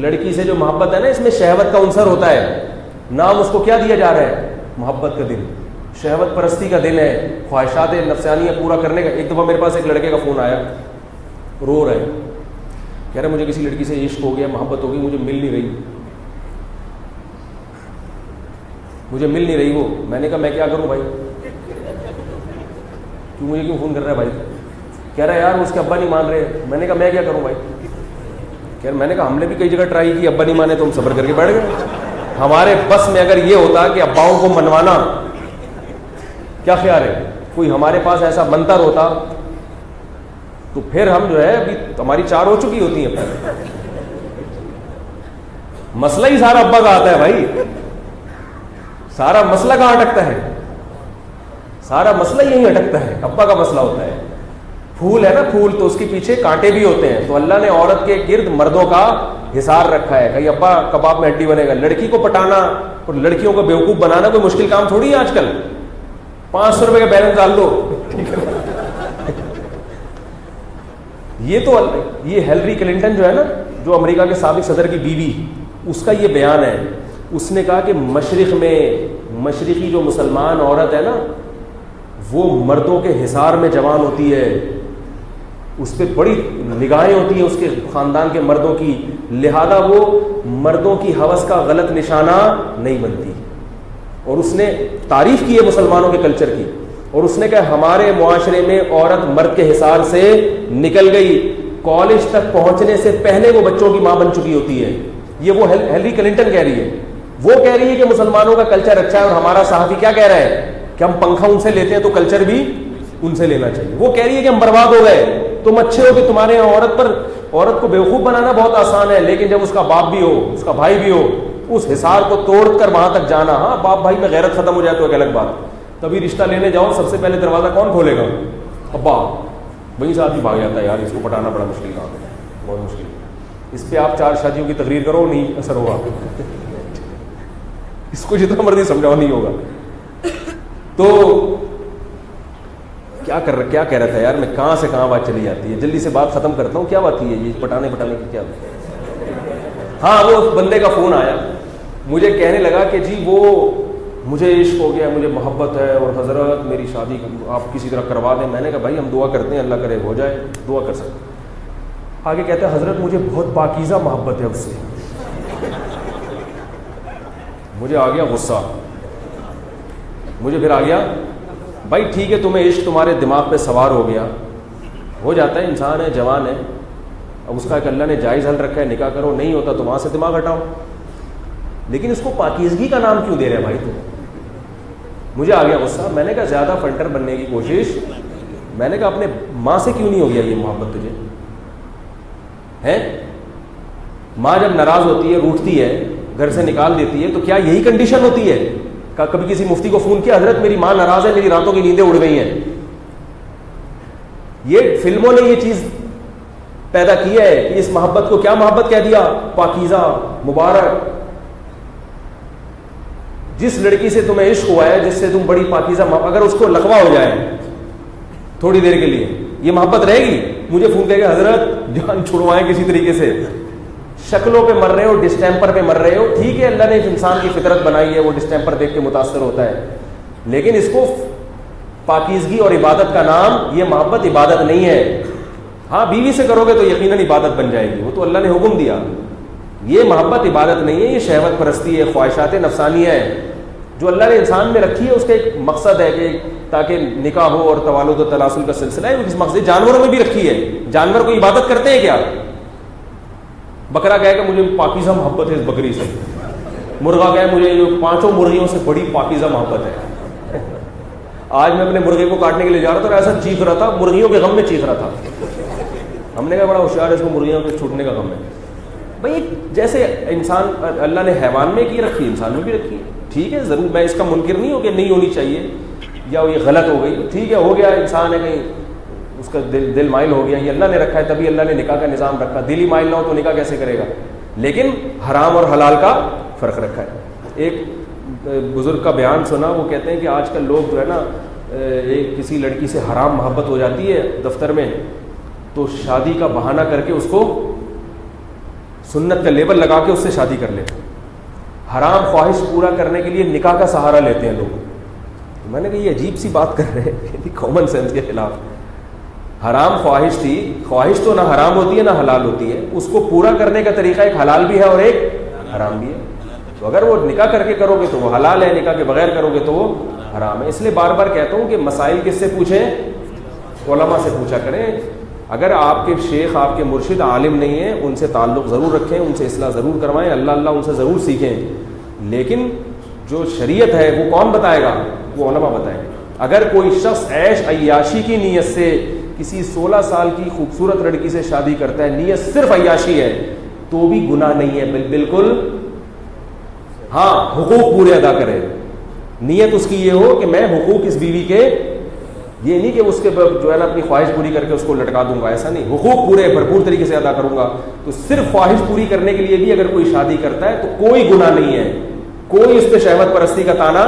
لڑکی سے جو محبت ہے نا، اس میں شہوت کا عنصر ہوتا ہے. نام اس کو کیا دیا جا رہا ہے؟ محبت کا دن، شہوت پرستی کا دن ہے، خواہشات نفسانیہ پورا کرنے کا. ایک دفعہ میرے پاس ایک لڑکے کا فون آیا، رو رہے، کہہ رہے مجھے کسی لڑکی سے عشق ہو گیا، محبت ہو گئی، مجھے مل نہیں رہی، مجھے مل نہیں رہی وہ. میں نے کہا میں کیا کروں بھائی، مجھے کیوں فون کر رہا ہے بھائی؟ کہہ رہا ہے یار اس کے ابا نہیں مان رہے. میں نے کہا میں کیا کروں بھائی؟ میں نے کہا ہم نے بھی کئی جگہ ٹرائی کی، ابا نہیں مانے تو ہم صبر کر کے بیٹھ گئے. ہمارے بس میں اگر یہ ہوتا کہ اباؤں کو منوانا، کیا خیال ہے، کوئی ہمارے پاس ایسا منتر ہوتا تو پھر ہم جو ہے ابھی ہماری 4 ہو چکی ہوتی ہیں. مسئلہ ہی سارا ابا کا آتا ہے بھائی، سارا مسئلہ کہاں اٹکتا ہے؟ سارا مسئلہ یہی اٹکتا ہے، ابا کا مسئلہ ہوتا ہے. پھول ہے نا پھول، تو اس کے پیچھے کانٹے بھی ہوتے ہیں. تو اللہ نے عورت کے گرد مردوں کا حصار رکھا ہے. کہیں ابا کباب میں ہڈی بنے گا. لڑکی کو پٹانا اور لڑکیوں کو بیوقوف بنانا کوئی مشکل کام تھوڑی ہے. آج کل 500 روپے کا بیلنس ڈال دو. یہ ہیلری کلنٹن جو ہے نا، جو امریکہ کے سابق صدر کی بیوی، اس کا یہ بیان ہے. اس نے کہا کہ مشرق میں، مشرقی جو مسلمان عورت ہے نا، وہ مردوں کے حصار میں جوان ہوتی ہے، اس پہ بڑی نگاہیں ہوتی ہیں اس کے خاندان کے مردوں کی، لہذا وہ مردوں کی ہوس کا غلط نشانہ نہیں بنتی. اور اس نے تعریف کی ہے مسلمانوں کے کلچر کی، اور اس نے کہا ہمارے معاشرے میں عورت مرد کے حصار سے نکل گئی، کالج تک پہنچنے سے پہلے وہ بچوں کی ماں بن چکی ہوتی ہے. یہ وہ ہیلری کلنٹن کہہ رہی ہے. وہ کہہ رہی ہے کہ مسلمانوں کا کلچر اچھا ہے، اور ہمارا صحافی کیا کہہ رہا ہے کہ ہم پنکھا ان سے لیتے ہیں تو کلچر بھی ان سے لینا چاہیے. وہ کہہ رہی ہے کہ ہم برباد ہو گئے، تم اچھے ہو کہ تمہارے یہاں عورت کو بیوقوف بنانا بہت آسان ہے، لیکن جب اس کا باپ بھی ہو، اس کا بھائی بھی ہو، اس حصار کو توڑ کر وہاں تک جانا. ہاں باپ بھائی میں غیرت ختم ہو جائے تو ایک الگ بات. تبھی رشتہ لینے جاؤ، سب سے پہلے دروازہ کون کھولے گا؟ ابا. وہیں سے آدمی بھاگ جاتا ہے، یار اس کو پٹانا بڑا مشکل کام ہے، بہت مشکل. اس پہ آپ 4 شادیوں کی تقریر کرو، نہیں اثر ہوگا. اس کو جتنا مرضی سمجھاؤ نہیں ہوگا. تو کیا کہہ رہا تھا یار میں، کہاں سے کہاں بات چلی جاتی ہے. جلدی سے بات ختم کرتا ہوں. کیا بات تھی یہ پٹانے کی کیا بات؟ ہاں وہ بندے کا فون آیا، مجھے کہنے لگا کہ جی وہ مجھے عشق ہو گیا، مجھے محبت ہے، اور حضرت میری شادی آپ کسی طرح کروا دیں. میں نے کہا بھائی ہم دعا کرتے ہیں، اللہ کرے ہو جائے، دعا کر سکتے. آگے کہتے ہیں حضرت مجھے بہت پاکیزہ محبت ہے اس سے. مجھے آ گیا غصہ، مجھے پھر آ گیا بھائی ٹھیک ہے تمہیں عشق تمہارے دماغ پہ سوار ہو گیا، ہو جاتا ہے، انسان ہے، جوان ہے. اب اس کا ایک اللہ نے جائز حل رکھا ہے، نکاح کرو، نہیں ہوتا تو وہاں سے دماغ ہٹاؤ. لیکن اس کو پاکیزگی کا نام کیوں دے رہے بھائی تم؟ مجھے آ گیا غصہ. میں نے کہا زیادہ فنٹر بننے کی کوشش، میں نے کہا اپنے ماں سے کیوں نہیں ہو گیا یہ محبت تجھے ہے؟ ماں جب ناراض ہوتی ہے، روٹتی ہے، گھر سے نکال دیتی ہے، تو کیا یہی کنڈیشن ہوتی ہے؟ کبھی کسی مفتی کو فون کیا، حضرت میری ماں ناراض ہے، میری راتوں کی نیندیں اڑ گئی ہیں. یہ فلموں نے یہ چیز پیدا کی ہے کہ اس محبت کو کیا محبت کہہ دیا؟ پاکیزہ، مبارک. جس لڑکی سے تمہیں عشق ہوا ہے، جس سے تم بڑی پاکیزہ، اگر اس کو لقوہ ہو جائے تھوڑی دیر کے لیے، یہ محبت رہے گی؟ مجھے فون کرے گا حضرت جان چھڑوائیں کسی طریقے سے. شکلوں پہ مر رہے ہو، ڈسٹیمپر پہ مر رہے ہو، ٹھیک ہے اللہ نے انسان کی فطرت بنائی ہے، وہ ڈسٹیمپر دیکھ کے متاثر ہوتا ہے، لیکن اس کو پاکیزگی اور عبادت کا نام، یہ محبت عبادت نہیں ہے. ہاں بیوی سے کرو گے تو یقیناً عبادت بن جائے گی، وہ تو اللہ نے حکم دیا. یہ محبت عبادت نہیں ہے، یہ شہوت پرستی ہے، خواہشات نفسانیہ ہے جو اللہ نے انسان میں رکھی ہے. اس کا ایک مقصد ہے کہ تاکہ نکاح ہو اور توالد و تناسل کا سلسلہ ہے، اس مقصد جانوروں میں بھی رکھی ہے. جانور کو عبادت کرتے ہیں کیا؟ بکرا کہے کہ مجھے پاکیزہ محبت ہے اس بکری سے، مرغا کہے مجھے جو 5 مرغیوں سے بڑی پاکیزہ محبت ہے. آج میں اپنے مرغے کو کاٹنے کے لیے جا رہا تھا اور ایسا چیخ رہا تھا, مرغیوں کے غم میں چیخ رہا تھا. ہم نے کہا بڑا ہوشیار ہے, اس کو مرغیوں کے چھوٹنے کا غم ہے. بھائی جیسے انسان اللہ نے حیوان میں کی رکھی, انسان میں بھی رکھی ہے. ٹھیک ہے, ضرور میں اس کا منکر نہیں ہوں کہ نہیں ہونی چاہیے یا یہ غلط ہو گئی, ٹھیک ہے ہو گیا, انسان ہے کہیں اس کا دل مائل ہو گیا, یہ اللہ نے رکھا ہے, تبھی اللہ نے نکاح کا نظام رکھا. دل ہی مائل نہ ہو تو نکاح کیسے کرے گا؟ لیکن حرام اور حلال کا فرق رکھا ہے. ایک بزرگ کا بیان سنا, وہ کہتے ہیں کہ آج کل لوگ جو ہے نا, ایک کسی لڑکی سے حرام محبت ہو جاتی ہے دفتر میں, تو شادی کا بہانہ کر کے اس کو سنت کا لیبل لگا کے اس سے شادی کر لیتے ہیں. حرام خواہش پورا کرنے کے لیے نکاح کا سہارا لیتے ہیں لوگ. میں نے کہا یہ عجیب سی بات کر رہے ہیں, کامن سینس کے خلاف. حرام خواہش تھی, خواہش تو نہ حرام ہوتی ہے نہ حلال ہوتی ہے, اس کو پورا کرنے کا طریقہ ایک حلال بھی ہے اور ایک حرام بھی ہے. تو اگر وہ نکاح کر کے کرو گے تو وہ حلال ہے, نکاح کے بغیر کرو گے تو وہ حرام ہے. اس لیے بار بار کہتا ہوں کہ مسائل کس سے پوچھیں؟ علماء سے پوچھا کریں. اگر آپ کے شیخ, آپ کے مرشد عالم نہیں ہیں, ان سے تعلق ضرور رکھیں, ان سے اصلاح ضرور کروائیں, اللہ اللہ ان سے ضرور سیکھیں. لیکن جو شریعت ہے وہ کون بتائے گا؟ وہ علماء بتائیں گے. اگر کوئی شخص عیش عیاشی کی نیت سے کسی 16 سال کی خوبصورت لڑکی سے شادی کرتا ہے, نیت صرف عیاشی ہے, تو بھی گناہ نہیں ہے بالکل. ہاں حقوق پورے ادا کرے, نیت اس کی یہ ہو کہ میں حقوق اس بیوی کے, یہ نہیں کہ اس کے جو ہے نا اپنی خواہش پوری کر کے اس کو لٹکا دوں گا, ایسا نہیں. حقوق پورے بھرپور طریقے سے ادا کروں گا. تو صرف خواہش پوری کرنے کے لیے بھی اگر کوئی شادی کرتا ہے تو کوئی گناہ نہیں ہے, کوئی اس پہ شہوت پرستی کا تانا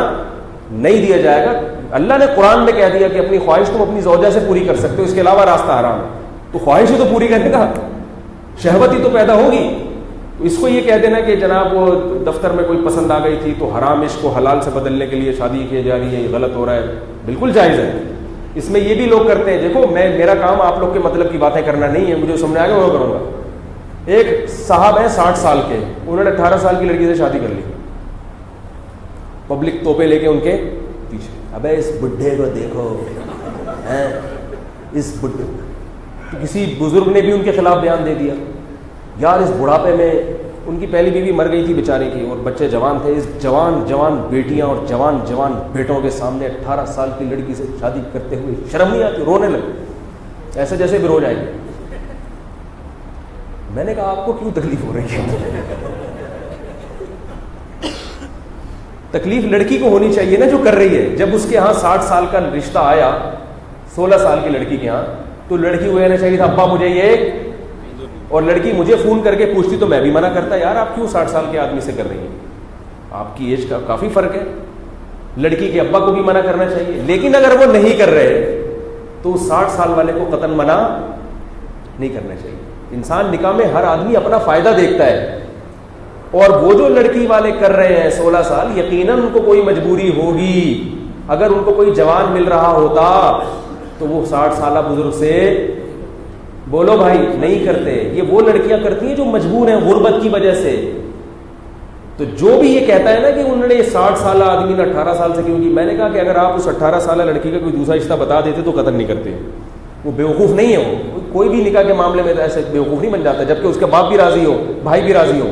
نہیں دیا جائے گا. اللہ نے قرآن میں کہہ دیا کہ اپنی خواہش تم اپنی زوجہ سے پوری کر سکتے ہو, اس کے علاوہ راستہ حرام ہے. تو خواہش ہی تو پوری کرنے کا, شہوت ہی تو پیدا ہوگی. تو اس کو یہ کہہ دینا کہ جناب وہ دفتر میں کوئی پسند آ گئی تھی تو حرام عشق کو حلال سے بدلنے کے لیے شادی کی جا رہی ہے, یہ غلط ہو رہا ہے, بالکل جائز ہے. اس میں یہ بھی لوگ کرتے ہیں, دیکھو میرا کام آپ لوگ کے مطلب کی باتیں کرنا نہیں ہے, مجھے سمجھ آئے گا وہ کروں گا. ایک صاحب ہیں 60 سال کے, انہوں نے 18 سال کی لڑکی سے شادی کر لی, پبلک توپے لے کے ان کے پیچھے, ابے اس بڈھے کو دیکھو, اس بڈھے. تو کسی بزرگ نے بھی ان کے خلاف بیان دے دیا, یار اس بڑھاپے میں, ان کی پہلی بیوی مر گئی تھی بیچاری کی اور بچے جوان تھے, اس جوان بیٹیاں اور جوان بیٹوں کے سامنے 18 سال کی لڑکی سے شادی کرتے ہوئے شرم نہیں آتی, رونے لگے ایسے جیسے بھی رو جائیں گے. میں نے کہا آپ کو کیوں تکلیف ہو رہی ہے؟ تکلیف لڑکی کو ہونی چاہیے نا جو کر رہی ہے. جب اس کے ہاں 60 سال کا رشتہ آیا 16 سال کی لڑکی کے ہاں, تو لڑکی کو کہنا چاہیے تھا ابا مجھے یہ, اور لڑکی مجھے فون کر کے پوچھتی تو میں بھی منع کرتا, یار آپ کیوں 60 سال کے آدمی سے کر رہی ہیں, آپ کی ایج کا کافی فرق ہے. لڑکی کے ابا کو بھی منع کرنا چاہیے. لیکن اگر وہ نہیں کر رہے تو 60 سال والے کو قطعاً منع نہیں کرنا چاہیے. انسان نکاح میں ہر آدمی اپنا فائدہ دیکھتا ہے, اور وہ جو لڑکی والے کر رہے ہیں 16 سال, یقیناً ان کو کوئی مجبوری ہوگی. اگر ان کو کوئی جوان مل رہا ہوتا تو وہ 60 سالہ بزرگ سے بولو بھائی نہیں کرتے. یہ وہ لڑکیاں کرتی ہیں جو مجبور ہیں غربت کی وجہ سے. تو جو بھی یہ کہتا ہے نا کہ انہوں نے یہ 60 سالہ آدمی نے 18 سال سے کیوں کی, میں نے کہا کہ اگر آپ اس 18 سالہ لڑکی کا کوئی دوسرا رشتہ بتا دیتے تو قتل نہیں کرتے. وہ بیوقوف نہیں ہے, وہ کوئی بھی نکاح کے معاملے میں ایسے بیوقوف نہیں بن جاتا, جبکہ اس کے باپ بھی راضی ہو, بھائی بھی راضی ہو.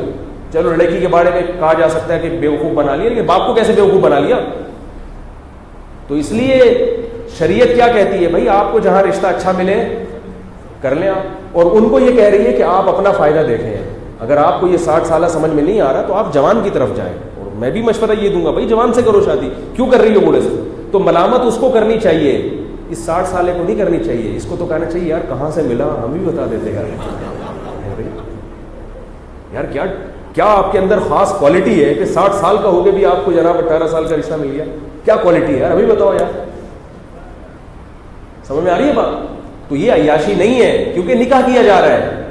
چلو لڑکی کے بارے میں کہا جا سکتا ہے کہ بیوقوف بنا لیا, لیکن باپ کو کیسے بیوقوف بنا لیا؟ تو اس لیے شریعت کیا کہتی ہے, بھائی آپ کو جہاں رشتہ اچھا ملے کر لیں آپ. اور ان کو یہ کہہ رہی ہے کہ آپ اپنا فائدہ دیکھیں. اگر آپ کو یہ 60 سالہ سمجھ میں نہیں آ رہا تو آپ جوان کی طرف جائیں. اور میں بھی مشورہ یہ دوں گا, بھائی جوان سے کرو شادی, کیوں کر رہی ہو بوڑھے سے؟ تو ملامت اس کو کرنی چاہیے, اس 60 سالے کو نہیں کرنی چاہیے. اس کو تو کہنا چاہیے یار کہاں سے ملا, ہم بھی بتا دیتے یار کیا آپ کے اندر خاص کوالٹی ہے کہ 60 سال کا ہو کے بھی آپ کو جناب 18 سال کا رشتہ مل گیا, کیا کوالٹی ہے یار, ابھی بتاؤ یار. سمجھ میں آ رہی ہے بات؟ تو یہ عیاشی نہیں ہے, کیونکہ نکاح کیا جا رہا ہے.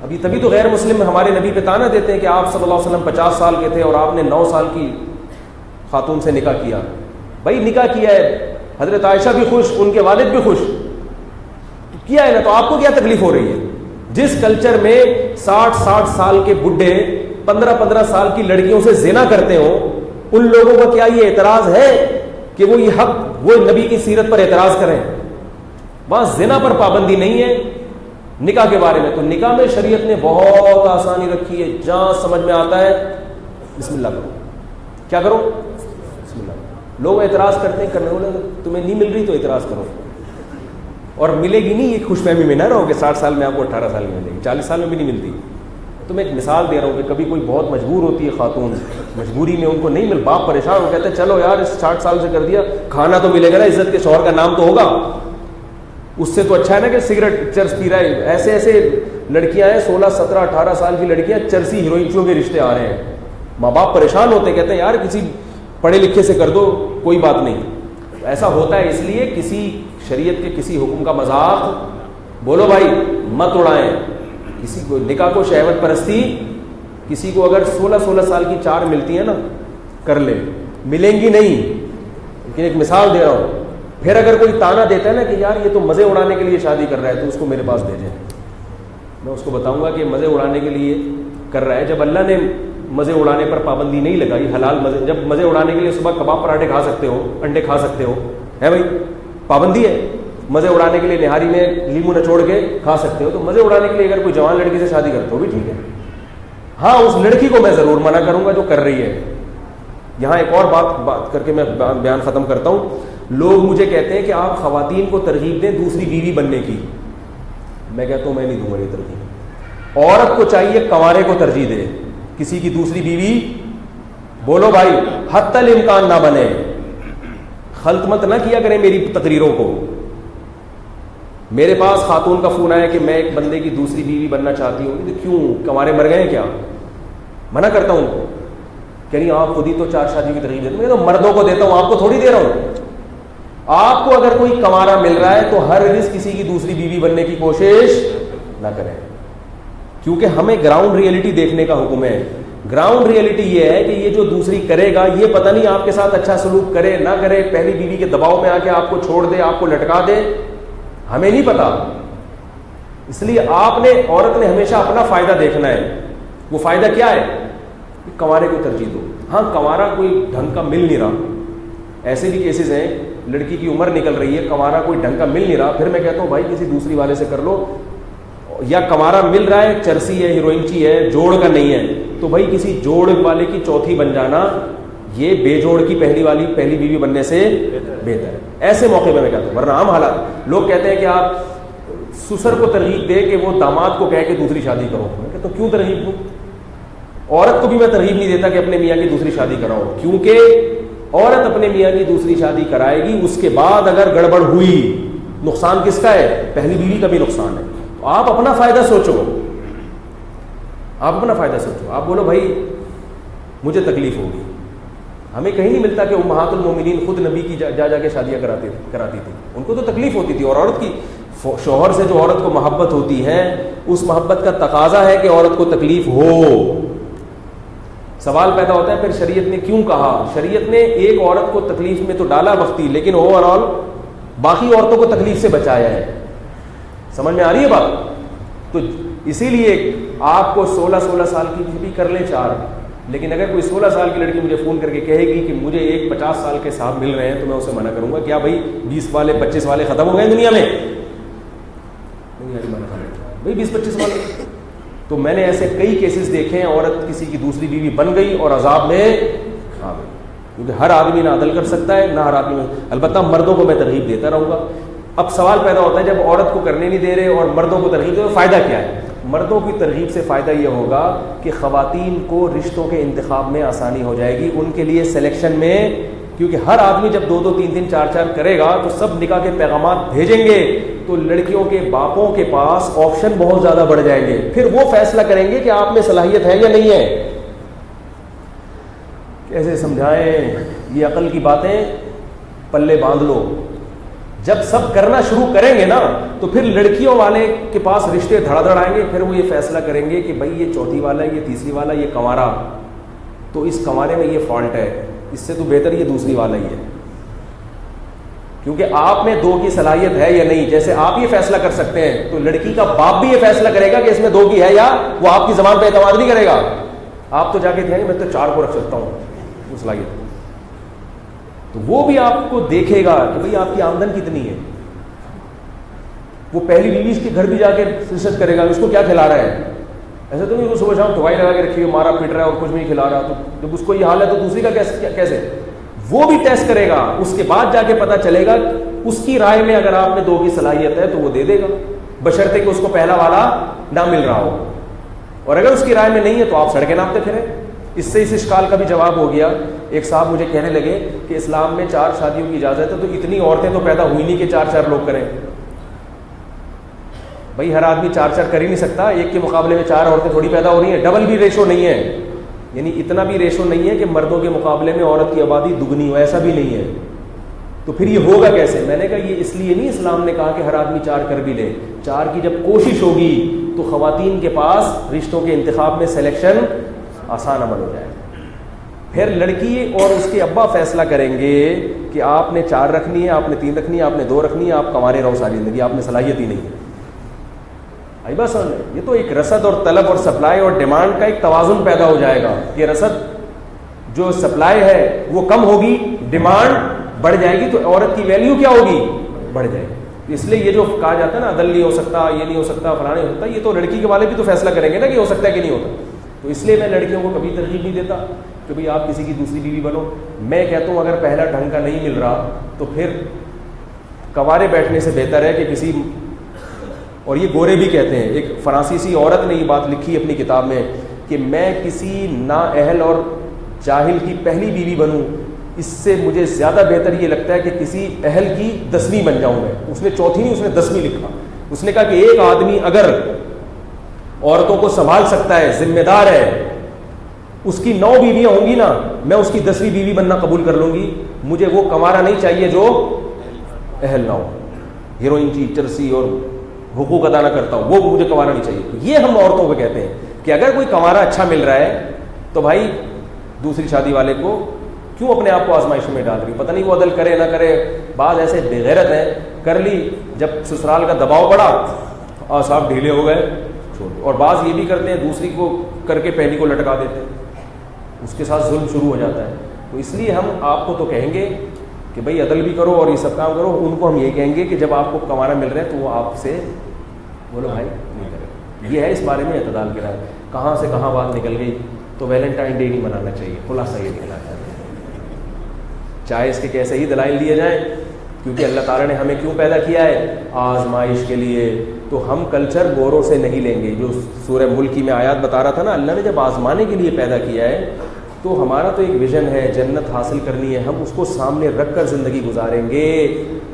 ابھی تبھی تو غیر مسلم ہمارے نبی پہ تانا دیتے ہیں کہ آپ صلی اللہ علیہ وسلم 50 سال کے تھے اور آپ نے 9 سال کی خاتون سے نکاح کیا. بھائی نکاح کیا ہے, حضرت عائشہ بھی خوش, ان کے والد بھی خوش, تو کیا ہے نا, تو آپ کو کیا تکلیف ہو رہی ہے؟ جس کلچر میں 60 سال کے بڈھے 15 سال کی لڑکیوں سے زنا کرتے ہو, ان لوگوں کا کیا یہ اعتراض ہے کہ وہ یہ حق, وہ نبی کی سیرت پر اعتراض کریں؟ وہاں زنا پر پابندی نہیں ہے نکاح کے بارے میں. تو نکاح میں شریعت نے بہت آسانی رکھی ہے, جہاں سمجھ میں آتا ہے بسم اللہ کرو. کیا کرو؟ بسم اللہ. لوگ اعتراض کرتے ہیں، کرنے والے تمہیں نہیں مل رہی تو اعتراض کرو، اور ملے گی نہیں، یہ خوش فہمی میں نہ رہو کہ 60 سال میں آپ کو 18 سال میں ملے گی، 40 سال میں بھی نہیں ملتی. تو میں ایک مثال دے رہا ہوں کہ کبھی کوئی بہت مجبور ہوتی ہے خاتون، مجبوری میں ان کو نہیں مل، باپ پریشان ہو کہتے ہیں چلو یار اس 60 سال سے کر دیا، کھانا تو ملے گا نا، عزت کے شوہر کا نام تو ہوگا، اس سے تو اچھا ہے نا کہ سگریٹ چرس پی رہا ہے. ایسے ایسے لڑکیاں ہیں 16 17 18 سال کی لڑکیاں چرسی ہیروئنچوں کے رشتے آ رہے ہیں، ماں باپ پریشان ہوتے ہیں، کہتے ہیں یار کسی پڑھے لکھے سے کر دو، کوئی بات نہیں. ایسا ہوتا ہے اس لیے کسی شریعت کے کسی حکم کا مذاق بولو بھائی مت اڑائیں. کسی کو نکاح کو شہوت پرستی، کسی کو اگر 16 سال کی 4 ملتی ہیں نا کر لے، ملیں گی نہیں، لیکن ایک مثال دے رہا ہوں. پھر اگر کوئی تانا دیتا ہے نا کہ یار یہ تو مزے اڑانے کے لیے شادی کر رہا ہے، تو اس کو میرے پاس بھیجیں، میں اس کو بتاؤں گا کہ مزے اڑانے کے لیے کر رہا ہے. جب اللہ نے مزے اڑانے پر پابندی نہیں لگائی، حلال مزے، جب مزے اڑانے کے لیے صبح کباب پراٹھے کھا سکتے ہو، انڈے کھا سکتے ہو، ہے بھائی پابندی ہے. مزے اڑانے کے لیے نہاری میں لیمو نچوڑ کے کھا سکتے ہو، تو مزے اڑانے کے لیے اگر کوئی جوان لڑکی سے شادی کرتے ہو بھی ٹھیک ہے. ہاں اس لڑکی کو میں ضرور منع کروں گا جو کر رہی ہے. یہاں ایک اور بات کر کے میں بیان ختم کرتا ہوں. لوگ مجھے کہتے ہیں کہ آپ خواتین کو ترغیب دیں دوسری بیوی بننے کی. میں کہتا ہوں میں نہیں دوں گا یہ ترغیب. عورت کو چاہیے کنوارے کو ترجیح دے، کسی کی دوسری بیوی بولو بھائی حتی الامکان نہ بنے. خلط مت نہ کیا کریں میری تقریروں کو. میرے پاس خاتون کا فون آیا کہ میں ایک بندے کی دوسری بیوی بننا چاہتی ہوں. تو کیوں کنوارے مر گئے ہیں کیا؟ منع کرتا ہوں کہ نہیں آپ خود ہی تو 4 شادی کی ترغیب دیتے. میں تو مردوں کو دیتا ہوں، آپ کو تھوڑی دے رہا ہوں. آپ کو اگر کوئی کنوارا مل رہا ہے تو ہرگز کسی کی دوسری بیوی بننے کی کوشش نہ کریں، کیونکہ ہمیں گراؤنڈ ریئلٹی دیکھنے کا حکم ہے. گراؤنڈ ریئلٹی یہ ہے کہ یہ جو دوسری کرے گا یہ پتہ نہیں آپ کے ساتھ اچھا سلوک کرے نہ کرے، پہلی بیوی کے دباؤ میں آ کے آپ کو چھوڑ دے، آپ کو لٹکا دے، ہمیں نہیں پتا. اس لیے آپ نے، عورت نے ہمیشہ اپنا فائدہ دیکھنا ہے. وہ فائدہ کیا ہے؟ کہ کنوارے کو ترجیح دو. ہاں کنوارا کوئی ڈھنگ کا مل نہیں رہا، ایسے بھی کیسز ہیں لڑکی کی عمر نکل رہی ہے، کنوارا کوئی ڈھنگ کا مل نہیں رہا، پھر میں کہتا ہوں بھائی کسی دوسری والے سے کر لو. یا کنوارا مل رہا ہے، چرسی ہے، ہیروئنچی ہے، جوڑ کا نہیں ہے، تو بھائی کسی جوڑ والے کی چوتھی بن جانا یہ بے جوڑ کی پہلی بیوی بننے سے بہتر ہے. ایسے موقع میں کہتا ہوں. ورنہ عام حالات لوگ کہتے ہیں کہ آپ سسر کو ترغیب دے کہ وہ داماد کو کہہ کے دوسری شادی کرو. میں کہتا ہوں کیوں ترغیب دوں؟ عورت کو بھی میں ترغیب نہیں دیتا کہ اپنے میاں کی دوسری شادی کراؤ، کیونکہ عورت اپنے میاں کی دوسری شادی کرائے گی، اس کے بعد اگر گڑبڑ ہوئی نقصان کس کا ہے؟ پہلی بیوی کا بھی نقصان ہے. تو آپ اپنا فائدہ سوچو، آپ اپنا فائدہ سوچو. آپ بولو بھائی مجھے تکلیف ہوگی. ہمیں کہیں نہیں ملتا کہ امہات المومنین خود نبی کی جا کے شادیاں کراتی تھی. ان کو تو تکلیف ہوتی تھی. اور عورت کی شوہر سے جو عورت کو محبت ہوتی ہے اس محبت کا تقاضا ہے کہ عورت کو تکلیف ہو. سوال پیدا ہوتا ہے پھر شریعت نے کیوں کہا؟ شریعت نے ایک عورت کو تکلیف میں تو ڈالا وقتی، لیکن اوور آل باقی عورتوں کو تکلیف سے بچایا ہے. سمجھ میں آ رہی ہے بات؟ تو اسی لیے آپ کو 16 سال کی بھی کر لیں 4، لیکن اگر کوئی 16 سال کی لڑکی مجھے فون کر کے کہے گی کہ مجھے ایک 50 سال کے صاحب مل رہے ہیں تو میں اسے منع کروں گا. کیا بھائی 20 والے 25 والے ختم ہو گئے دنیا میں؟ بھائی 20-25 والے. تو میں نے ایسے کئی کیسز دیکھے ہیں، عورت کسی کی دوسری بیوی بن گئی اور عذاب میں آ گئی. کیونکہ ہر آدمی نہ عدل کر سکتا ہے، نہ ہر آدمی میں، البتہ مردوں کو میں ترغیب دیتا رہوں گا. اب سوال پیدا ہوتا ہے جب عورت کو کرنے نہیں دے رہے اور مردوں کو ترغیب دے رہے، فائدہ کیا ہے؟ مردوں کی ترغیب سے فائدہ یہ ہوگا کہ خواتین کو رشتوں کے انتخاب میں آسانی ہو جائے گی، ان کے لیے سلیکشن میں. کیونکہ ہر آدمی جب 2-2 3-3 4-4 کرے گا تو سب نکاح کے پیغامات بھیجیں گے، تو لڑکیوں کے باپوں کے پاس آپشن بہت زیادہ بڑھ جائیں گے. پھر وہ فیصلہ کریں گے کہ آپ میں صلاحیت ہے یا نہیں ہے. کیسے سمجھائیں؟ یہ عقل کی باتیں پلے باندھ لو. جب سب کرنا شروع کریں گے نا تو پھر لڑکیوں والے کے پاس رشتے دھڑا دھڑ آئیں گے. پھر وہ یہ فیصلہ کریں گے کہ بھائی یہ چوتھی والا ہے، یہ تیسری والا، یہ کنوارا، تو اس کنوارے میں یہ فالٹ ہے، اس سے تو بہتر یہ دوسری والا ہی ہے. کیونکہ آپ میں 2 کی صلاحیت ہے یا نہیں. جیسے آپ یہ فیصلہ کر سکتے ہیں تو لڑکی کا باپ بھی یہ فیصلہ کرے گا کہ اس میں 2 کی ہے، یا وہ آپ کی زبان پہ اعتماد نہیں کرے گا. آپ تو جا کے کہیں میں تو 4 کو رکھ سکتا ہوں وہ صلاحیت، تو وہ بھی آپ کو دیکھے گا کہ بھئی آپ کی آمدن کتنی ہے. وہ پہلی بیوی کے گھر بھی جا کے ریسرچ کرے گا اس کو کیا کھلا رہا ہے. ایسا تو نہیں وہ صبح شام دوائی لگا کے رکھی ہوئی، مارا پیٹ رہا ہے اور کچھ بھی نہیں کھلا رہا. تو جب اس کو یہ حال ہے تو دوسری کا کیسے؟ وہ بھی ٹیسٹ کرے گا, اس کے بعد جا کے پتہ چلے گا. اس کی رائے میں اگر آپ میں 2 کی صلاحیت ہے تو وہ دے دے گا, بشرطے کہ اس کو پہلا والا نہ مل رہا ہو, اور اگر اس کی رائے میں نہیں ہے تو آپ سڑکیں ناپتے پھریں. اس سے اس اشکال کا بھی جواب ہو گیا. ایک صاحب مجھے کہنے لگے کہ اسلام میں 4 شادیوں کی اجازت ہے, تو اتنی عورتیں تو پیدا ہوئی نہیں کہ 4 لوگ کریں. بھائی ہر آدمی 4 کر ہی نہیں سکتا, ایک کے مقابلے میں 4 عورتیں تھوڑی پیدا ہو رہی ہیں. ڈبل بھی ریشو نہیں ہے, یعنی اتنا بھی ریشو نہیں ہے کہ مردوں کے مقابلے میں عورت کی آبادی دگنی ہو, ایسا بھی نہیں ہے. تو پھر یہ ہوگا کیسے؟ میں نے کہا یہ اس لیے نہیں اسلام نے کہا کہ ہر آدمی 4 کر بھی لے. 4 کی جب کوشش ہوگی تو خواتین کے پاس رشتوں کے انتخاب میں سلیکشن آسان عمل ہو جائے گا. پھر لڑکی اور اس کے ابا فیصلہ کریں گے کہ آپ نے 4 رکھنی ہے, آپ نے 3 رکھنی ہے, آپ نے 2 رکھنی ہے, آپ کنوارے رہو ساری زندگی, آپ میں صلاحیت ہی نہیں ہے. آئی بس یہ تو ایک رسد اور طلب اور سپلائی اور ڈیمانڈ کا ایک توازن پیدا ہو جائے گا کہ رسد جو سپلائی ہے وہ کم ہوگی, ڈیمانڈ بڑھ جائے گی, تو عورت کی ویلیو کیا ہوگی؟ بڑھ جائے گی. اس لیے یہ جو کہا جاتا ہے نا عدل نہیں ہو سکتا, یہ نہیں ہو سکتا, فلاں نہیں ہو سکتا, یہ تو لڑکی کے والے بھی تو فیصلہ کریں گے نا کہ ہو سکتا ہے کہ نہیں ہوتا. تو اس لیے میں لڑکیوں کو کبھی ترغیب نہیں دیتا کہ بھئی آپ کسی کی دوسری بیوی بنو. میں کہتا ہوں اگر پہلا ڈھنگ کا نہیں مل رہا تو پھر کنوارے بیٹھنے سے بہتر ہے کہ کسی, اور یہ گورے بھی کہتے ہیں, ایک فرانسیسی عورت نے یہ بات لکھی اپنی کتاب میں کہ میں کسی نااہل اور جاہل کی پہلی بیوی بنوں, اس سے مجھے زیادہ بہتر یہ لگتا ہے کہ کسی اہل کی 10ویں بن جاؤں میں. اس نے 4تھی نہیں, اس نے 10ویں لکھا. اس نے کہا کہ ایک آدمی اگر عورتوں کو سنبھال سکتا ہے, ذمہ دار ہے, اس کی 9 بیویاں ہوں گی نا, میں اس کی 10ویں بیوی بننا قبول کر لوں گی. مجھے وہ کنوارا نہیں چاہیے جو اہل نہ ہو, ہیروئن کی چرسی اور حقوق ادا نہ کرتا ہوں, وہ مجھے کنوارا نہیں چاہیے. یہ ہم عورتوں کو کہتے ہیں کہ اگر کوئی کنوارا اچھا مل رہا ہے تو بھائی دوسری شادی والے کو کیوں اپنے آپ کو آزمائشوں میں ڈال رہی؟ پتہ نہیں وہ عدل کرے نہ کرے. بعض ایسے بے غیرت ہیں, کر لی, جب سسرال کا دباؤ پڑا اور صاحب ڈھیلے ہو گئے, چھوڑ. اور بعض یہ بھی کرتے ہیں دوسری کو کر کے پہلی کو لٹکا دیتے ہیں, اس کے ساتھ ظلم شروع ہو جاتا ہے. تو اس لیے ہم آپ کو تو کہیں گے کہ بھئی عدل بھی کرو اور یہ سب کام کرو. ان کو ہم یہ کہیں گے کہ جب آپ کو کنوارا مل رہا ہے تو وہ آپ سے بولو بھائی نہیں کرے. یہ ہے اس بارے میں اعتدال کے رائے. کہاں سے کہاں بات نکل گئی. تو ویلنٹائن ڈے نہیں منانا چاہیے, خلاصہ یہ نکلا ہے. چاہے اس کے کیسے ہی دلائل دیے جائیں, کیونکہ اللہ تعالیٰ نے ہمیں کیوں پیدا کیا ہے؟ آزمائش کے لیے. تو ہم کلچر گوروں سے نہیں لیں گے. جو سورہ ملکی میں آیات بتا رہا تھا نا, اللہ نے جب آزمانے کے لیے پیدا کیا ہے تو ہمارا تو ایک ویژن ہے, جنت حاصل کرنی ہے, ہم اس کو سامنے رکھ کر زندگی گزاریں گے.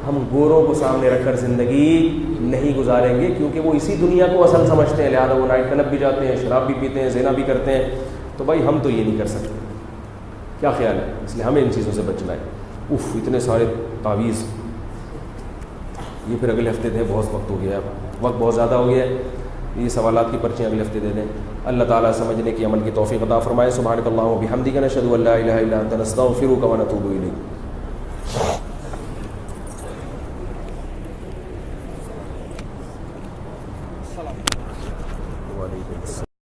ہم گوروں کو سامنے رکھ کر زندگی نہیں گزاریں گے, کیونکہ وہ اسی دنیا کو اصل سمجھتے ہیں. لہٰذا وہ نائٹ کلب بھی جاتے ہیں, شراب بھی پیتے ہیں, زنا بھی کرتے ہیں. تو بھائی ہم تو یہ نہیں کر سکتے. کیا خیال ہے؟ اس لیے ہمیں ان چیزوں سے بچنا ہے. اتنے سارے تعویذ, یہ پھر اگلے ہفتے تھے, بہت وقت ہو گیا, وقت بہت زیادہ ہو گیا ہے. یہ سوالات کی پرچیاں اگلے ہفتے دے دیں. اللہ تعالیٰ سمجھنے کی عمل کی توفیق عطا فرمائے. سبحانک اللہم و بحمدک نشہد ان لا الہ الا انت نستغفرک و نتوب الیک.